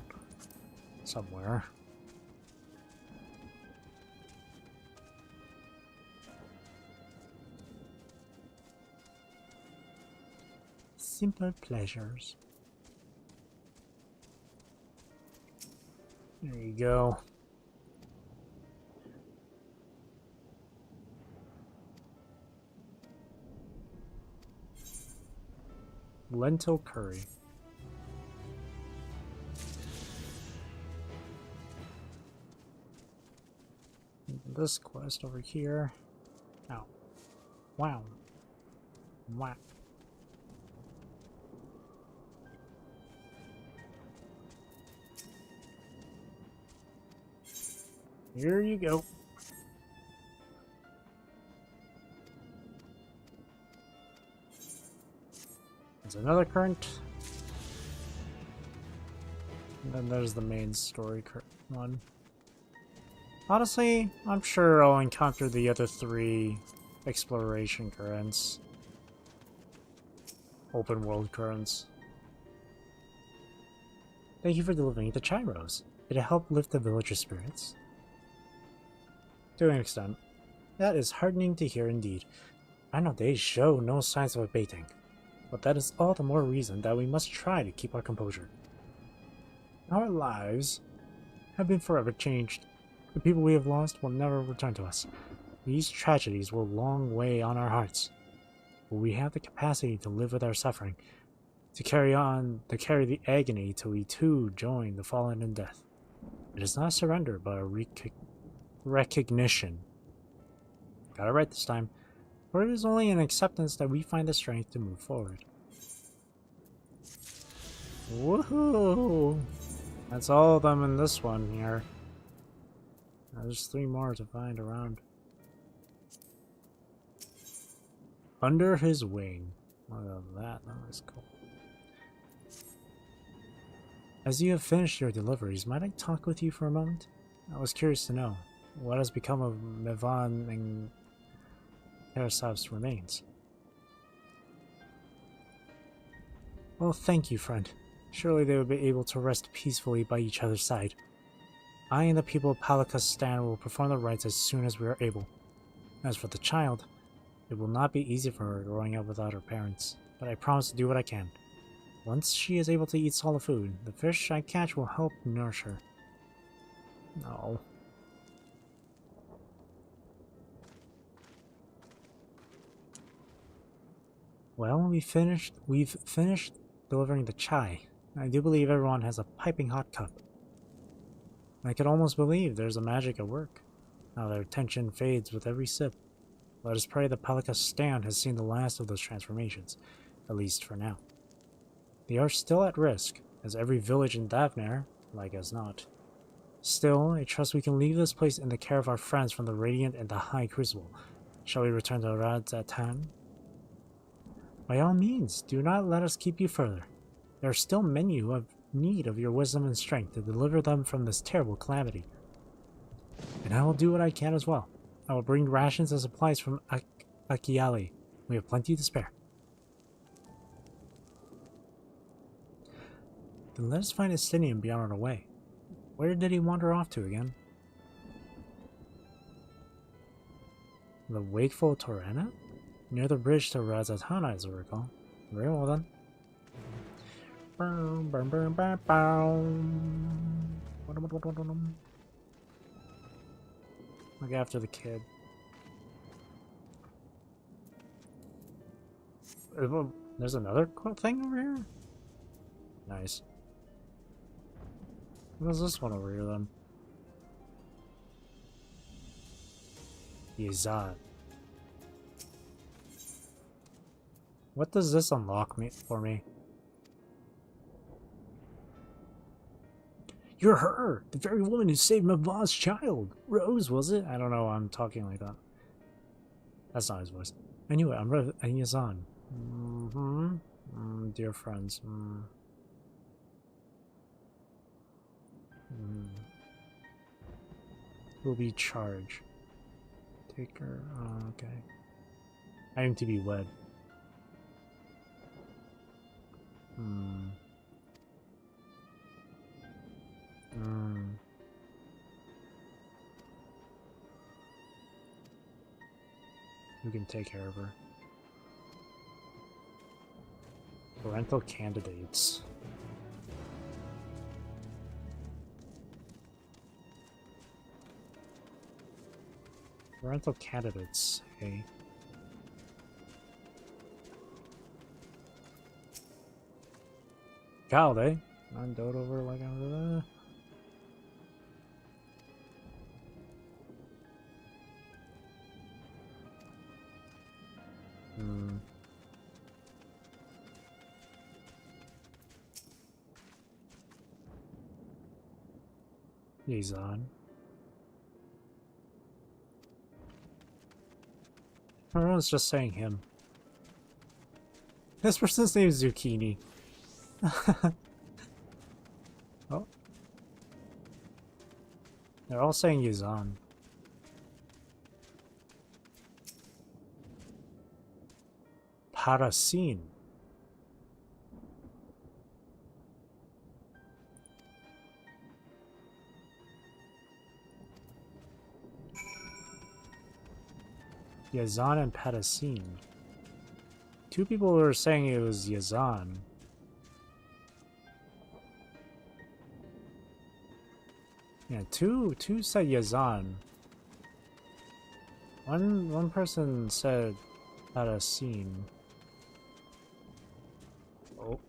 S1: somewhere. simple pleasures. There you go. Lentil curry. This quest over here. Ow. Wow. Wow. Here you go. There's another current. And then there's the main story one. Honestly, I'm sure I'll encounter the other 3 exploration currents. Open world currents. Thank you for delivering the chai rose. Did it help lift the villager's spirits? To an extent. That is heartening to hear indeed. Final days show no signs of abating. But that is all the more reason that we must try to keep our composure. Our lives have been forever changed. The people we have lost will never return to us. These tragedies will long weigh on our hearts. But we have the capacity to live with our suffering, to carry the agony till we too join the fallen in death. It is not surrender, but a recognition. Got it right this time. For it is only in acceptance that we find the strength to move forward. Woohoo! That's all of them in this one here. There's 3 more to find around. Under his wing. Look at that. That was cool. As you have finished your deliveries, might I talk with you for a moment? I was curious to know what has become of Mevan and Terasav's remains. Well, thank you, friend. Surely they will be able to rest peacefully by each other's side. I and the people of Palakistan will perform the rites as soon as we are able. As for the child, it will not be easy for her growing up without her parents, but I promise to do what I can. Once she is able to eat solid food, the fish I catch will help nourish her. No. Well, we've finished delivering the chai. I do believe everyone has a piping hot cup. I could almost believe there's a magic at work. Now their tension fades with every sip. Let us pray that Palakistan has seen the last of those transformations, at least for now. They are still at risk, as every village in Davner, like as not. Still, I trust we can leave this place in the care of our friends from the Radiant and the High Crucible. Shall we return to Radzatan? By all means, do not let us keep you further. There are still many who have need of your wisdom and strength to deliver them from this terrible calamity. And I will do what I can as well. I will bring rations and supplies from Akiali. We have plenty to spare. Then let us find Estinian and be on our way. Where did he wander off to again? The Wakeful Torana? Near the bridge to Razatana, as I recall. Very well then. Look after the kid. There's another thing over here? Nice. What's this one over here then? Yazad. What does this unlock for me? You're her! The very woman who saved Mavah's child! Rose, was it? I don't know why I'm talking like that. That's not his voice. Anyway, I'm Yazan. Dear friends. Who'll be charged? Take her. Oh, okay. I aim to be wed. Who can take care of her? Parental candidates. Parental candidates, hey. Child, eh? I'm dote over like I'm He's on. Everyone's just saying him. This person's name is Zucchini. Oh. They're all saying Yazan. Parasin. Yazan and Parasin. Two people were saying it was Yazan. Yeah, two said Yazan. One person said Parasin. Oh.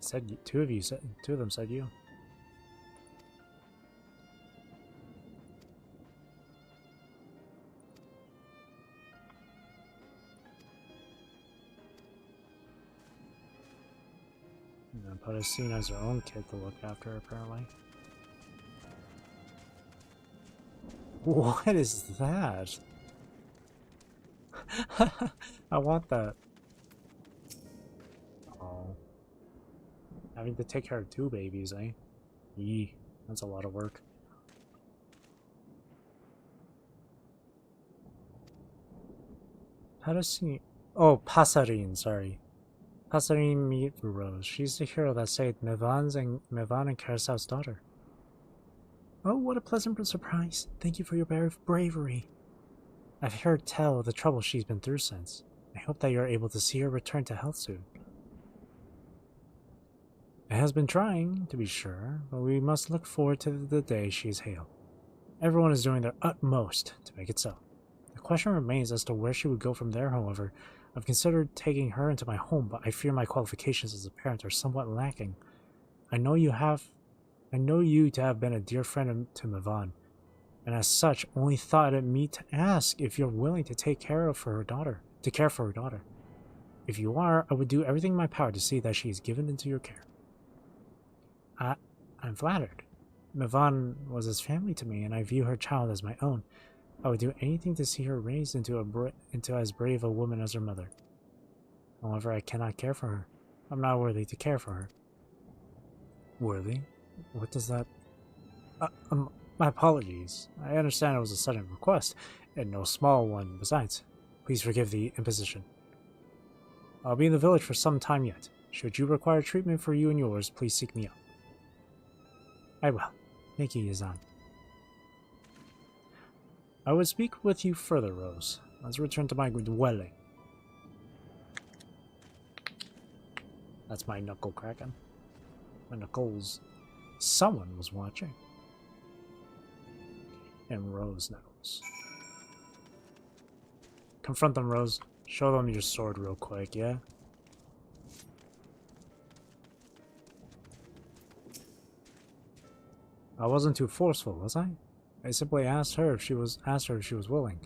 S1: Said two of them said you. Parasin has her own kid to look after, apparently. What is that? I want that. Oh. Having to take care of two babies, eh? Yee, that's a lot of work. Parasin. Oh, Pasarin, sorry. Pasarin meet Rose. She's the hero that saved Mevan and Karasao's daughter. Oh, what a pleasant surprise. Thank you for your bravery. I've heard tell of the trouble she's been through since. I hope that you're able to see her return to health soon. It has been trying, to be sure, but we must look forward to the day she is hale. Everyone is doing their utmost to make it so. The question remains as to where she would go from there, however. I've considered taking her into my home, but I fear my qualifications as a parent are somewhat lacking. I know you to have been a dear friend to Mevan, and as such, only thought it meet to ask if you're willing to care for her daughter. If you are, I would do everything in my power to see that she is given into your care. I'm flattered. Mevan was as family to me, and I view her child as my own. I would do anything to see her raised into as brave a woman as her mother. However, I cannot care for her. I'm not worthy to care for her. Worthy? What does that... my apologies. I understand it was a sudden request, and no small one besides. Please forgive the imposition. I'll be in the village for some time yet. Should you require treatment for you and yours, please seek me out. I will. Thank you, Yazan. I would speak with you further, Rose. Let's return to my dwelling. That's my knuckle cracking. My knuckles. Someone was watching. And Rose knows. Confront them, Rose. Show them your sword real quick, yeah? I wasn't too forceful, was I? I simply asked her if she was willing.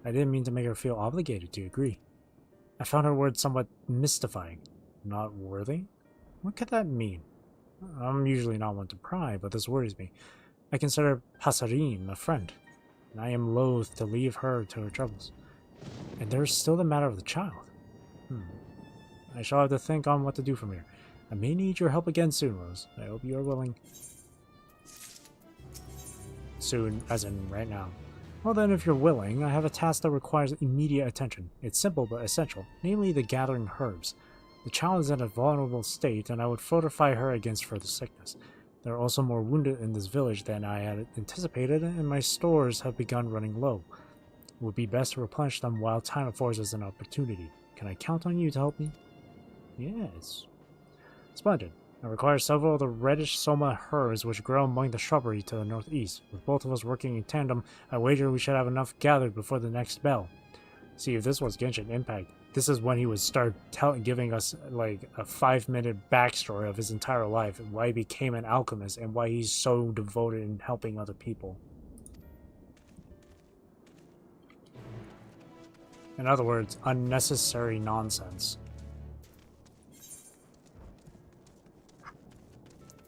S1: I didn't mean to make her feel obligated to agree. I found her words somewhat mystifying. Not worthy? What could that mean? I'm usually not one to pry, but this worries me. I consider Pasarin a friend, and I am loath to leave her to her troubles. And there's still the matter of the child. I shall have to think on what to do from here. I may need your help again soon, Rose. I hope you are willing. Soon, as in right now. Well then, if you're willing, I have a task that requires immediate attention. It's simple but essential, namely the gathering herbs. The child is in a vulnerable state, and I would fortify her against further sickness. There are also more wounded in this village than I had anticipated, and my stores have begun running low. It would be best to replenish them while time affords us an opportunity. Can I count on you to help me? Yes. Splendid. It requires several of the reddish soma herbs which grow among the shrubbery to the northeast. With both of us working in tandem, I wager we should have enough gathered before the next bell. See, if this was Genshin Impact, this is when he would start giving us like a 5-minute backstory of his entire life and why he became an alchemist and why he's so devoted in helping other people. In other words, unnecessary nonsense.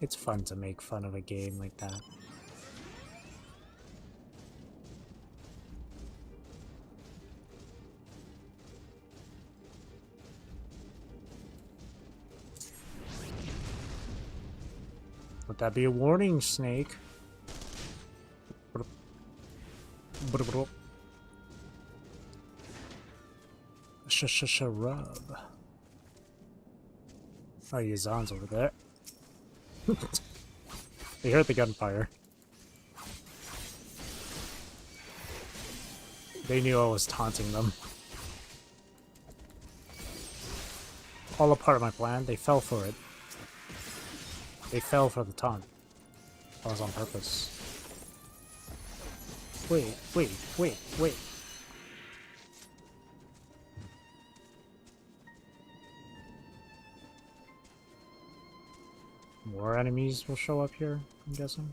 S1: It's fun to make fun of a game like that. Would that be a warning, Snake? Rub. Oh, Yazan's over there. They heard the gunfire. They knew I was taunting them. All a part of my plan. They fell for it. They fell for the taunt. That was on purpose. Wait. More enemies will show up here, I'm guessing.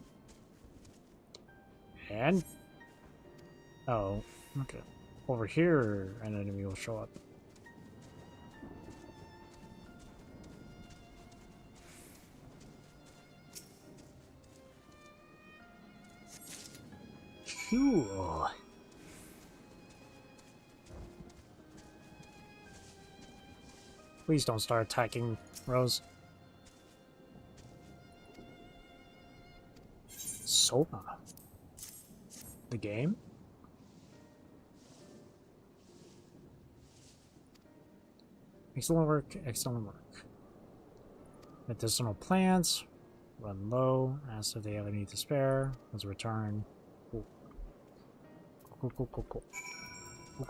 S1: And? Oh, okay. Over here, an enemy will show up. Cool. Please don't start attacking Rose. Soma. The game? Excellent work, excellent work. Medicinal plants. Run low. Ask if they have any to spare. Let's return. Cool. Cool.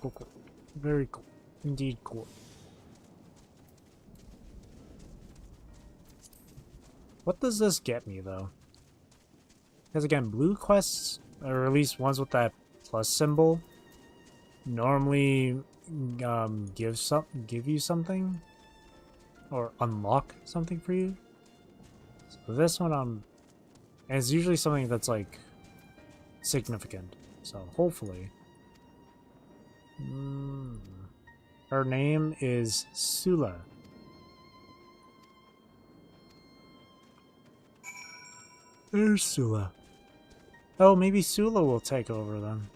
S1: Cool. Very cool. Indeed cool. What does this get me, though? Because again, blue quests, or at least ones with that plus symbol, normally give you something, or unlock something for you. So this one, and it's usually something that's like significant. So hopefully, her name is Sula. There's Sula. Oh, maybe Sula will take over then.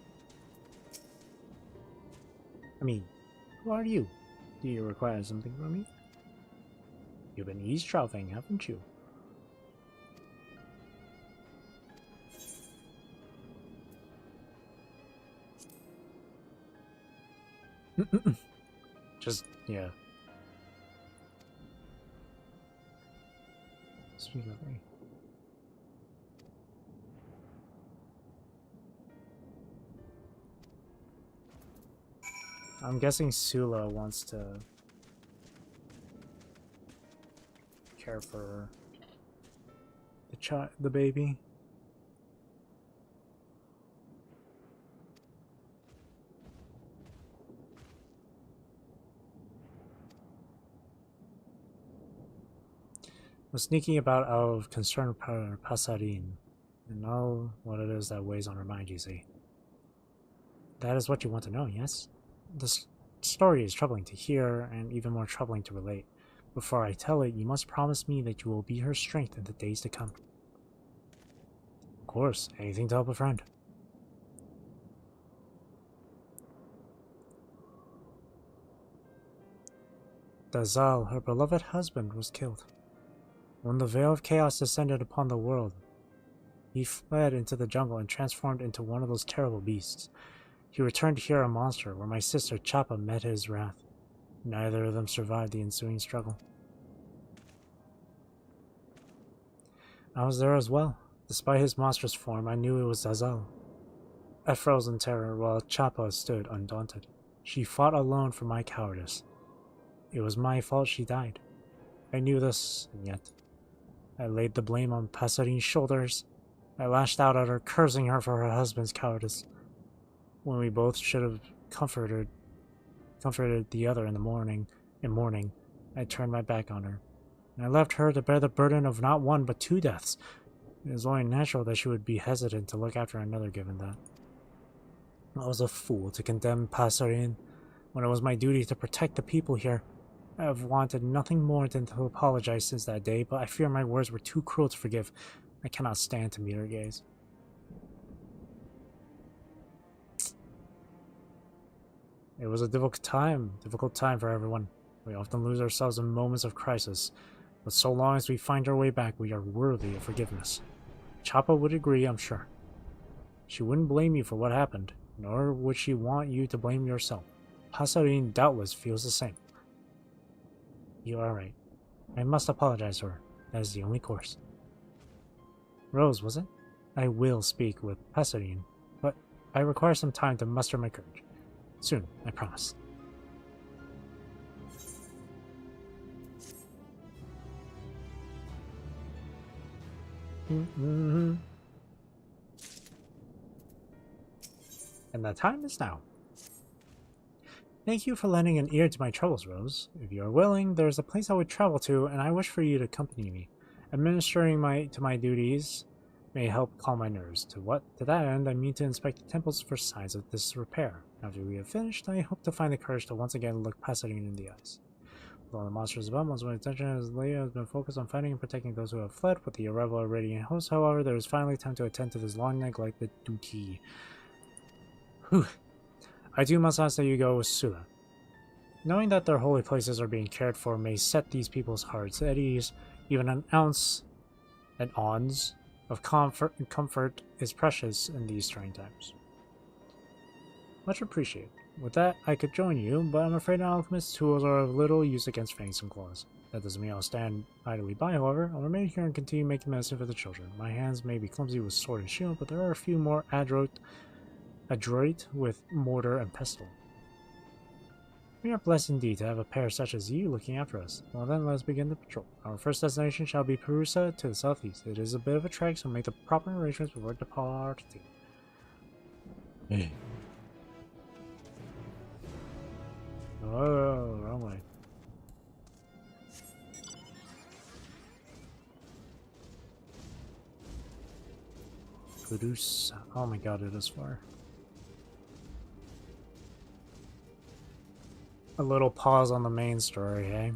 S1: I mean, who are you? Do you require something from me? You've been eavesdropping, haven't you? Just, yeah. Speak of me. I'm guessing Sula wants to care for the baby. I'm sneaking about out of concern for Pasarin, and know what it is that weighs on her mind, you see. That is what you want to know, yes? This story is troubling to hear, and even more troubling to relate. Before I tell it, you must promise me that you will be her strength in the days to come. Of course, anything to help a friend. Dazal, her beloved husband, was killed. When the veil of chaos descended upon the world, he fled into the jungle and transformed into one of those terrible beasts. He returned here a monster, where my sister Chappa met his wrath. Neither of them survived the ensuing struggle. I was there as well. Despite his monstrous form, I knew it was Dazal. I froze in terror while Chapa stood undaunted. She fought alone for my cowardice. It was my fault she died. I knew this, and yet I laid the blame on Pasarine's shoulders. I lashed out at her, cursing her for her husband's cowardice, when we both should have comforted the other in mourning. I turned my back on her, and I left her to bear the burden of not one but 2 deaths. It was only natural that she would be hesitant to look after another given that. I was a fool to condemn Pasarine when it was my duty to protect the people here. I have wanted nothing more than to apologize since that day, but I fear my words were too cruel to forgive. I cannot stand to meet her gaze. It was a difficult time for everyone. We often lose ourselves in moments of crisis, but so long as we find our way back, we are worthy of forgiveness. Chapa would agree, I'm sure. She wouldn't blame you for what happened, nor would she want you to blame yourself. Pasarine doubtless feels the same. You are right. I must apologize to her. That is the only course. Rose, was it? I will speak with Pasarine, but I require some time to muster my courage. Soon, I promise. And the time is now. Thank you for lending an ear to my troubles, Rose. If you are willing, there is a place I would travel to, and I wish for you to accompany me. Administering my duties may help calm my nerves. To that end, I mean to inspect the temples for signs of disrepair. After we have finished, I hope to find the courage to once again look Pasarine in the eyes. With all the monsters about, most of my attention has been focused on finding and protecting those who have fled. With the arrival of Radiant Host, however, there is finally time to attend to this long-neglected duty. Whew. I too must ask that you go with Sula. Knowing that their holy places are being cared for may set these people's hearts at ease. Even an ounce of comfort is precious in these trying times. Much appreciated. With that, I could join you, but I'm afraid an alchemist's tools are of little use against fangs and claws. That doesn't mean I'll stand idly by, however. I'll remain here and continue making medicine for the children. My hands may be clumsy with sword and shield, but there are a few more adroit with mortar and pestle. We are blessed indeed to have a pair such as you looking after us. Well then, let's begin the patrol. Our first destination shall be Perusa to the southeast. It is a bit of a trek, so make the proper arrangements before departing. Hey. Oh, wrong way. Perusa. Oh my god, it is far. A little pause on the main story, hey?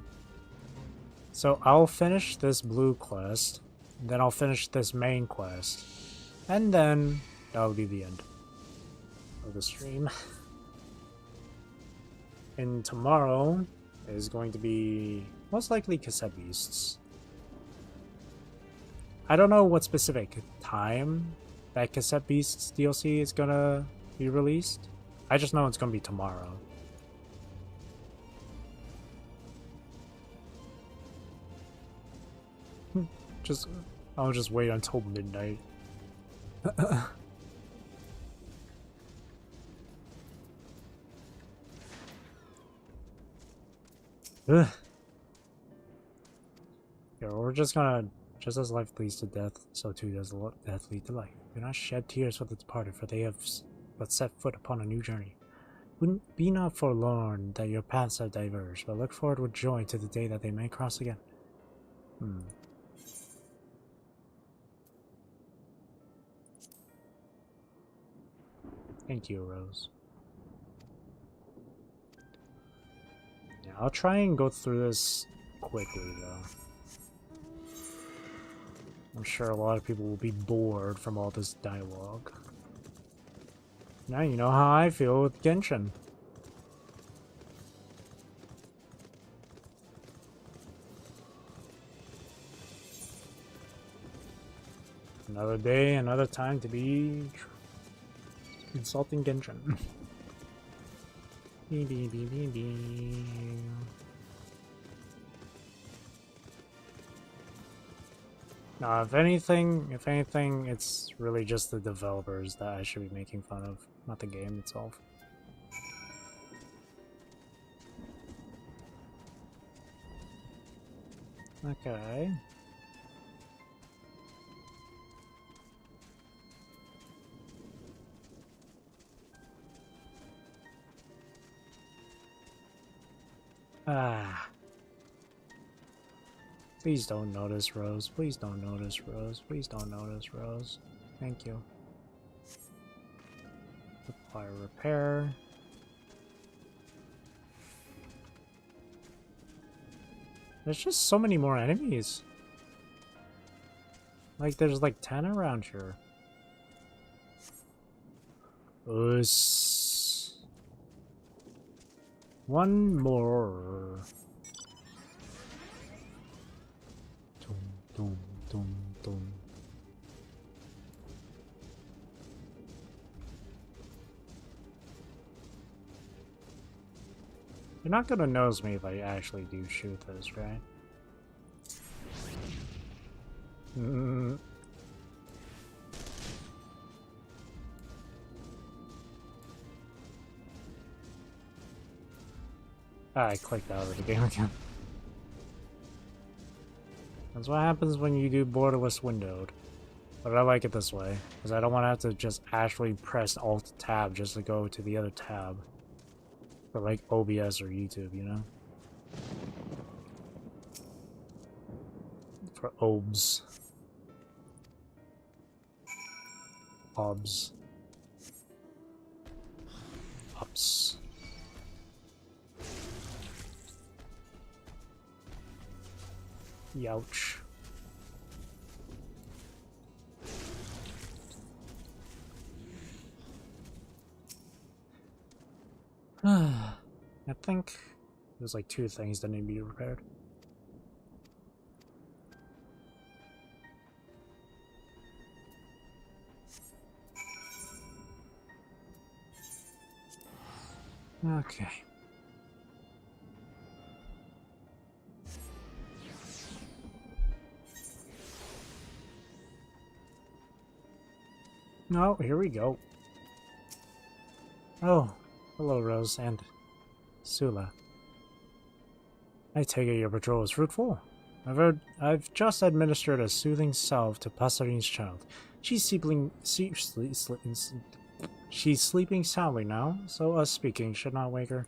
S1: So I'll finish this blue quest, then I'll finish this main quest, and then that'll be the end of the stream. And tomorrow is going to be most likely Cassette Beasts. I don't know what specific time that Cassette Beasts DLC is gonna be released. I just know it's gonna be tomorrow. I'll just wait until midnight. Yeah, we're just gonna, just as life leads to death, so too does death lead to life. Do not shed tears for the departed, for they have but set foot upon a new journey. Be not forlorn that your paths have diverged, but look forward with joy to the day that they may cross again. Thank you, Rose. Yeah, I'll try and go through this quickly, though. I'm sure a lot of people will be bored from all this dialogue. Now you know how I feel with Genshin. Another day, another time to be insulting Genshin. No, if anything, it's really just the developers that I should be making fun of, not the game itself. Okay. Ah. Please don't notice, Rose. Please don't notice, Rose. Please don't notice, Rose. Thank you. Apply repair. There's just so many more enemies. Like, there's like 10 around here. One more. Dum, dum, dum, dum. You're not gonna notice me if I actually do shoot this, right? I clicked out of the game again. That's what happens when you do borderless windowed. But I like it this way, because I don't want to have to just actually press Alt-Tab just to go to the other tab. For like OBS or YouTube, you know? For OBS. OBS. Ups. Youch. I think there's like 2 things that need to be repaired. Okay. Oh, here we go. Oh, hello, Rose and Sula. I take it your patrol is fruitful. I've just administered a soothing salve to Passarine's child. She's sleeping soundly now, so us speaking should not wake her.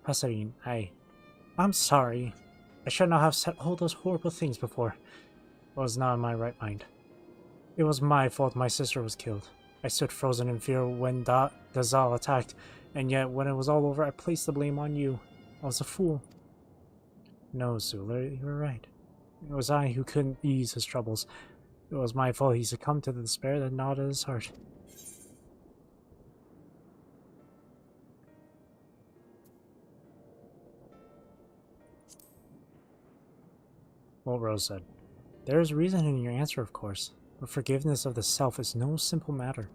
S1: Passarine, I'm sorry. I should not have said all those horrible things before. I was not in my right mind. It was my fault my sister was killed. I stood frozen in fear when the Zal attacked, and yet when it was all over I placed the blame on you. I was a fool. No, Sula, you were right. It was I who couldn't ease his troubles. It was my fault he succumbed to the despair that gnawed at his heart. What Rose said. There is reason in your answer, of course, but forgiveness of the self is no simple matter.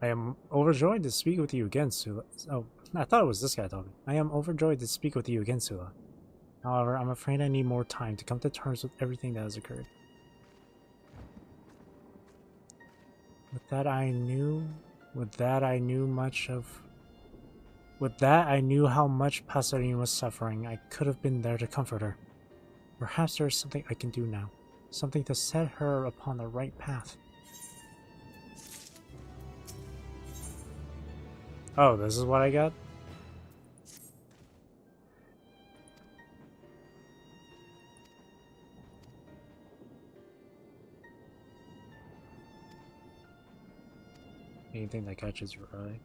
S1: I am overjoyed to speak with you again, Sula. Oh, I thought it was this guy talking. I am overjoyed to speak with you again, Sula. However, I'm afraid I need more time to come to terms with everything that has occurred. With that I knew how much Passarine was suffering. I could have been there to comfort her. Perhaps there is something I can do now. Something to set her upon the right path. Oh, this is what I got? Anything that catches your eye.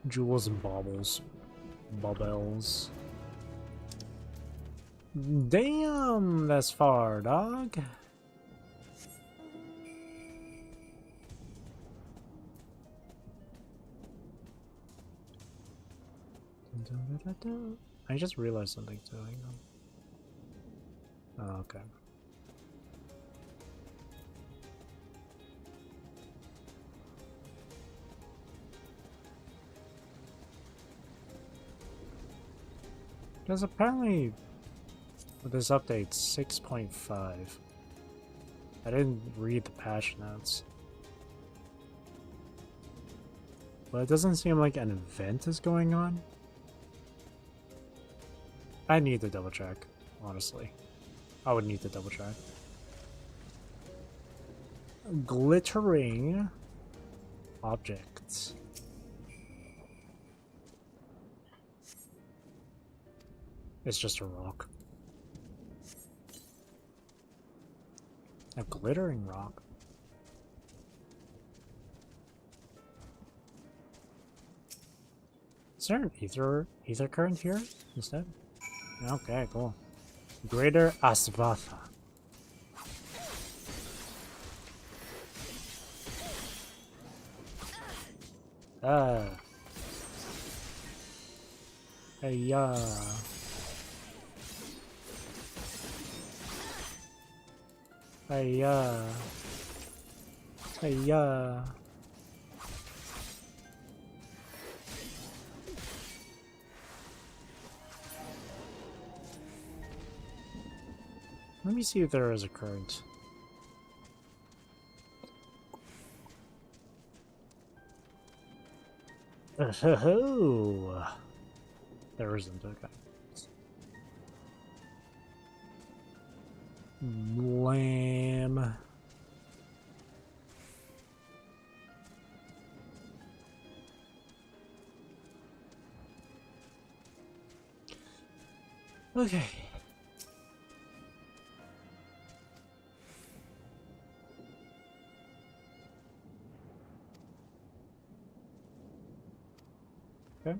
S1: Jewels and baubles. Bubbles. Damn, that's far, dog. I just realized something too. Hang on. Oh, okay. Because apparently with this update 6.5, I didn't read the patch notes, but it doesn't seem like an event is going on. I need to double check, honestly. I would need to double check. Glittering objects. It's just a rock. A glittering rock. Is there an ether current here instead? Okay, cool. Greater Asvatha. Hey, yeah. Hey, yeah. Hey, yeah. Let me see if there is a current. Oh, there isn't. Okay. Lamb. Okay. Okay.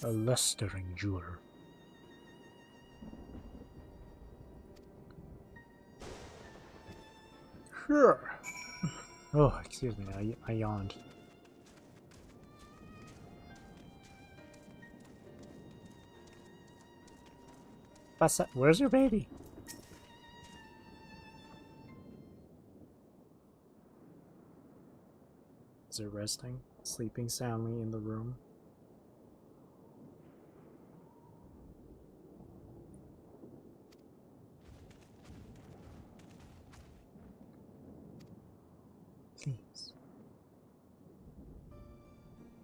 S1: A lustering jeweler. Sure. Oh, excuse me, I yawned. Where's your baby? Is it resting? Sleeping soundly in the room? Please.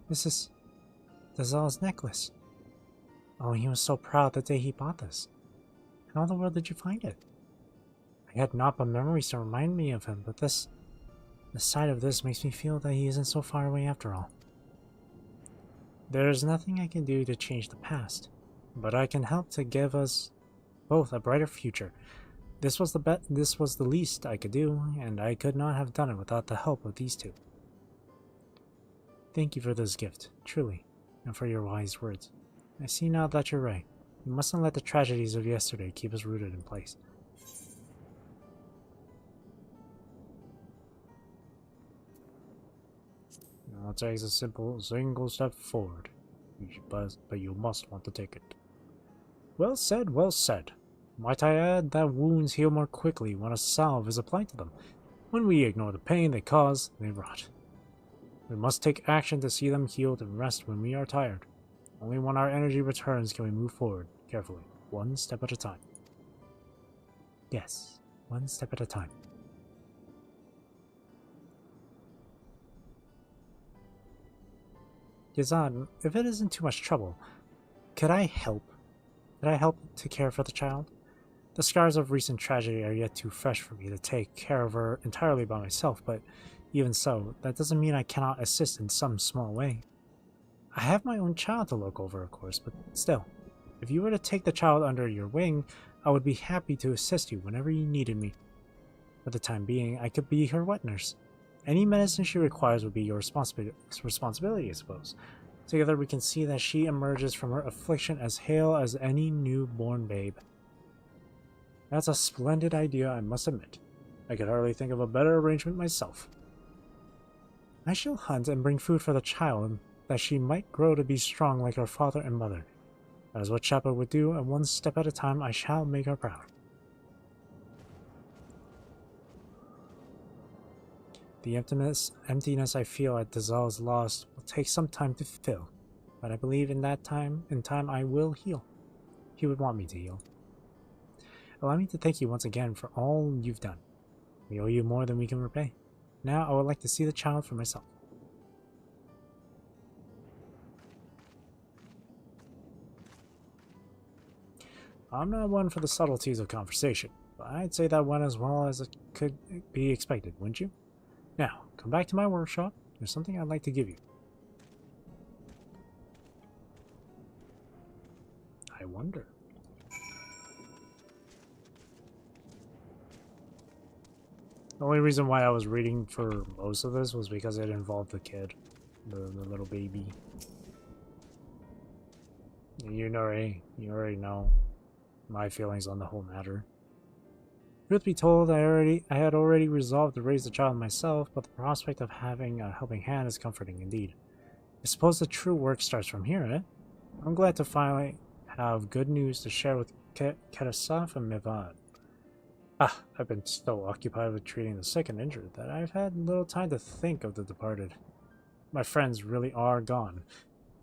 S1: This is Dazal's necklace. Oh, he was so proud the day he bought this. How in the world did you find it? I had naught but memories to remind me of him, but the sight of this makes me feel that he isn't so far away after all. There is nothing I can do to change the past, but I can help to give us both a brighter future. This was the least I could do, and I could not have done it without the help of these two. Thank you for this gift, truly, and for your wise words. I see now that you're right. We mustn't let the tragedies of yesterday keep us rooted in place. Now it takes a single step forward, but you must want to take it. Well said, well said. Might I add that wounds heal more quickly when a salve is applied to them. When we ignore the pain they cause, they rot. We must take action to see them healed and rest when we are tired. Only when our energy returns can we move forward, carefully, one step at a time. Yes, one step at a time. Yazan, if it isn't too much trouble, could I help? Could I help to care for the child? The scars of recent tragedy are yet too fresh for me to take care of her entirely by myself, but even so, that doesn't mean I cannot assist in some small way. I have my own child to look over, of course, but still, if you were to take the child under your wing, I would be happy to assist you whenever you needed me. For the time being, I could be her wet nurse. Any medicine she requires would be your responsibility, I suppose. Together we can see that she emerges from her affliction as hale as any newborn babe. That's a splendid idea, I must admit. I could hardly think of a better arrangement myself. I shall hunt and bring food for the child, that she might grow to be strong like her father and mother. That is what Shepard would do, and one step at a time I shall make her proud. The emptiness I feel at Dazal's loss will take some time to fill, but I believe in time I will heal. He would want me to heal. Allow me to thank you once again for all you've done. We owe you more than we can repay. Now I would like to see the child for myself. I'm not one for the subtleties of conversation, but I'd say that went as well as it could be expected, wouldn't you? Now, come back to my workshop. There's something I'd like to give you. I wonder. The only reason why I was reading for most of this was because it involved the kid, the little baby. You already know my feelings on the whole matter. Truth be told, I had already resolved to raise the child myself, but the prospect of having a helping hand is comforting indeed. I suppose the true work starts from here, eh? I'm glad to finally have good news to share with Ketasaf and Mivad. I've been so occupied with treating the sick and injured that I've had little time to think of the departed. My friends really are gone,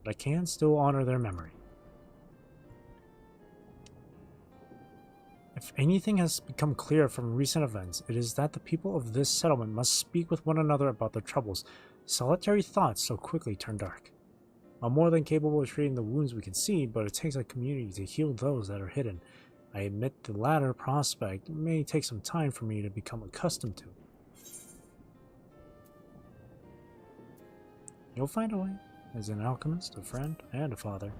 S1: but I can still honor their memory. If anything has become clear from recent events, it is that the people of this settlement must speak with one another about their troubles. Solitary thoughts so quickly turn dark. I'm more than capable of treating the wounds we can see, but it takes a community to heal those that are hidden. I admit the latter prospect may take some time for me to become accustomed to. You'll find a way, as an alchemist, a friend, and a father.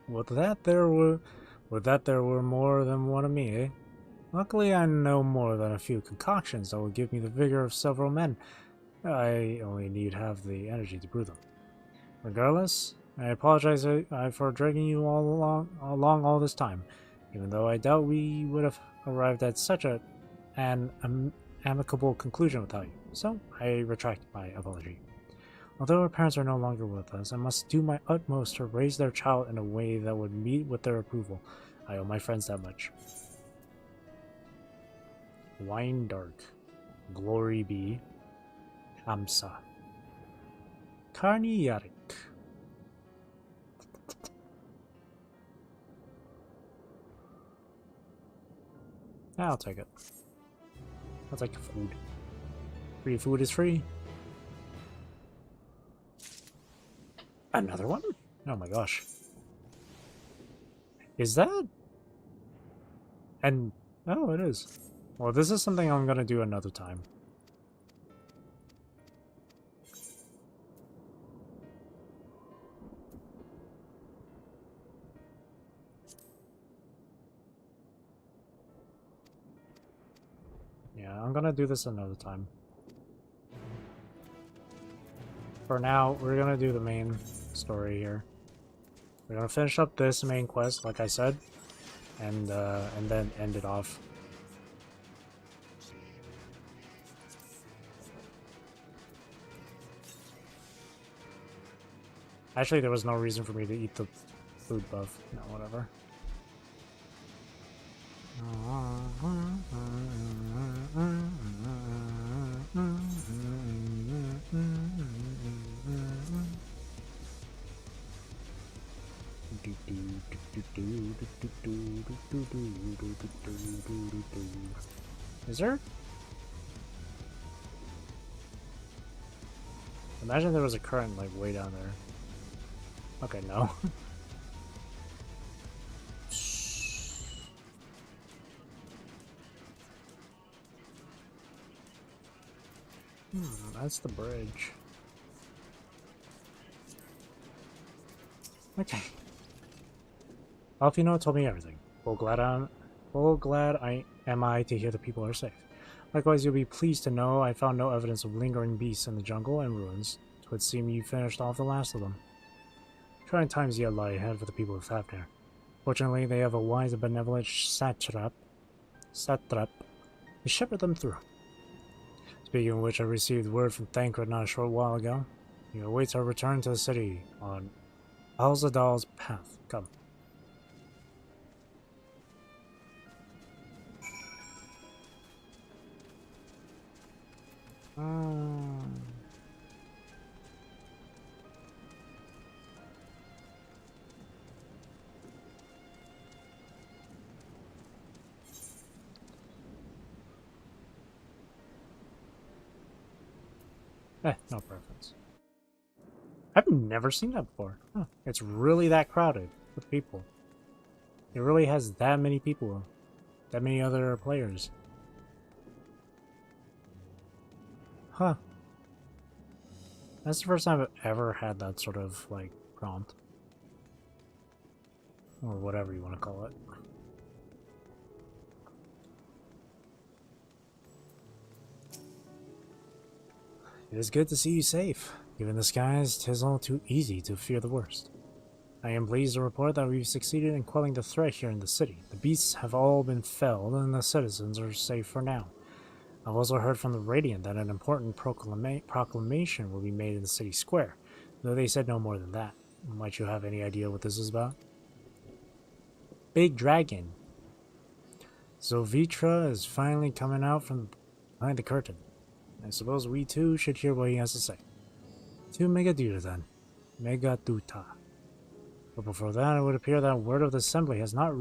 S1: Would that there were more than one of me, eh? Luckily, I know more than a few concoctions that will give me the vigor of several men. I only need have the energy to brew them. Regardless, I apologize for dragging you along all this time, even though I doubt we would have arrived at such an amicable conclusion without you. So, I retract my apology. Although our parents are no longer with us, I must do my utmost to raise their child in a way that would meet with their approval. I owe my friends that much. Wine Dark. Glory be. Hamsa. Karni Yarik. I'll take it. I'll take food. Free food is free. Another one? Oh my gosh. Is that? And oh, it is. Well, this is something I'm gonna do another time. Yeah, I'm gonna do this another time. For now, we're gonna do the main story here. We're gonna finish up this main quest, like I said, and then end it off. Actually, there was no reason for me to eat the food buff. No, whatever. Is there? Imagine there was a current like way down there. Okay, no. That's the bridge. Okay. Alfino told me everything. Full glad I am to hear the people are safe. Likewise, you'll be pleased to know I found no evidence of lingering beasts in the jungle and ruins. It would seem you finished off the last of them. Trying times yet lie ahead for the people of Fafnir. Fortunately, they have a wise and benevolent satrap to shepherd them through. Speaking of which, I received word from Thancred not a short while ago. He awaits our return to the city on Alzadal's path. Come. No preference. I've never seen that before. Huh. It's really that crowded with people. It really has that many people. That many other players. Huh. That's the first time I've ever had that sort of, like, prompt. Or whatever you want to call it. It is good to see you safe. Given the skies, 'tis all too easy to fear the worst. I am pleased to report that we've succeeded in quelling the threat here in the city. The beasts have all been felled, and the citizens are safe for now. I've also heard from the Radiant that an important proclamation will be made in the city square, though they said no more than that. Might you have any idea what this is about? Big Dragon. Zovitra is finally coming out from behind the curtain. I suppose we too should hear what he has to say. To Megaduta then. Megaduta. But before that, it would appear that word of the assembly has not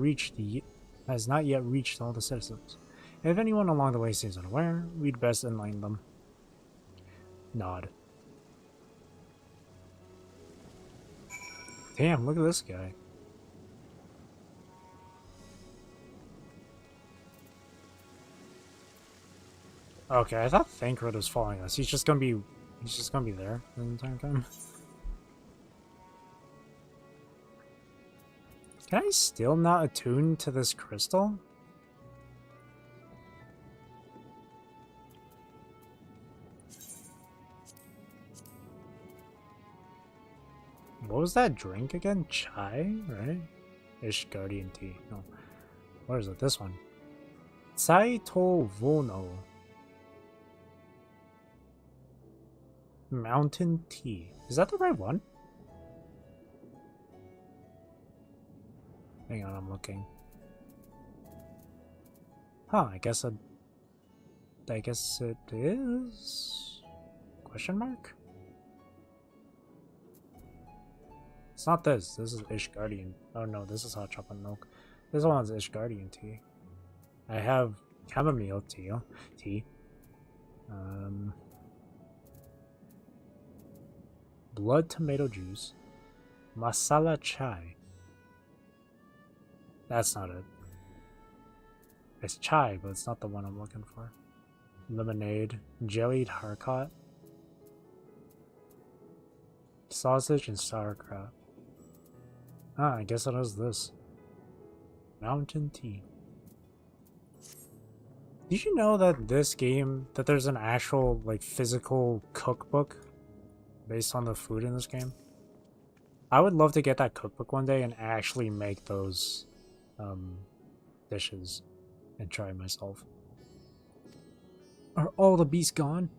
S1: yet reached all the citizens. If anyone along the way seems unaware, we'd best enlighten them. Nod. Damn, look at this guy. Okay, I thought Thancred was following us. He's just gonna be there the entire time. Can I still not attune to this crystal? What was that drink again? Chai, right? Ishgardian tea. No. What is it? This one. Saito Vono. Mountain tea. Is that the right one? Hang on, I'm looking. Huh, I guess it is? Question mark? It's not this. This is Ishgardian. Oh no, this is hot chocolate milk. This one's Ishgardian tea. I have chamomile tea. Blood tomato juice. Masala chai. That's not it. It's chai, but it's not the one I'm looking for. Lemonade. Jellied haricot. Sausage and sauerkraut. Ah, I guess it is this. Mountain tea. Did you know that this game, that there's an actual, like, physical cookbook based on the food in this game? I would love to get that cookbook one day and actually make those dishes and try it myself. Are all the beasts gone?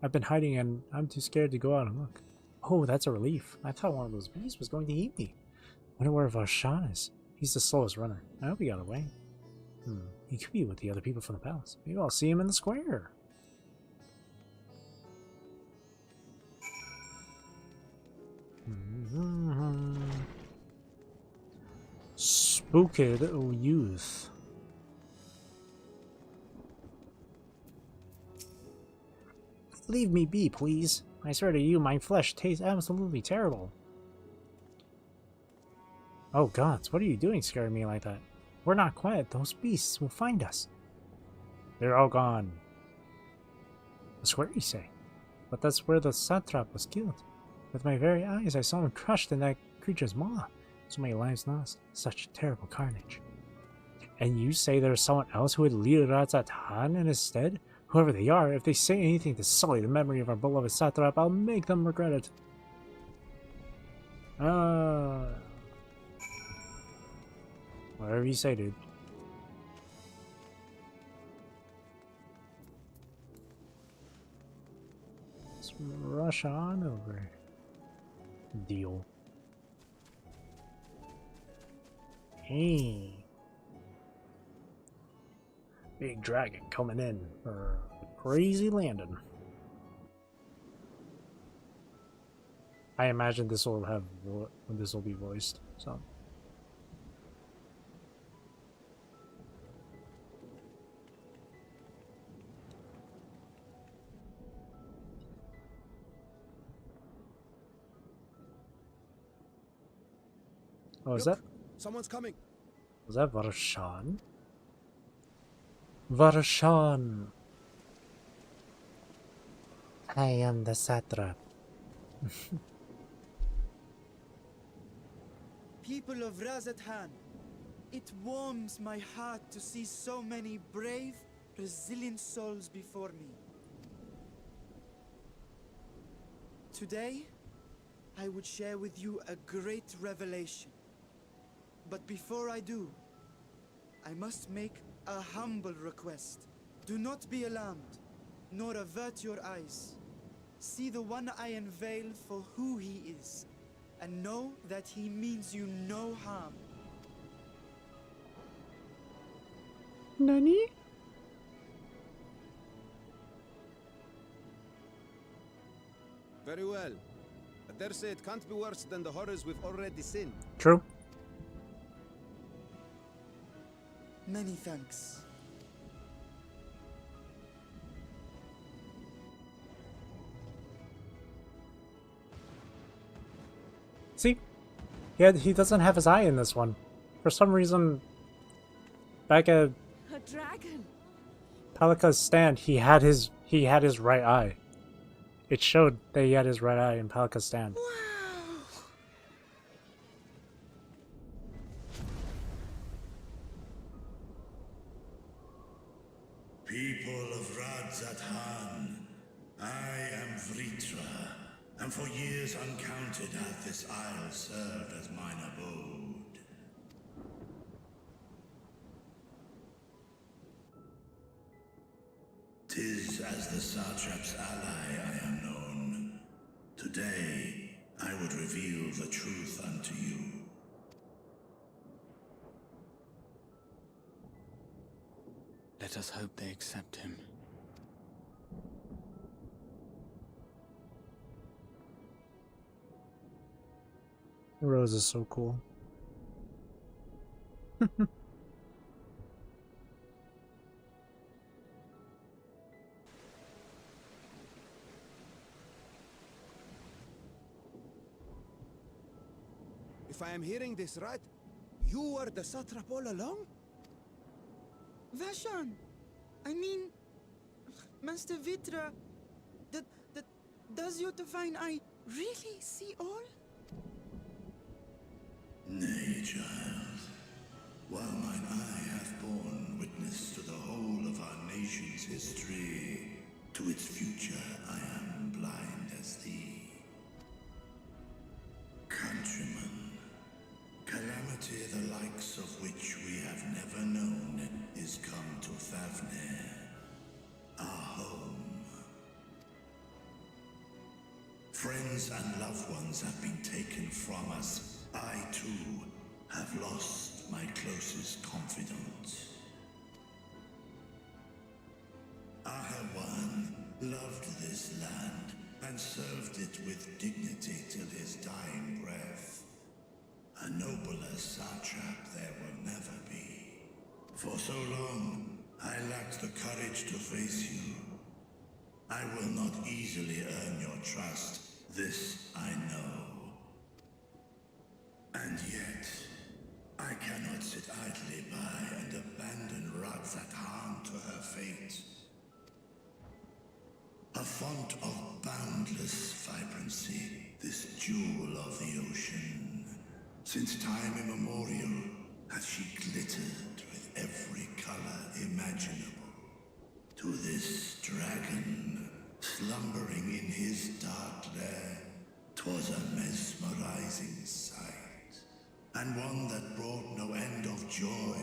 S1: I've been hiding and I'm too scared to go out and look. Oh, that's a relief. I thought one of those beasts was going to eat me. Wonder where Varshan is. He's the slowest runner. I hope he got away. He could be with the other people from the palace. Maybe I'll see him in the square. Spooked youth. Leave me be, please. I swear to you, my flesh tastes absolutely terrible. Oh gods, what are you doing scaring me like that? We're not quiet, those beasts will find us. They're all gone. The square, you say? But that's where the satrap was killed. With my very eyes, I saw him crushed in that creature's maw. So many lives lost. Such terrible carnage. And you say there's someone else who would lead Razatan in his stead? Whoever they are, if they say anything to sully the memory of our beloved satrap, I'll make them regret it. Whatever you say, dude. Let's rush on over. Deal. Hey. Big dragon coming in for a crazy landing. I imagine this will have this will be voiced. So. Oh, is
S6: Look,
S1: that?
S6: Someone's coming.
S1: Was that Varshan? Varshan! I am the satrap.
S15: People of Razathan, it warms my heart to see so many brave, resilient souls before me. Today, I would share with you a great revelation. But before I do, I must make a humble request. Do not be alarmed, nor avert your eyes. See the one I unveil for who he is, and know that he means you no harm.
S1: Nani?
S6: Very well. I dare say it can't be worse than the horrors we've already seen.
S1: True.
S15: Many thanks.
S1: See? He doesn't have his eye in this one. For some reason, back at
S7: A dragon!
S1: Palika's stand, he had his right eye. It showed that he had his right eye in Palika's stand.
S11: People of Radzathan, I am Vritra, and for years uncounted hath this isle served as mine abode. Tis as the Satrap's ally I am known. Today, I would reveal the truth unto you.
S4: Let us hope they accept him.
S1: Rose is so cool.
S6: If I am hearing this right, you were the satrap all along?
S15: Vashan! I mean, Master Vitra, does your divine eye really see all?
S11: Nay, child. While mine eye hath borne witness to the whole of our nation's history, to its future I am blind as thee. Countrymen, calamity the likes of which we have never known is come to Favnir, our home. Friends and loved ones have been taken from us. I, too, have lost my closest confidant. Ahawan loved this land and served it with dignity till his dying breath. A nobler satrap there will never be. For so long, I lacked the courage to face you. I will not easily earn your trust, this I know. And yet, I cannot sit idly by and abandon Radzathan to her fate. A font of boundless vibrancy, this jewel of the ocean. Since time immemorial, hath she glittered with every color imaginable. To this dragon, slumbering in his dark lair, 'twas a mesmerizing sight. and one that brought no end of joy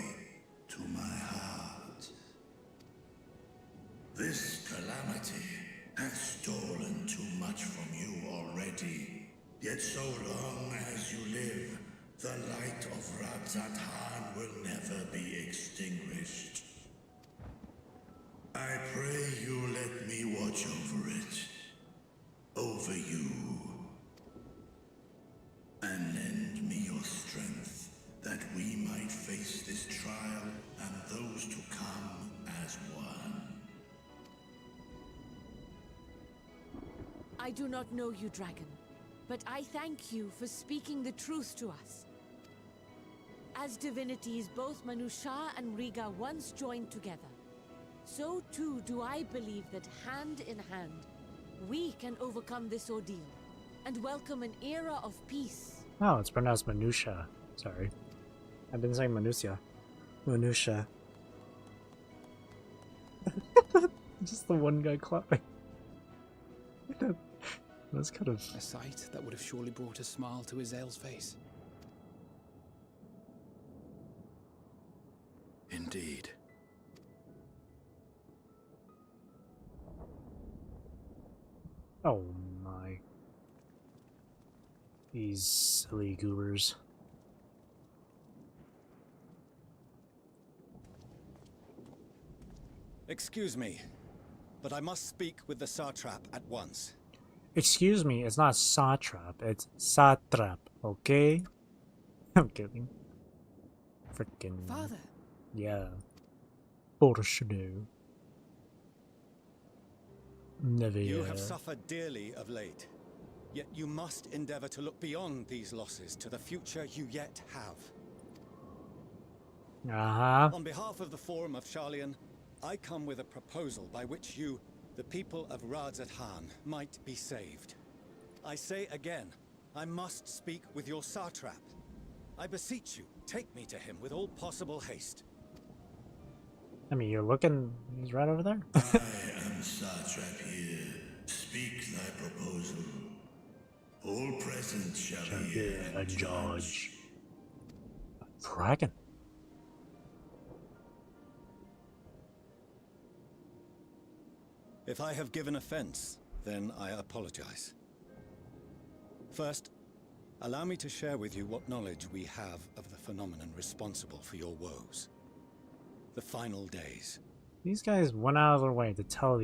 S11: to my heart. This calamity has stolen too much from you already. Yet so long as you live, the light of Radzat will never be extinguished. I pray you let me watch over it. Over you. And lend me your strength, that we might face this trial and those to come as one.
S7: I do not know you, dragon, but I thank you for speaking the truth to us. As divinities, both Manusha and Riga once joined together, so too do I believe that hand in hand, we can overcome this ordeal and welcome an era of peace.
S1: Oh, it's pronounced Manusha. Sorry. I've been saying Manusia. Manusha. Just the one guy clapping. That's kind of...
S4: a sight that would have surely brought a smile to Azael's face.
S10: Indeed.
S1: Oh my. These silly goobers.
S16: Excuse me, but I must speak with the Satrap at once.
S1: Excuse me, it's not satrap, it's satrap, okay? I'm kidding. Frickin'.
S5: Father.
S1: Yeah. Porshno. Never.
S16: You have suffered dearly of late, yet you must endeavor to look beyond these losses to the future you yet have. On behalf of the Forum of Sharlayan, I come with a proposal by which you, the people of Radzat-Han, might be saved. I say again, I must speak with your Satrap. I beseech you, take me to him with all possible haste.
S1: I mean, you're looking... he's right over there.
S11: I am Satrap here. Speak thy proposal. All present shall hear and judge.
S1: Dragon.
S16: If I have given offense, then I apologize. First, allow me to share with you what knowledge we have of the phenomenon responsible for your woes. The final days.
S1: These guys went out of their way to tell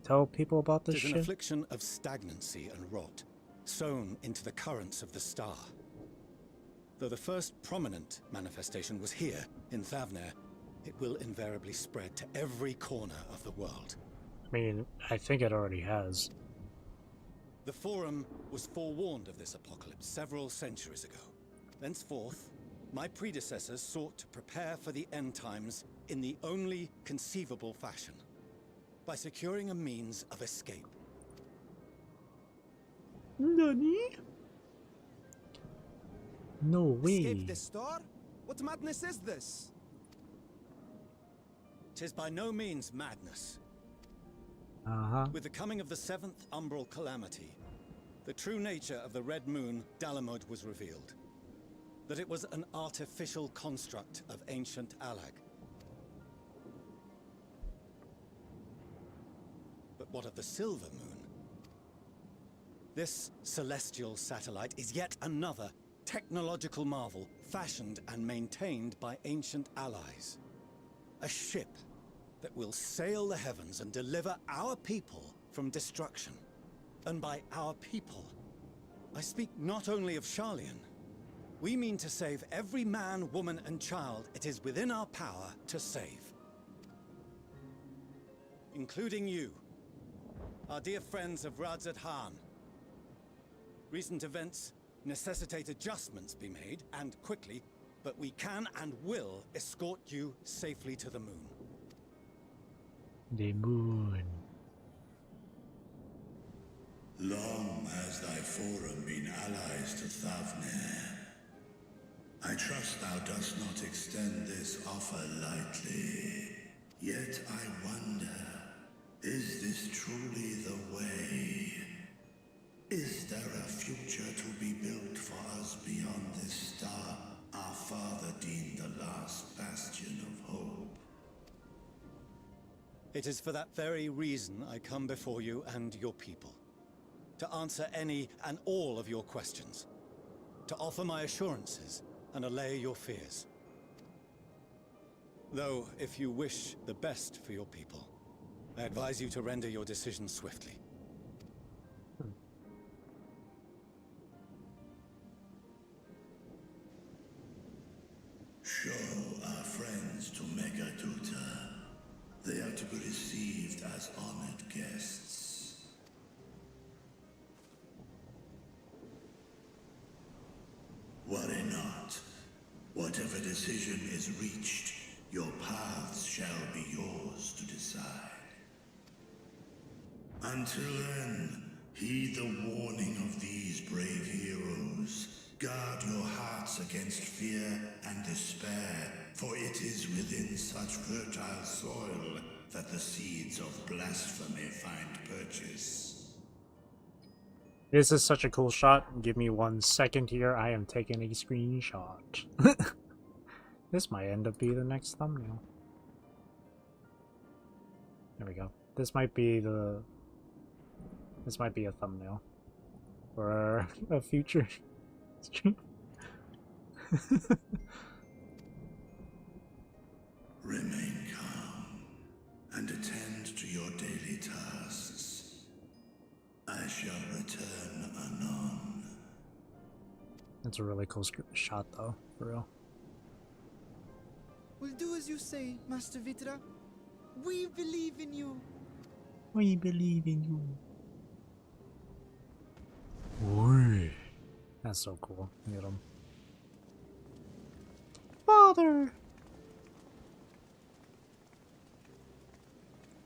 S1: tell people about this
S16: It is
S1: shit.
S16: an affliction of stagnancy and rot, sown into the currents of the star. Though the first prominent manifestation was here, in Thavner, it will invariably spread to every corner of the world.
S1: I mean, I think it already has.
S16: The Forum was forewarned of this apocalypse several centuries ago. Thenceforth, my predecessors sought to prepare for the end times in the only conceivable fashion, by securing a means of escape.
S1: Nani? No way.
S6: Escape the star? What madness is this?
S16: 'Tis by no means madness. With the coming of the 7th umbral calamity, the true nature of the Red Moon, Dalamud, was revealed. That it was an artificial construct of ancient Alag. But what of the Silver Moon? This celestial satellite is yet another technological marvel fashioned and maintained by ancient allies. A ship that will sail the heavens and deliver our people from destruction. And by our people, I speak not only of Sharlayan. We mean to save every man, woman, and child it is within our power to save. Including you, our dear friends of Radzat-Han. Recent events necessitate adjustments be made, and quickly, but we can and will escort you safely to the moon.
S1: The moon.
S11: Long has thy Forum been allies to Thavner. I trust thou dost not extend this offer lightly. Yet I wonder, is this truly the way? Is there a future to be built for us beyond this star? our father deemed the last bastion of hope.
S16: It is for that very reason I come before you and your people. To answer any and all of your questions. To offer my assurances and allay your fears. Though, if you wish the best for your people, I advise you to render your decision swiftly.
S11: Show our friends to Megaduta. They are to be received as honored guests. Worry not. Whatever decision is reached, your paths shall be yours to decide. Until then, heed the warning of these brave heroes. Guard your hearts against fear and despair, for it is within such fertile soil that the seeds of blasphemy find purchase.
S1: This is such a cool shot. Give me 1 second here. I am taking a screenshot. This might end up being the next thumbnail. There we go. This might be a thumbnail for a future stream.
S11: Remain calm and attend to your daily tasks. I shall return anon.
S1: That's a really cool shot though, for real.
S15: We'll do as you say, Master Vitra. We believe in you.
S1: We believe in you. Oi. That's so cool. Look at him. Father!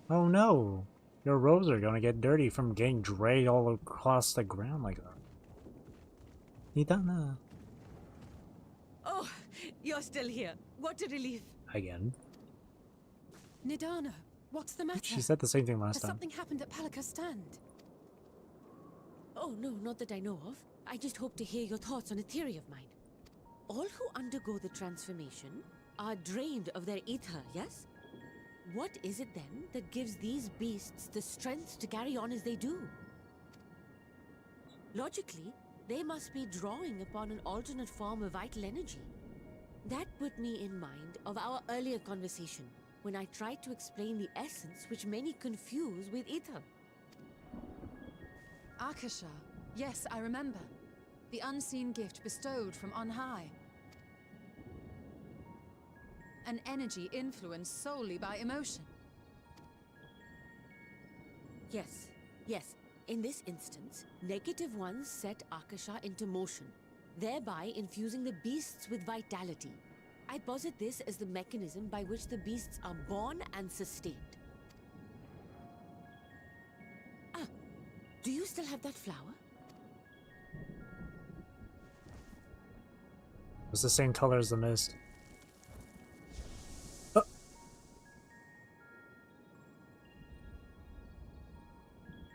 S1: Oh no! Your robes are gonna get dirty from getting dragged all across the ground like that. Nidana.
S7: Oh, you're still here. What a relief.
S1: Again.
S5: Nidana, what's the matter?
S1: She said the same thing last
S5: Has
S1: time.
S5: something happened at Palaka's stand?
S7: Oh, no, not that I know of. I just hope to hear your thoughts on a theory of mine. All who undergo the transformation are drained of their ether, yes? What is it then that gives these beasts the strength to carry on as they do? Logically, they must be drawing upon an alternate form of vital energy. That put me in mind of our earlier conversation, when I tried to explain the essence which many confuse with ether.
S2: Akasha. Yes, I remember. The unseen gift bestowed from on high. An energy influenced solely by emotion.
S7: Yes, yes. In this instance, negative ones set Akasha into motion, thereby infusing the beasts with vitality. I posit this as the mechanism by which the beasts are born and sustained. Ah, do you still have that flower?
S1: It's the same color as the mist.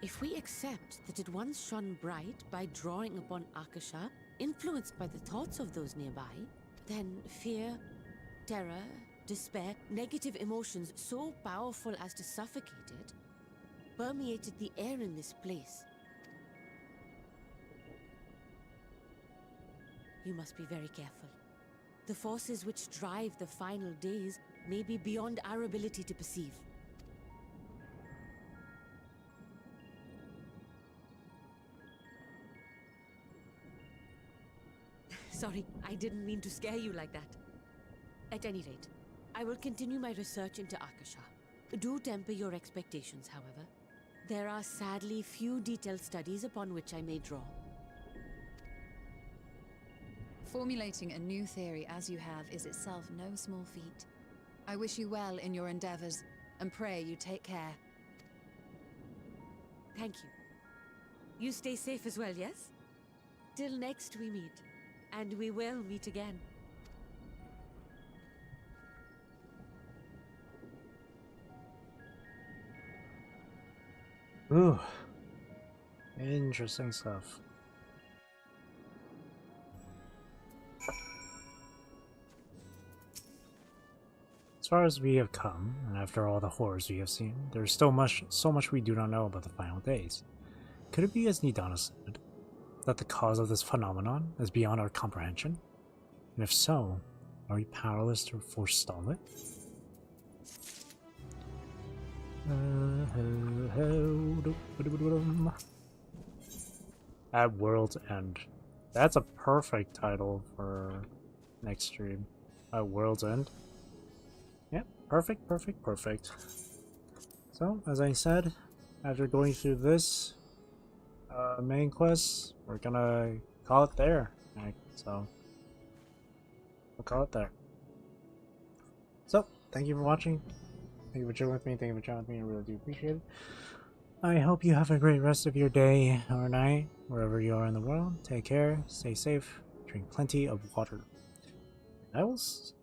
S7: If we accept that it once shone bright by drawing upon Akasha, influenced by the thoughts of those nearby, then fear, terror, despair, negative emotions so powerful as to suffocate it, permeated the air in this place. You must be very careful. The forces which drive the final days may be beyond our ability to perceive. Sorry, I didn't mean to scare you like that. At any rate, I will continue my research into Akasha. Do temper your expectations, however. There are sadly few detailed studies upon which I may draw.
S2: Formulating a new theory as you have is itself no small feat. I wish you well in your endeavors, and pray you take care.
S7: Thank you. You stay safe as well, yes? Till next we meet. And we will meet again.
S1: Ooh. Interesting stuff. far as we have come, and after all the horrors we have seen, there is still so much we do not know about the final days. Could it be, as Nidana said, that the cause of this phenomenon is beyond our comprehension? And if so, are we powerless to forestall it? At World's End. That's a perfect title for next stream. At World's End. Yep, perfect, perfect, perfect. So, as I said, after going through this main quest, we're gonna call it there. So, we'll call it there. So, thank you for watching. Thank you for chilling with me. Thank you for chatting with me. I really do appreciate it. I hope you have a great rest of your day or night, wherever you are in the world. Take care, stay safe, drink plenty of water. I will see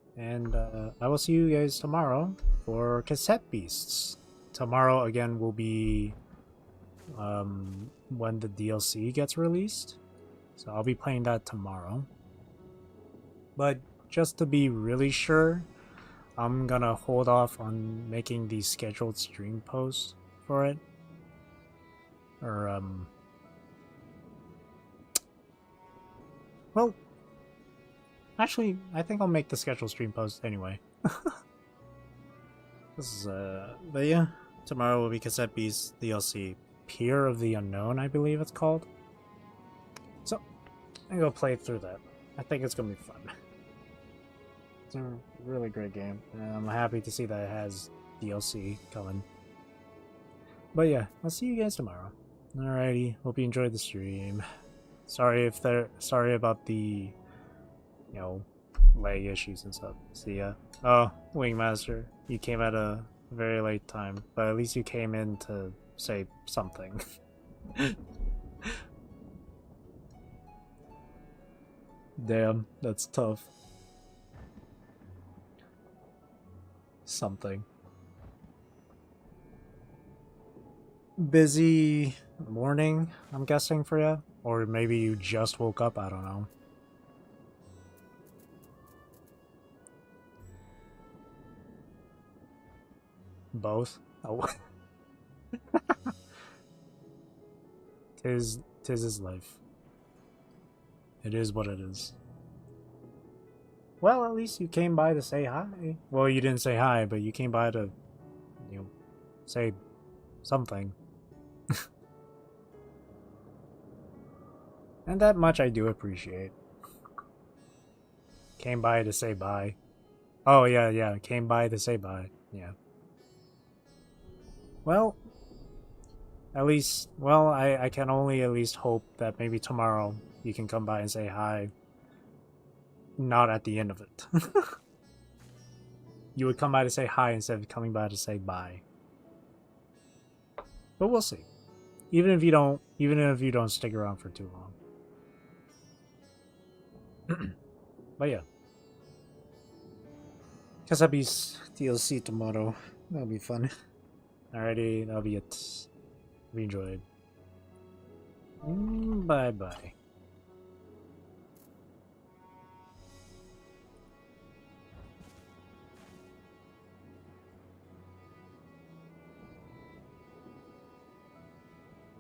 S1: you guys tomorrow for Cassette Beasts. Tomorrow again will be when the DLC gets released, so I'll be playing that tomorrow. But just to be really sure, I'm gonna hold off on making the scheduled stream posts for it. Or well, actually, I think I'll make the scheduled stream post anyway. This is but yeah, tomorrow will be Cassette Beasts DLC, Peer of the Unknown, I believe it's called. So, I'm gonna play through that. I think it's gonna be fun. It's a really great game, and I'm happy to see that it has DLC coming. But yeah, I'll see you guys tomorrow. Alrighty, hope you enjoyed the stream. Sorry about the, lag issues and stuff. See ya. Oh, Wingmaster, you came at a very late time, but at least you came in to say something. Damn, that's tough. Something. Busy morning, I'm guessing, for you? Or maybe you just woke up, I don't know. Both? Oh. Tis his life. It is what it is. Well, at least you came by to say hi. Well, you didn't say hi, but you came by to, say something. And that much I do appreciate. Came by to say bye. Oh, yeah, came by to say bye. Yeah. Well, at least, well, I can only at least hope that maybe tomorrow you can come by and say hi. Not at the end of it. You would come by to say hi instead of coming by to say bye. But we'll see. Even if you don't stick around for too long. But yeah. Cassette Beasts DLC tomorrow. That'll be fun. Alrighty, that'll be it. We enjoyed. Bye bye.